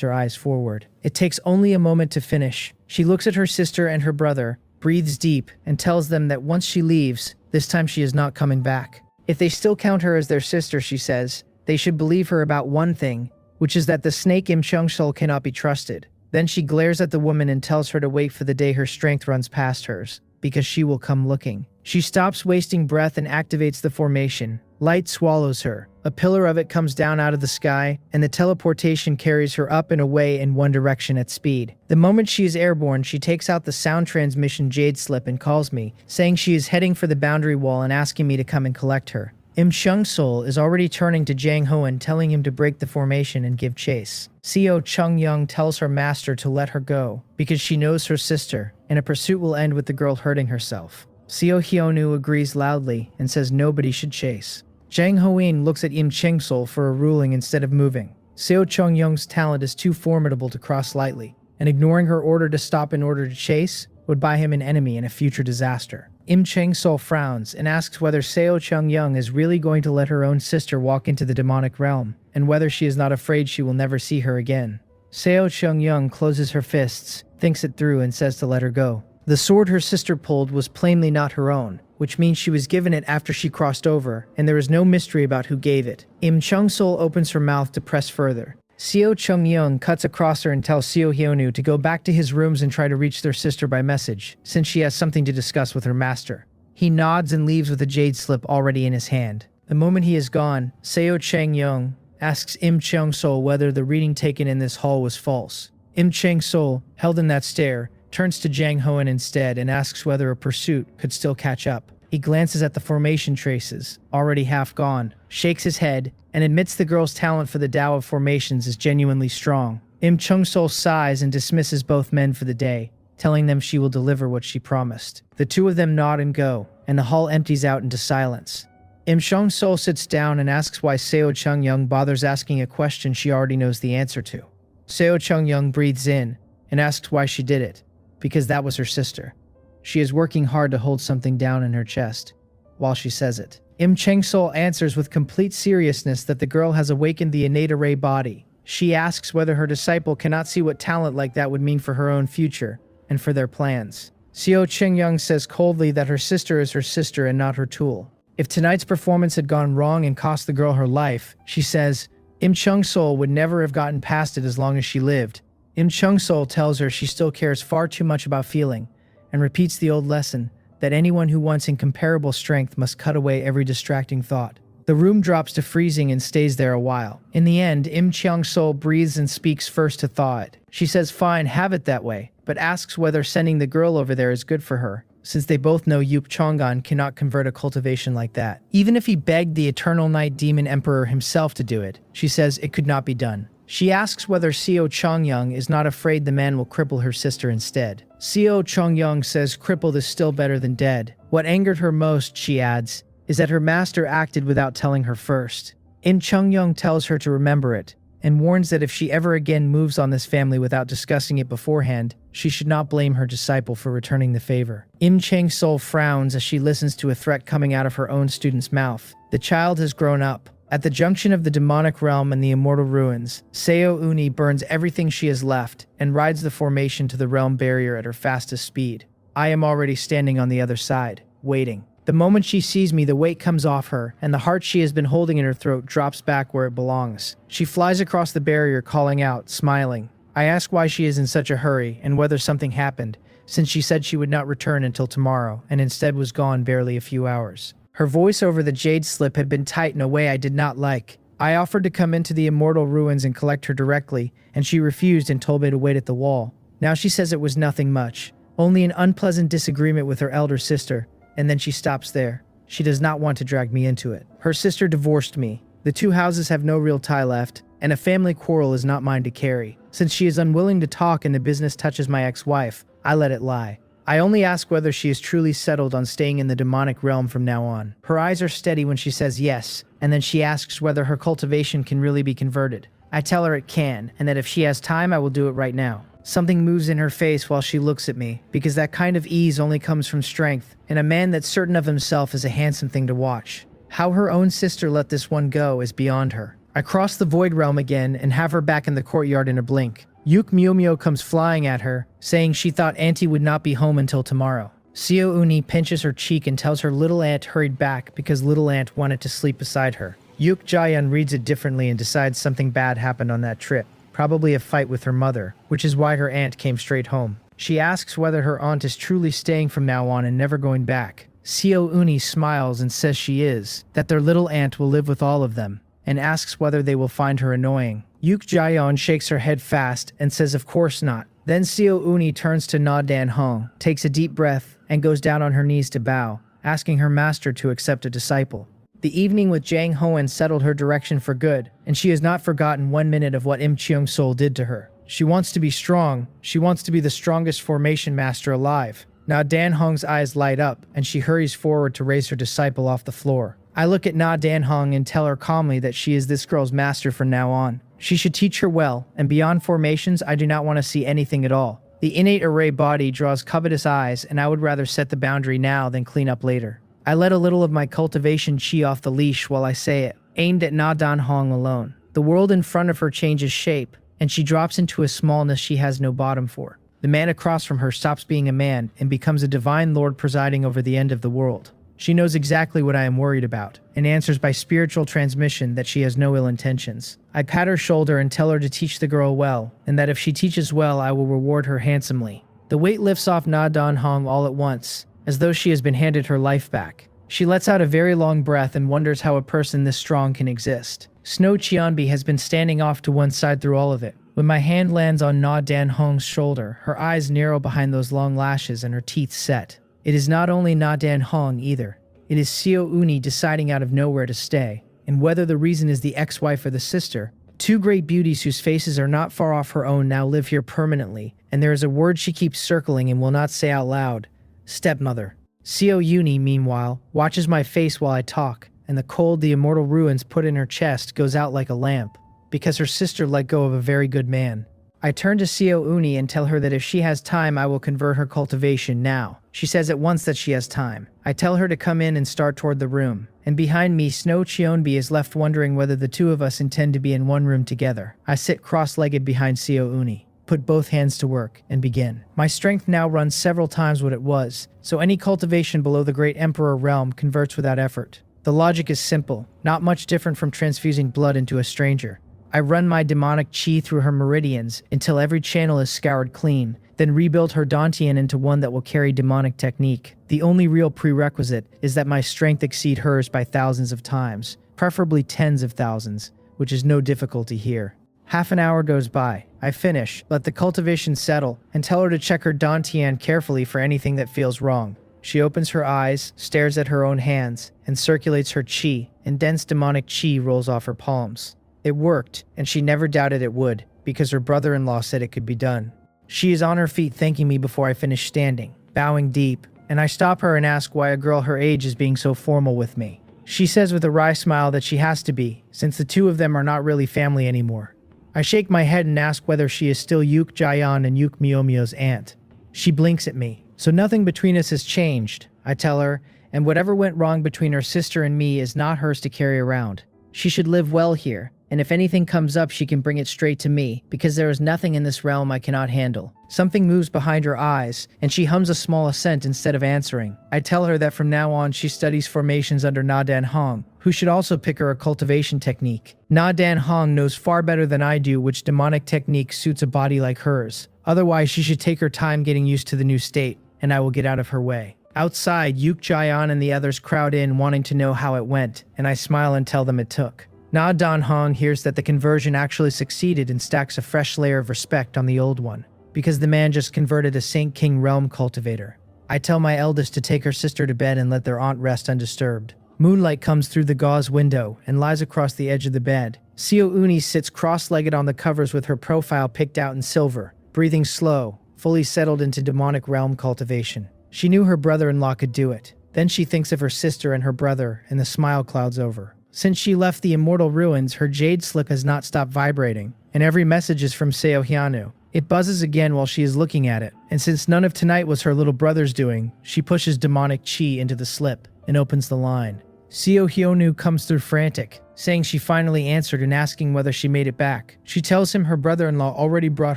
her eyes forward. It takes only a moment to finish. She looks at her sister and her brother, breathes deep, and tells them that once she leaves, this time she is not coming back. If they still count her as their sister, she says, they should believe her about one thing, which is that the snake Im Chung-sul cannot be trusted. Then she glares at the woman and tells her to wait for the day her strength runs past hers, because she will come looking. She stops wasting breath and activates the formation. Light swallows her. A pillar of it comes down out of the sky, and the teleportation carries her up and away in one direction at speed. The moment she is airborne, she takes out the sound transmission jade slip and calls me, saying she is heading for the boundary wall and asking me to come and collect her. Im Chung-sul is already turning to Jang Hoon, telling him to break the formation and give chase. Seo Chung-young tells her master to let her go, because she knows her sister, and a pursuit will end with the girl hurting herself. Seo Hyunwoo agrees loudly and says nobody should chase. Jang Hoon looks at Im Chung-sul for a ruling instead of moving. Seo Chung-young's talent is too formidable to cross lightly, and ignoring her order to stop in order to chase would buy him an enemy in a future disaster. Im Chung-sul frowns and asks whether Seo Chung-young is really going to let her own sister walk into the demonic realm, and whether she is not afraid she will never see her again. Seo Chung-young closes her fists, thinks it through, and says to let her go. The sword her sister pulled was plainly not her own, which means she was given it after she crossed over, and there is no mystery about who gave it. Im Chung-sul opens her mouth to press further. Seo Chung-young cuts across her and tells Seo Hyunwoo to go back to his rooms and try to reach their sister by message, since she has something to discuss with her master. He nods and leaves with a jade slip already in his hand. The moment he is gone, Seo Chung-young asks Im Chung-sul whether the reading taken in this hall was false. Im Chung-sul, held in that stare, turns to Jang Hoon instead and asks whether a pursuit could still catch up. He glances at the formation traces, already half gone, shakes his head, and admits the girl's talent for the Tao of formations is genuinely strong. Im Chung-sul sighs and dismisses both men for the day, telling them she will deliver what she promised. The two of them nod and go, and the hall empties out into silence. Im Chung-sul sits down and asks why Seo Chung-young bothers asking a question she already knows the answer to. Seo Chung-young breathes in and asks why she did it, because that was her sister. She is working hard to hold something down in her chest while she says it. Im Chung-sul answers with complete seriousness that the girl has awakened the innate array body. She asks whether her disciple cannot see what talent like that would mean for her own future and for their plans. Seo Chung-young says coldly that her sister is her sister and not her tool. If tonight's performance had gone wrong and cost the girl her life, she says, Im Chung-sul would never have gotten past it as long as she lived. Im Chung-sul tells her she still cares far too much about feeling, and repeats the old lesson that anyone who wants incomparable strength must cut away every distracting thought. The room drops to freezing and stays there a while. In the end, Im Chung-sul breathes and speaks first to thaw it. She says fine, have it that way, but asks whether sending the girl over there is good for her, since they both know Yup Chongan cannot convert a cultivation like that. Even if he begged the Eternal Night Demon Emperor himself to do it, she says it could not be done. She asks whether Seo Chung-young is not afraid the man will cripple her sister instead. Seo Chung-young says crippled is still better than dead. What angered her most, she adds, is that her master acted without telling her first. Im Chung-young tells her to remember it, and warns that if she ever again moves on this family without discussing it beforehand, she should not blame her disciple for returning the favor. Im Chung-sul frowns as she listens to a threat coming out of her own student's mouth. The child has grown up. At the junction of the demonic realm and the immortal ruins, Seo Uni burns everything she has left and rides the formation to the realm barrier at her fastest speed. I am already standing on the other side, waiting. The moment she sees me, the weight comes off her, and the heart she has been holding in her throat drops back where it belongs. She flies across the barrier, calling out, smiling. I ask why she is in such a hurry and whether something happened, since she said she would not return until tomorrow and instead was gone barely a few hours. Her voice over the jade slip had been tight in a way I did not like. I offered to come into the immortal ruins and collect her directly, and she refused and told me to wait at the wall. Now she says it was nothing much, only an unpleasant disagreement with her elder sister, and then she stops there. She does not want to drag me into it. Her sister divorced me. The two houses have no real tie left, and a family quarrel is not mine to carry. Since she is unwilling to talk and the business touches my ex-wife, I let it lie. I only ask whether she is truly settled on staying in the demonic realm from now on. Her eyes are steady when she says yes, and then she asks whether her cultivation can really be converted. I tell her it can, and that if she has time, I will do it right now. Something moves in her face while she looks at me, because that kind of ease only comes from strength, and a man that's certain of himself is a handsome thing to watch. How her own sister let this one go is beyond her. I cross the void realm again and have her back in the courtyard in a blink. Yuk Myomyo comes flying at her, saying she thought Auntie would not be home until tomorrow. Seo Uni pinches her cheek and tells her little aunt hurried back because little aunt wanted to sleep beside her. Yuk Jaeyeon reads it differently and decides something bad happened on that trip. Probably a fight with her mother, which is why her aunt came straight home. She asks whether her aunt is truly staying from now on and never going back. Seo Uni smiles and says she is, that their little aunt will live with all of them, and asks whether they will find her annoying. Yuk Jaeyeon shakes her head fast and says of course not. Then Seo Uni turns to Na Dan Hong, takes a deep breath, and goes down on her knees to bow, asking her master to accept a disciple. The evening with Jang Hoen settled her direction for good, and she has not forgotten 1 minute of what Im Cheong Sol did to her. She wants to be strong. She wants to be the strongest formation master alive. Na Dan Hong's eyes light up, and she hurries forward to raise her disciple off the floor. I look at Na Dan Hong and tell her calmly that she is this girl's master from now on. She should teach her well, and beyond formations, I do not want to see anything at all. The innate array body draws covetous eyes, and I would rather set the boundary now than clean up later. I let a little of my cultivation chi off the leash while I say it, aimed at Na Dan Hong alone. The world in front of her changes shape, and she drops into a smallness she has no bottom for. The man across from her stops being a man and becomes a divine lord presiding over the end of the world. She knows exactly what I am worried about, and answers by spiritual transmission that she has no ill intentions. I pat her shoulder and tell her to teach the girl well, and that if she teaches well, I will reward her handsomely. The weight lifts off Na Dan Hong all at once, as though she has been handed her life back. She lets out a very long breath and wonders how a person this strong can exist. Snow Cheonbi has been standing off to one side through all of it. When my hand lands on Na Dan Hong's shoulder, her eyes narrow behind those long lashes and her teeth set. It is not only Na Dan Hong either. It is Seo Uni deciding out of nowhere to stay, and whether the reason is the ex-wife or the sister. Two great beauties whose faces are not far off her own now live here permanently, and there is a word she keeps circling and will not say out loud. Stepmother. Seo Uni, meanwhile, watches my face while I talk, and the cold the immortal ruins put in her chest goes out like a lamp, because her sister let go of a very good man. I turn to Seo Uni and tell her that if she has time, I will convert her cultivation now. She says at once that she has time. I tell her to come in and start toward the room, and behind me, Snow Cheonbi is left wondering whether the two of us intend to be in one room together. I sit cross-legged behind Seo Uni, put both hands to work, and begin. My strength now runs several times what it was, so any cultivation below the Great Emperor realm converts without effort. The logic is simple, not much different from transfusing blood into a stranger. I run my demonic chi through her meridians until every channel is scoured clean, then rebuild her Dantian into one that will carry demonic technique. The only real prerequisite is that my strength exceed hers by thousands of times, preferably tens of thousands, which is no difficulty here. Half an hour goes by. I finish, let the cultivation settle, and tell her to check her Dantian carefully for anything that feels wrong. She opens her eyes, stares at her own hands, and circulates her chi, and dense demonic chi rolls off her palms. It worked, and she never doubted it would, because her brother-in-law said it could be done. She is on her feet thanking me before I finish standing, bowing deep, and I stop her and ask why a girl her age is being so formal with me. She says with a wry smile that she has to be, since the two of them are not really family anymore. I shake my head and ask whether she is still Yuk Jaeyeon and Yuk Myomyo's aunt. She blinks at me. So nothing between us has changed, I tell her, and whatever went wrong between her sister and me is not hers to carry around. She should live well here, and if anything comes up she can bring it straight to me, because there is nothing in this realm I cannot handle. Something moves behind her eyes, and she hums a small assent instead of answering. I tell her that from now on she studies formations under Na Dan Hong, who should also pick her a cultivation technique. Na Dan Hong knows far better than I do which demonic technique suits a body like hers. Otherwise she should take her time getting used to the new state, and I will get out of her way. Outside, Yuk Jaeyeon and the others crowd in wanting to know how it went, and I smile and tell them it took. Na Dan Hong hears that the conversion actually succeeded and stacks a fresh layer of respect on the old one, because the man just converted a Saint King realm cultivator. I tell my eldest to take her sister to bed and let their aunt rest undisturbed. Moonlight comes through the gauze window and lies across the edge of the bed. Seo Uni sits cross-legged on the covers with her profile picked out in silver, breathing slow, fully settled into demonic realm cultivation. She knew her brother-in-law could do it. Then she thinks of her sister and her brother, and the smile clouds over. Since she left the immortal ruins, her jade slip has not stopped vibrating, and every message is from Seo Hyanu. It buzzes again while she is looking at it, and since none of tonight was her little brother's doing, she pushes demonic chi into the slip and opens the line. Seo Hyonu comes through frantic, saying she finally answered and asking whether she made it back. She tells him her brother-in-law already brought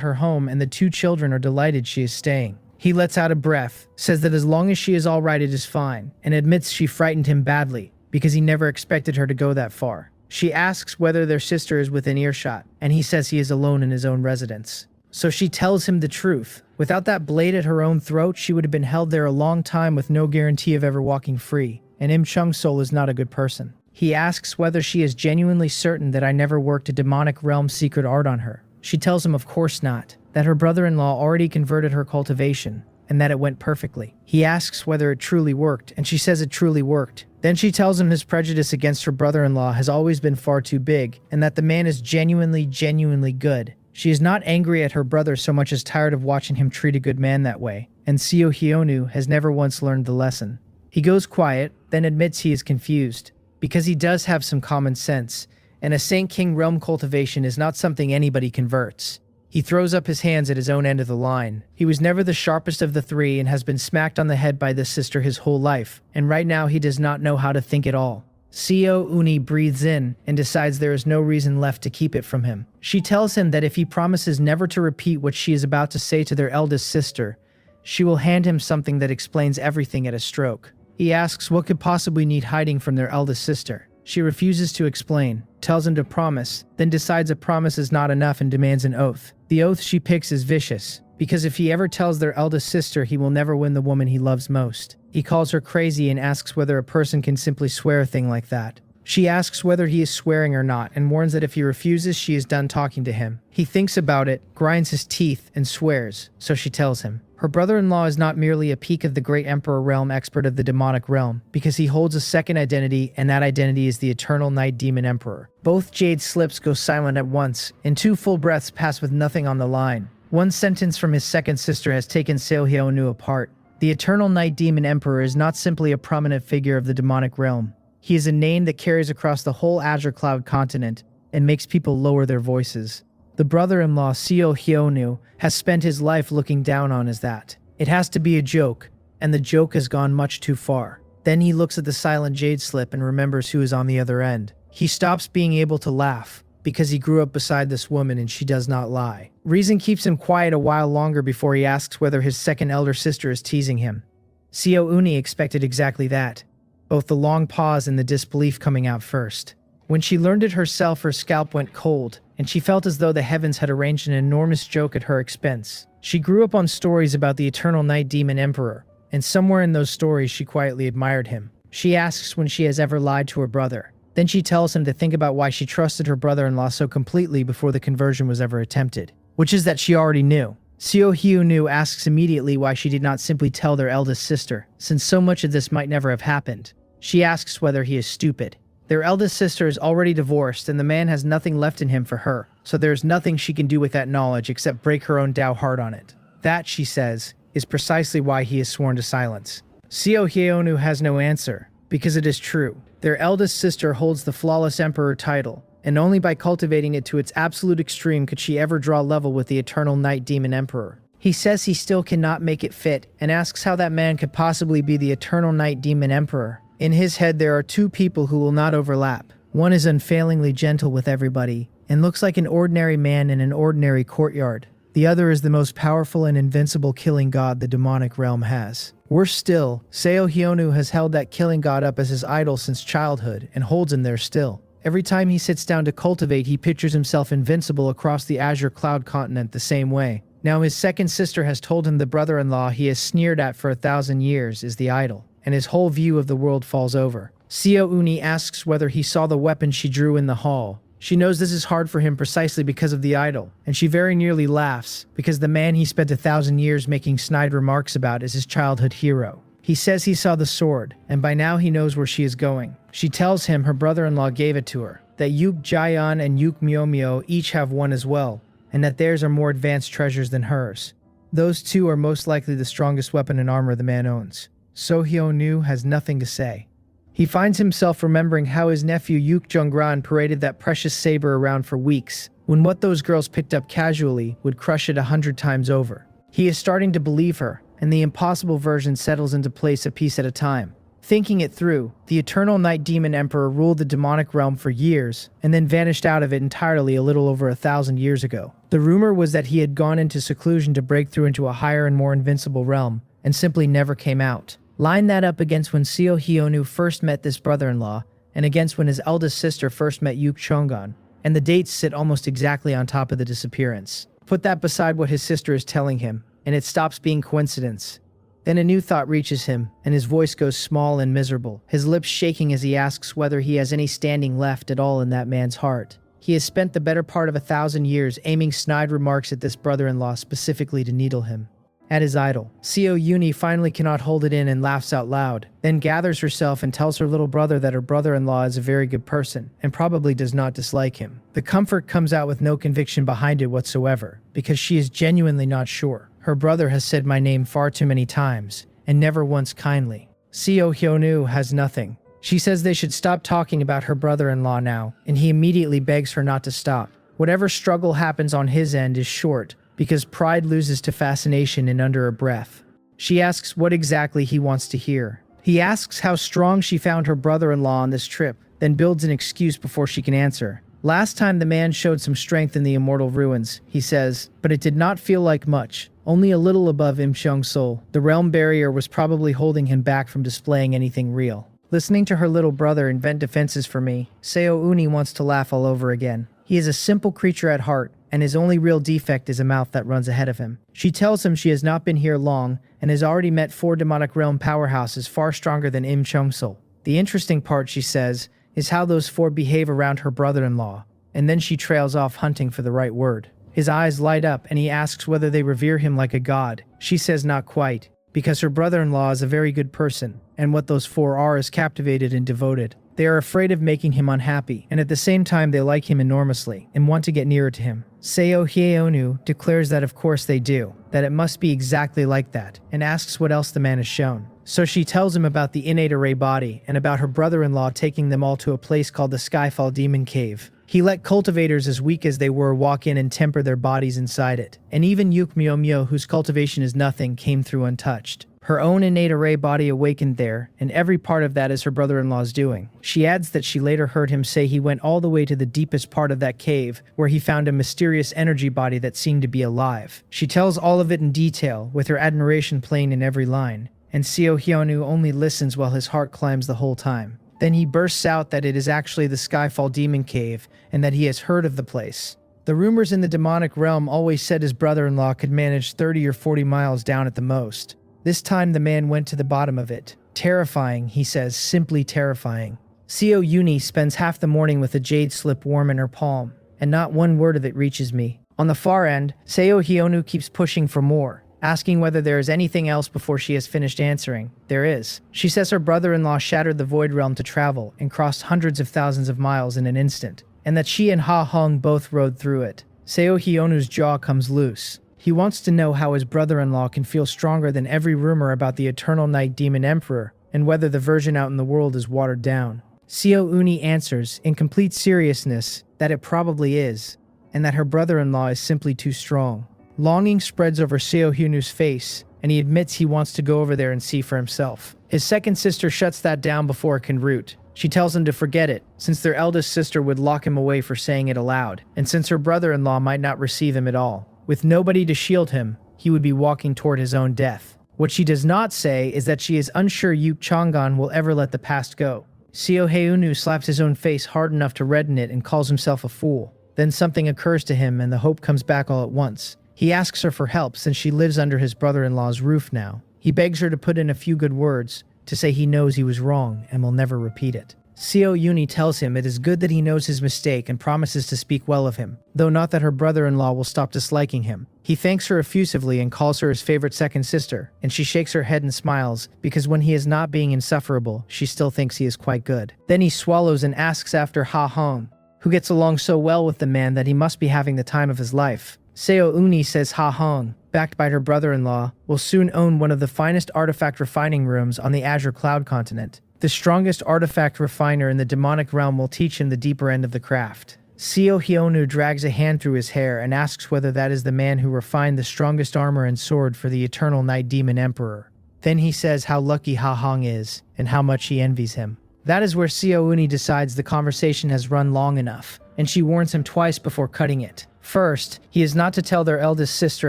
her home and the two children are delighted she is staying. He lets out a breath, says that as long as she is all right it is fine, and admits she frightened him badly because he never expected her to go that far. She asks whether their sister is within earshot, and he says he is alone in his own residence. So she tells him the truth. Without that blade at her own throat, she would have been held there a long time with no guarantee of ever walking free. And Im Chung-sol is not a good person. He asks whether she is genuinely certain that I never worked a demonic realm secret art on her. She tells him of course not, that her brother-in-law already converted her cultivation, and that it went perfectly. He asks whether it truly worked, and she says it truly worked. Then she tells him his prejudice against her brother-in-law has always been far too big, and that the man is genuinely good. She is not angry at her brother so much as tired of watching him treat a good man that way, and Seo Hyonu has never once learned the lesson. He goes quiet, then admits he is confused, because he does have some common sense, and a Saint King realm cultivation is not something anybody converts. He throws up his hands at his own end of the line. He was never the sharpest of the three and has been smacked on the head by this sister his whole life, and right now he does not know how to think at all. Seo Uni breathes in and decides there is no reason left to keep it from him. She tells him that if he promises never to repeat what she is about to say to their eldest sister, she will hand him something that explains everything at a stroke. He asks what could possibly need hiding from their eldest sister. She refuses to explain, tells him to promise, then decides a promise is not enough and demands an oath. The oath she picks is vicious, because if he ever tells their eldest sister he will never win the woman he loves most. He calls her crazy and asks whether a person can simply swear a thing like that. She asks whether he is swearing or not and warns that if he refuses she is done talking to him. He thinks about it, grinds his teeth, and swears, so she tells him. Her brother-in-law is not merely a peak of the great emperor realm expert of the demonic realm, because he holds a second identity, and that identity is the eternal night demon emperor. Both jade slips go silent at once, and 2 full breaths pass with nothing on the line. One sentence from his second sister has taken Seo Hyonu apart. The eternal night demon emperor is not simply a prominent figure of the demonic realm. He is a name that carries across the whole Azure Cloud continent and makes people lower their voices. The brother-in-law, Seo Hyonu, has spent his life looking down on as that. It has to be a joke, and the joke has gone much too far. Then he looks at the silent jade slip and remembers who is on the other end. He stops being able to laugh, because he grew up beside this woman and she does not lie. Reason keeps him quiet a while longer before he asks whether his second elder sister is teasing him. Seo Uni expected exactly that, both the long pause and the disbelief coming out first. When she learned it herself, her scalp went cold, and she felt as though the heavens had arranged an enormous joke at her expense. She grew up on stories about the eternal night demon emperor, and somewhere in those stories she quietly admired him. She asks when she has ever lied to her brother. Then she tells him to think about why she trusted her brother-in-law so completely before the conversion was ever attempted, which is that she already knew. Seo Hyonu asks immediately why she did not simply tell their eldest sister, since so much of this might never have happened. She asks whether he is stupid. Their eldest sister is already divorced and the man has nothing left in him for her, so there is nothing she can do with that knowledge except break her own Dao heart on it. That, she says, is precisely why he is sworn to silence. Seo Hyonu has no answer, because it is true. Their eldest sister holds the flawless emperor title, and only by cultivating it to its absolute extreme could she ever draw level with the eternal night demon emperor. He says he still cannot make it fit, and asks how that man could possibly be the eternal night demon emperor. In his head there are 2 people who will not overlap. One is unfailingly gentle with everybody, and looks like an ordinary man in an ordinary courtyard. The other is the most powerful and invincible killing god the demonic realm has. Worse still, Seo Hyonu has held that killing god up as his idol since childhood, and holds him there still. Every time he sits down to cultivate, he pictures himself invincible across the Azure Cloud continent the same way. Now his second sister has told him the brother-in-law he has sneered at for 1,000 years is the idol, and his whole view of the world falls over. Seo Uni asks whether he saw the weapon she drew in the hall. She knows this is hard for him precisely because of the idol, and she very nearly laughs because the man he spent 1,000 years making snide remarks about is his childhood hero. He says he saw the sword, and by now he knows where she is going. She tells him her brother-in-law gave it to her, that Yuk Jaeon and Yuk Myeomyo each have one as well, and that theirs are more advanced treasures than hers. Those two are most likely the strongest weapon and armor the man owns. So Hyonu has nothing to say. He finds himself remembering how his nephew Yuk Jongran paraded that precious saber around for weeks, when what those girls picked up casually would crush it 100 times over. He is starting to believe her, and the impossible version settles into place a piece at a time. Thinking it through, the Eternal Night Demon Emperor ruled the demonic realm for years, and then vanished out of it entirely a little over 1,000 years ago. The rumor was that he had gone into seclusion to break through into a higher and more invincible realm, and simply never came out. Line that up against when Seo Hyonu first met this brother-in-law, and against when his eldest sister first met Yuk Chongan, and the dates sit almost exactly on top of the disappearance. Put that beside what his sister is telling him, and it stops being coincidence. Then a new thought reaches him, and his voice goes small and miserable, his lips shaking as he asks whether he has any standing left at all in that man's heart. He has spent the better part of 1,000 years aiming snide remarks at this brother-in-law specifically to needle him. At his idol, Seo Uni finally cannot hold it in and laughs out loud, then gathers herself and tells her little brother that her brother-in-law is a very good person, and probably does not dislike him. The comfort comes out with no conviction behind it whatsoever, because she is genuinely not sure. Her brother has said my name far too many times, and never once kindly. Seo Hyonu has nothing. She says they should stop talking about her brother-in-law now, and he immediately begs her not to stop. Whatever struggle happens on his end is short, because pride loses to fascination in under a breath. She asks what exactly he wants to hear. He asks how strong she found her brother-in-law on this trip, then builds an excuse before she can answer. Last time the man showed some strength in the immortal ruins, he says, but it did not feel like much, only a little above Im Cheong-sol. The realm barrier was probably holding him back from displaying anything real. Listening to her little brother invent defenses for me, Seo Uni wants to laugh all over again. He is a simple creature at heart, and his only real defect is a mouth that runs ahead of him. She tells him she has not been here long, and has already met 4 demonic realm powerhouses far stronger than Im Cheong-sol. The interesting part, she says, is how those 4 behave around her brother-in-law, and then she trails off hunting for the right word. His eyes light up, and he asks whether they revere him like a god. She says not quite, because her brother-in-law is a very good person, and what those 4 are is captivated and devoted. They are afraid of making him unhappy, and at the same time they like him enormously, and want to get nearer to him. Seo Hyonu declares that of course they do, that it must be exactly like that, and asks what else the man has shown. So she tells him about the innate array body, and about her brother-in-law taking them all to a place called the Skyfall Demon Cave. He let cultivators as weak as they were walk in and temper their bodies inside it, and even Yuk Myeomyo, whose cultivation is nothing, came through untouched. Her own innate array body awakened there, and every part of that is her brother-in-law's doing. She adds that she later heard him say he went all the way to the deepest part of that cave, where he found a mysterious energy body that seemed to be alive. She tells all of it in detail, with her admiration plain in every line, and Seo Hyonu only listens while his heart climbs the whole time. Then he bursts out that it is actually the Skyfall Demon Cave, and that he has heard of the place. The rumors in the demonic realm always said his brother-in-law could manage 30 or 40 miles down at the most. This time the man went to the bottom of it. Terrifying, he says, simply terrifying. Seo Uni spends half the morning with a jade slip warm in her palm, and not one word of it reaches me. On the far end, Seo Hyonu keeps pushing for more, asking whether there is anything else before she has finished answering. There is. She says her brother-in-law shattered the Void Realm to travel and crossed hundreds of thousands of miles in an instant, and that she and Ha Hong both rode through it. Seo Hyonu's jaw comes loose. He wants to know how his brother-in-law can feel stronger than every rumor about the Eternal Night Demon Emperor, and whether the version out in the world is watered down. Seo Uni answers, in complete seriousness, that it probably is, and that her brother-in-law is simply too strong. Longing spreads over Seo Hyonu's face, and he admits he wants to go over there and see for himself. His second sister shuts that down before it can root. She tells him to forget it, since their eldest sister would lock him away for saying it aloud, and since her brother-in-law might not receive him at all. With nobody to shield him, he would be walking toward his own death. What she does not say is that she is unsure Yuk Chongan will ever let the past go. Seo Hyonu slaps his own face hard enough to redden it and calls himself a fool. Then something occurs to him and the hope comes back all at once. He asks her for help since she lives under his brother-in-law's roof now. He begs her to put in a few good words, to say he knows he was wrong and will never repeat it. Seo Uni tells him it is good that he knows his mistake and promises to speak well of him, though not that her brother-in-law will stop disliking him. He thanks her effusively and calls her his favorite second sister, and she shakes her head and smiles, because when he is not being insufferable, she still thinks he is quite good. Then he swallows and asks after Ha Hong, who gets along so well with the man that he must be having the time of his life. Seo Uni says Ha Hong, backed by her brother-in-law, will soon own one of the finest artifact refining rooms on the Azure Cloud continent. The strongest artifact refiner in the demonic realm will teach him the deeper end of the craft. Seo Hyonu drags a hand through his hair and asks whether that is the man who refined the strongest armor and sword for the eternal Night Demon Emperor. Then he says how lucky Ha Hong is, and how much he envies him. That is where Seo Uni decides the conversation has run long enough, and she warns him twice before cutting it. First, he is not to tell their eldest sister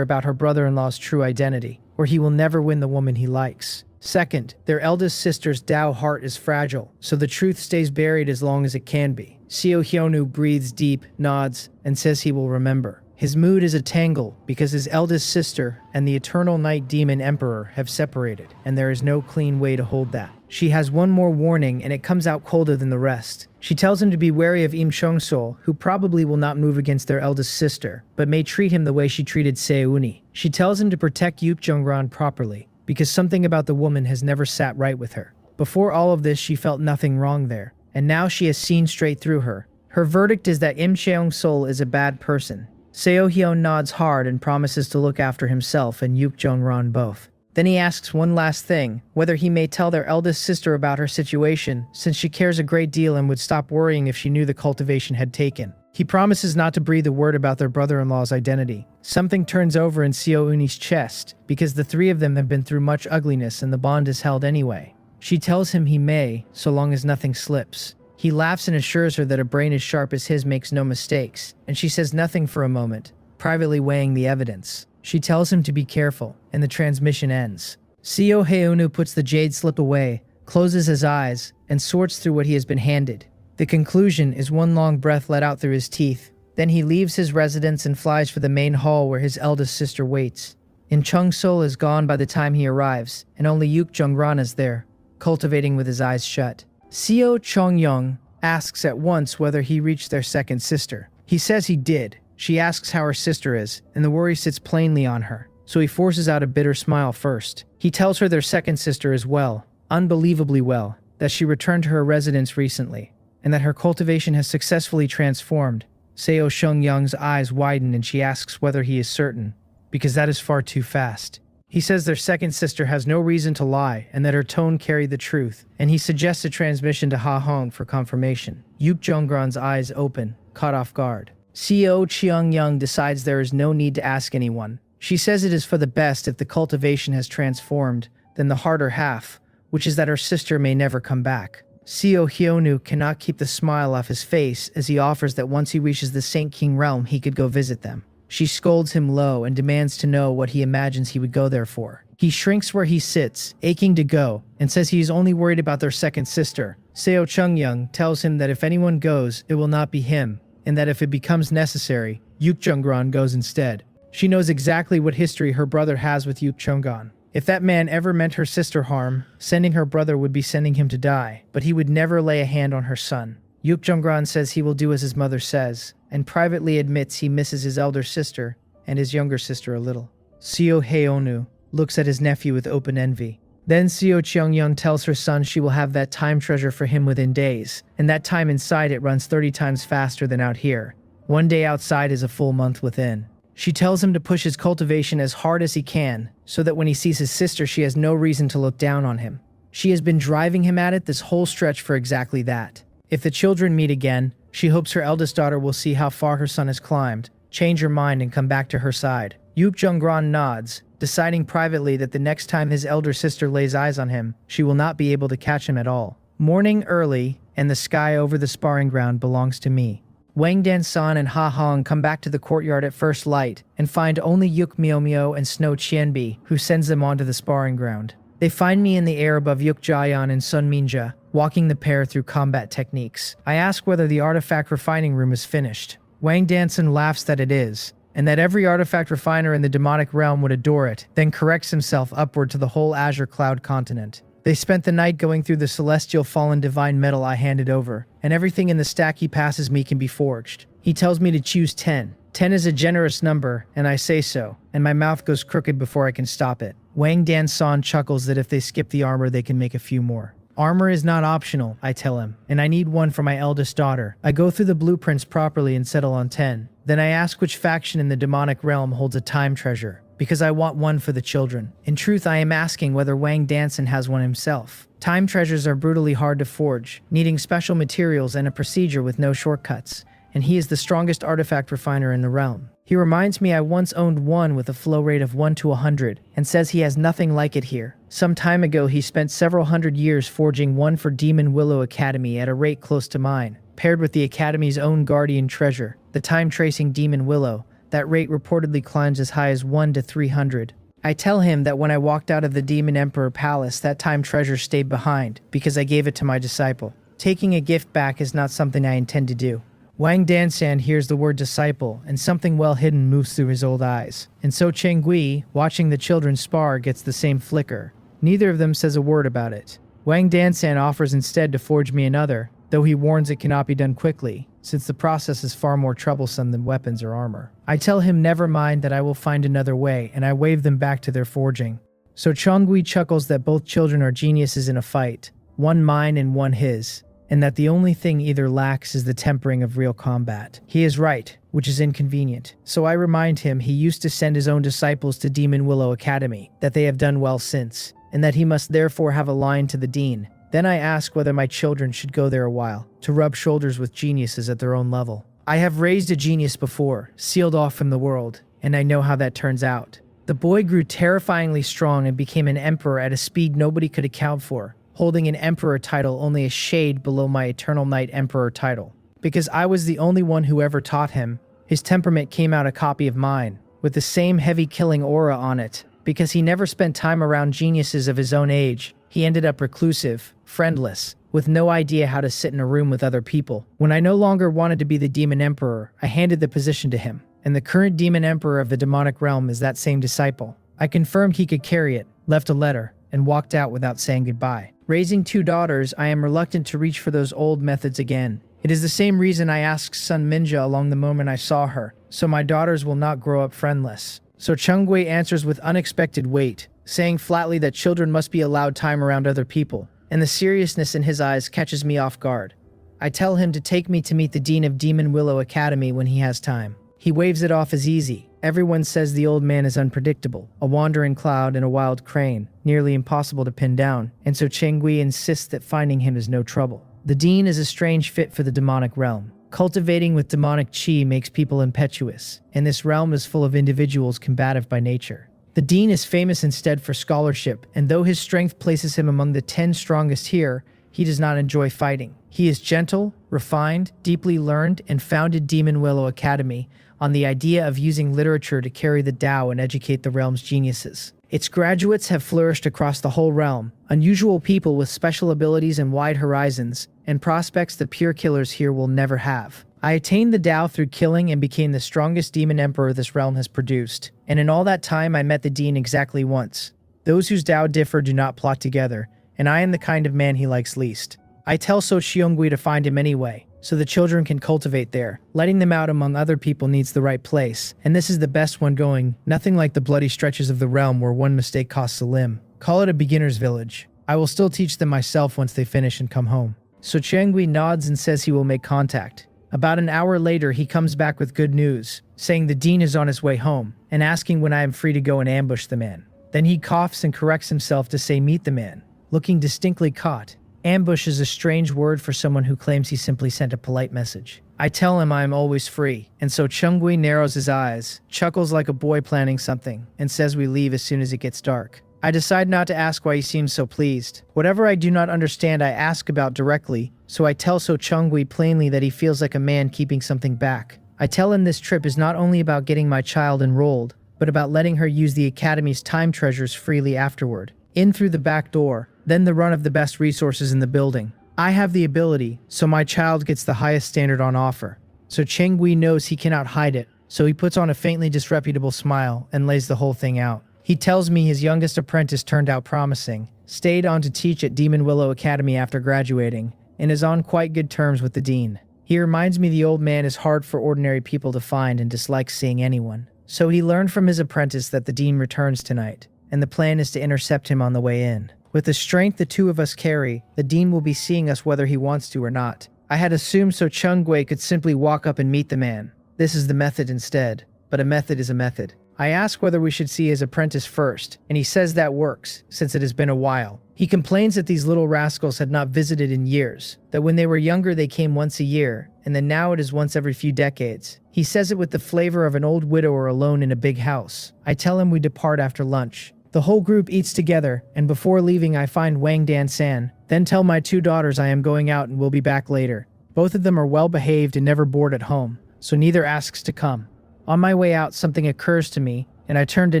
about her brother-in-law's true identity, or he will never win the woman he likes. Second, their eldest sister's Dao heart is fragile, so the truth stays buried as long as it can be. Seo Hyonu breathes deep, nods, and says he will remember. His mood is a tangle because his eldest sister and the eternal Night Demon Emperor have separated, and there is no clean way to hold that. She has one more warning, and it comes out colder than the rest. She tells him to be wary of Im Chong-sol, who probably will not move against their eldest sister, but may treat him the way she treated Seo Uni. She tells him to protect Yup Jongran properly, because something about the woman has never sat right with her. Before all of this, she felt nothing wrong there, and now she has seen straight through her. Her verdict is that Im Cheong-sol is a bad person. Seo Hyun nods hard and promises to look after himself and Yup Jongran both. Then he asks one last thing, whether he may tell their eldest sister about her situation, since she cares a great deal and would stop worrying if she knew the cultivation had taken. He promises not to breathe a word about their brother-in-law's identity. Something turns over in Seo Uni's chest, because the three of them have been through much ugliness and the bond is held anyway. She tells him he may, so long as nothing slips. He laughs and assures her that a brain as sharp as his makes no mistakes, and she says nothing for a moment, privately weighing the evidence. She tells him to be careful, and the transmission ends. Seo Hyonu puts the jade slip away, closes his eyes, and sorts through what he has been handed. The conclusion is one long breath let out through his teeth. Then he leaves his residence and flies for the main hall where his eldest sister waits. In Chung-sol is gone by the time he arrives, and only Yup Jongran is there, cultivating with his eyes shut. Seo Chong-young asks at once whether he reached their second sister. He says he did. She asks how her sister is, and the worry sits plainly on her, so he forces out a bitter smile first. He tells her their second sister is well, unbelievably well, that she returned to her residence recently, and that her cultivation has successfully transformed. Seo Chong-young's eyes widen and she asks whether he is certain, because that is far too fast. He says their second sister has no reason to lie and that her tone carried the truth, and he suggests a transmission to Ha Hong for confirmation. Yup Jongran's eyes open, caught off guard. Seo Cheong-young decides there is no need to ask anyone. She says it is for the best if the cultivation has transformed, then the harder half, which is that her sister may never come back. Seo Hyonu cannot keep the smile off his face as he offers that once he reaches the Saint King realm he could go visit them. She scolds him low and demands to know what he imagines he would go there for. He shrinks where he sits, aching to go, and says he is only worried about their second sister. Seo Chung-young tells him that if anyone goes, it will not be him, and that if it becomes necessary, Yup Jongran goes instead. She knows exactly what history her brother has with Yup Jongran. If that man ever meant her sister harm, sending her brother would be sending him to die, but he would never lay a hand on her son. Yup Jongran says he will do as his mother says, and privately admits he misses his elder sister and his younger sister a little. Seo Hyonu looks at his nephew with open envy. Then Seo Cheong-young tells her son she will have that time treasure for him within days, and that time inside it runs 30 times faster than out here. One day outside is a full month within. She tells him to push his cultivation as hard as he can, so that when he sees his sister she has no reason to look down on him. She has been driving him at it this whole stretch for exactly that. If the children meet again, she hopes her eldest daughter will see how far her son has climbed, change her mind and come back to her side. Yup Jongran nods, deciding privately that the next time his elder sister lays eyes on him, she will not be able to catch him at all. Morning early, and the sky over the sparring ground belongs to me. Wang Dan-san and Ha Hong come back to the courtyard at first light and find only Yuk Mio-mio and Snow Qianbi, who sends them onto the sparring ground. They find me in the air above Yuk Jayan and Sun Minja, walking the pair through combat techniques. I ask whether the artifact refining room is finished. Wang Dan-san laughs that it is, and that every artifact refiner in the demonic realm would adore it, then corrects himself upward to the whole Azure Cloud continent. They spent the night going through the celestial fallen divine metal I handed over, and everything in the stack he passes me can be forged. He tells me to choose 10. 10 is a generous number, and I say so, and my mouth goes crooked before I can stop it. Wang Dan-san chuckles that if they skip the armor they can make a few more. Armor is not optional, I tell him, and I need one for my eldest daughter. I go through the blueprints properly and settle on 10. Then I ask which faction in the demonic realm holds a time treasure, because I want one for the children. In truth, I am asking whether Wang Danson has one himself. Time treasures are brutally hard to forge, needing special materials and a procedure with no shortcuts, and he is the strongest artifact refiner in the realm. He reminds me I once owned one with a flow rate of 1 to 100, and says he has nothing like it here. Some time ago he spent several hundred years forging one for Demon Willow Academy at a rate close to mine. Paired with the Academy's own guardian treasure, the time-tracing Demon Willow, that rate reportedly climbs as high as 1 to 300. I tell him that when I walked out of the Demon Emperor Palace, that time treasure stayed behind, because I gave it to my disciple. Taking a gift back is not something I intend to do. Wang Dansan hears the word disciple, and something well hidden moves through his old eyes. And so Cheng Gui, watching the children spar, gets the same flicker. Neither of them says a word about it. Wang Dansan offers instead to forge me another, though he warns it cannot be done quickly, since the process is far more troublesome than weapons or armor. I tell him never mind, that I will find another way, and I wave them back to their forging. So Chongui chuckles that both children are geniuses in a fight, one mine and one his, and that the only thing either lacks is the tempering of real combat. He is right, which is inconvenient. So I remind him he used to send his own disciples to Demon Willow Academy, that they have done well since, and that he must therefore have a line to the dean. Then I ask whether my children should go there a while, to rub shoulders with geniuses at their own level. I have raised a genius before, sealed off from the world, and I know how that turns out. The boy grew terrifyingly strong and became an emperor at a speed nobody could account for, holding an emperor title only a shade below my eternal night emperor title. Because I was the only one who ever taught him, his temperament came out a copy of mine, with the same heavy killing aura on it. Because he never spent time around geniuses of his own age, he ended up reclusive, friendless, with no idea how to sit in a room with other people. When I no longer wanted to be the Demon Emperor, I handed the position to him, and the current Demon Emperor of the demonic realm is that same disciple. I confirmed he could carry it, left a letter, and walked out without saying goodbye. Raising 2 daughters, I am reluctant to reach for those old methods again. It is the same reason I asked Sun Minja along the moment I saw her, so my daughters will not grow up friendless. So Chengwei answers with unexpected weight, saying flatly that children must be allowed time around other people, and the seriousness in his eyes catches me off guard. I tell him to take me to meet the Dean of Demon Willow Academy when he has time. He waves it off as easy. Everyone says the old man is unpredictable, a wandering cloud and a wild crane, nearly impossible to pin down, and so Chengui insists that finding him is no trouble. The Dean is a strange fit for the demonic realm. Cultivating with demonic chi makes people impetuous, and this realm is full of individuals combative by nature. The Dean is famous instead for scholarship, and though his strength places him among the 10 strongest here, he does not enjoy fighting. He is gentle, refined, deeply learned, and founded Demon Willow Academy on the idea of using literature to carry the Tao and educate the realm's geniuses. Its graduates have flourished across the whole realm, unusual people with special abilities and wide horizons, and prospects the pure killers here will never have. I attained the Tao through killing and became the strongest demon emperor this realm has produced, and in all that time I met the Dean exactly once. Those whose Tao differ do not plot together, and I am the kind of man he likes least. I tell So Xiongui to find him anyway, so the children can cultivate there. Letting them out among other people needs the right place, and this is the best one going, nothing like the bloody stretches of the realm where one mistake costs a limb. Call it a beginner's village. I will still teach them myself once they finish and come home. So Chengui nods and says he will make contact. About an hour later, he comes back with good news, saying the Dean is on his way home, and asking when I am free to go and ambush the man. Then he coughs and corrects himself to say meet the man, looking distinctly caught. Ambush is a strange word for someone who claims he simply sent a polite message. I tell him I am always free, and so Chengui narrows his eyes, chuckles like a boy planning something, and says we leave as soon as it gets dark. I decide not to ask why he seems so pleased. Whatever I do not understand I ask about directly, so I tell So Chengui plainly that he feels like a man keeping something back. I tell him this trip is not only about getting my child enrolled, but about letting her use the Academy's time treasures freely afterward. In through the back door, then the run of the best resources in the building. I have the ability, so my child gets the highest standard on offer. So Chengui knows he cannot hide it, so he puts on a faintly disreputable smile and lays the whole thing out. He tells me his youngest apprentice turned out promising, stayed on to teach at Demon Willow Academy after graduating, and is on quite good terms with the dean. He reminds me the old man is hard for ordinary people to find and dislikes seeing anyone. So he learned from his apprentice that the dean returns tonight, and the plan is to intercept him on the way in. With the strength the two of us carry, the dean will be seeing us whether he wants to or not. I had assumed So Chung-gui could simply walk up and meet the man. This is the method instead, but a method is a method. I ask whether we should see his apprentice first, and he says that works, since it has been a while. He complains that these little rascals had not visited in years, that when they were younger they came once a year, and then now it is once every few decades. He says it with the flavor of an old widower alone in a big house. I tell him we depart after lunch. The whole group eats together, and before leaving I find Wang Dan-san, then tell my two daughters I am going out and will be back later. Both of them are well behaved and never bored at home, so neither asks to come. On my way out, something occurs to me, and I turn to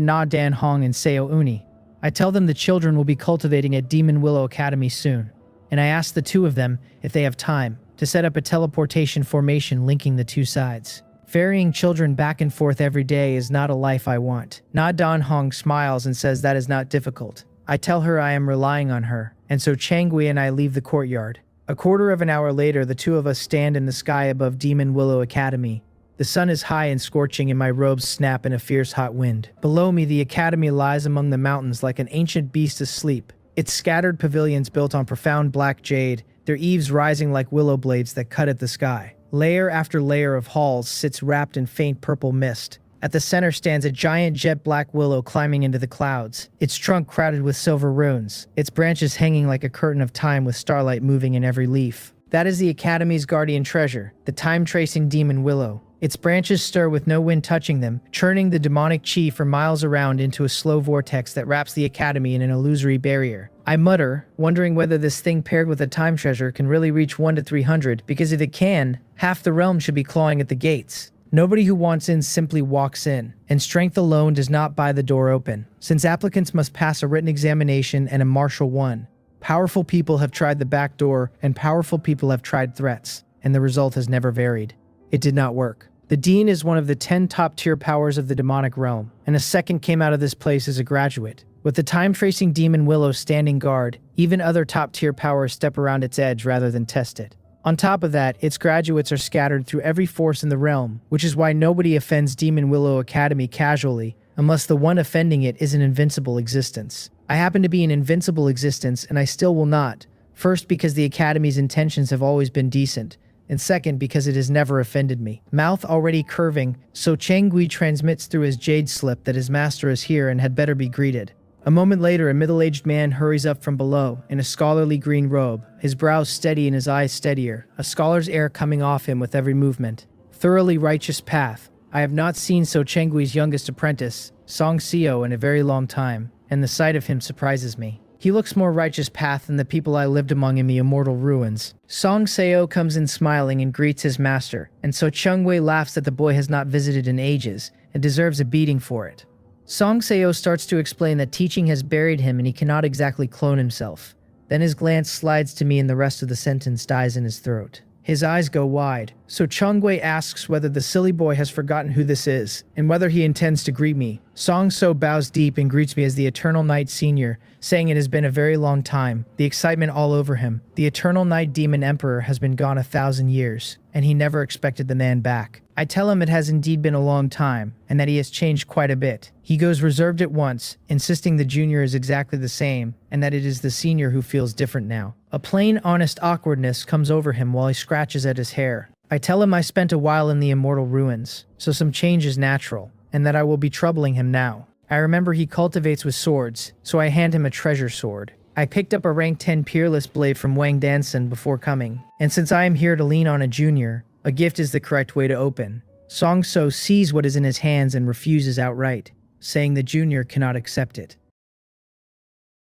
Na Dan Hong and Seo Uni. I tell them the children will be cultivating at Demon Willow Academy soon, and I ask the two of them, if they have time, to set up a teleportation formation linking the two sides. Ferrying children back and forth every day is not a life I want. Na Dan Hong smiles and says that is not difficult. I tell her I am relying on her, and so Chang-gui and I leave the courtyard. A quarter of an hour later, the two of us stand in the sky above Demon Willow Academy. The sun is high and scorching and my robes snap in a fierce hot wind. Below me, the academy lies among the mountains like an ancient beast asleep, its scattered pavilions built on profound black jade, their eaves rising like willow blades that cut at the sky. Layer after layer of halls sits wrapped in faint purple mist. At the center stands a giant jet black willow climbing into the clouds, its trunk crowded with silver runes, its branches hanging like a curtain of time with starlight moving in every leaf. That is the academy's guardian treasure, the time-tracing demon willow. Its branches stir with no wind touching them, churning the demonic chi for miles around into a slow vortex that wraps the academy in an illusory barrier. I mutter, wondering whether this thing paired with a time treasure can really reach 1 to 300, because if it can, half the realm should be clawing at the gates. Nobody who wants in simply walks in, and strength alone does not buy the door open, since applicants must pass a written examination and a martial one. Powerful people have tried the back door, and powerful people have tried threats, and the result has never varied. It did not work. The dean is one of the 10 top-tier powers of the demonic realm, and a second came out of this place as a graduate. With the time-tracing demon willow standing guard, even other top-tier powers step around its edge rather than test it. On top of that, its graduates are scattered through every force in the realm, which is why nobody offends Demon Willow Academy casually, unless the one offending it is an invincible existence. I happen to be an invincible existence, and I still will not. First, because the Academy's intentions have always been decent, and second, because it has never offended me. Mouth already curving, so Chang-gui transmits through his jade slip that his master is here and had better be greeted. A moment later, a middle-aged man hurries up from below, in a scholarly green robe, his brows steady and his eyes steadier, a scholar's air coming off him with every movement. Thoroughly righteous path. I have not seen So Chang-gui's youngest apprentice, Song Seo, in a very long time, and the sight of him surprises me. He looks more righteous path than the people I lived among in the immortal ruins. Song Seo comes in smiling and greets his master, and So Chung-gui laughs that the boy has not visited in ages, and deserves a beating for it. Song Seo starts to explain that teaching has buried him and he cannot exactly clone himself. Then his glance slides to me and the rest of the sentence dies in his throat. His eyes go wide, so Chung-gui asks whether the silly boy has forgotten who this is, and whether he intends to greet me. Song Seo bows deep and greets me as the Eternal Night Senior, saying it has been a very long time, the excitement all over him. The Eternal Night Demon Emperor has been gone 1,000 years, and he never expected the man back. I tell him it has indeed been a long time, and that he has changed quite a bit. He goes reserved at once, insisting the junior is exactly the same, and that it is the senior who feels different now. A plain, honest awkwardness comes over him while he scratches at his hair. I tell him I spent a while in the immortal ruins, so some change is natural, and that I will be troubling him now. I remember he cultivates with swords, so I hand him a treasure sword. I picked up a rank 10 peerless blade from Wang Dan-san before coming, and since I am here to lean on a junior, a gift is the correct way to open. Song Seo sees what is in his hands and refuses outright, saying the junior cannot accept it.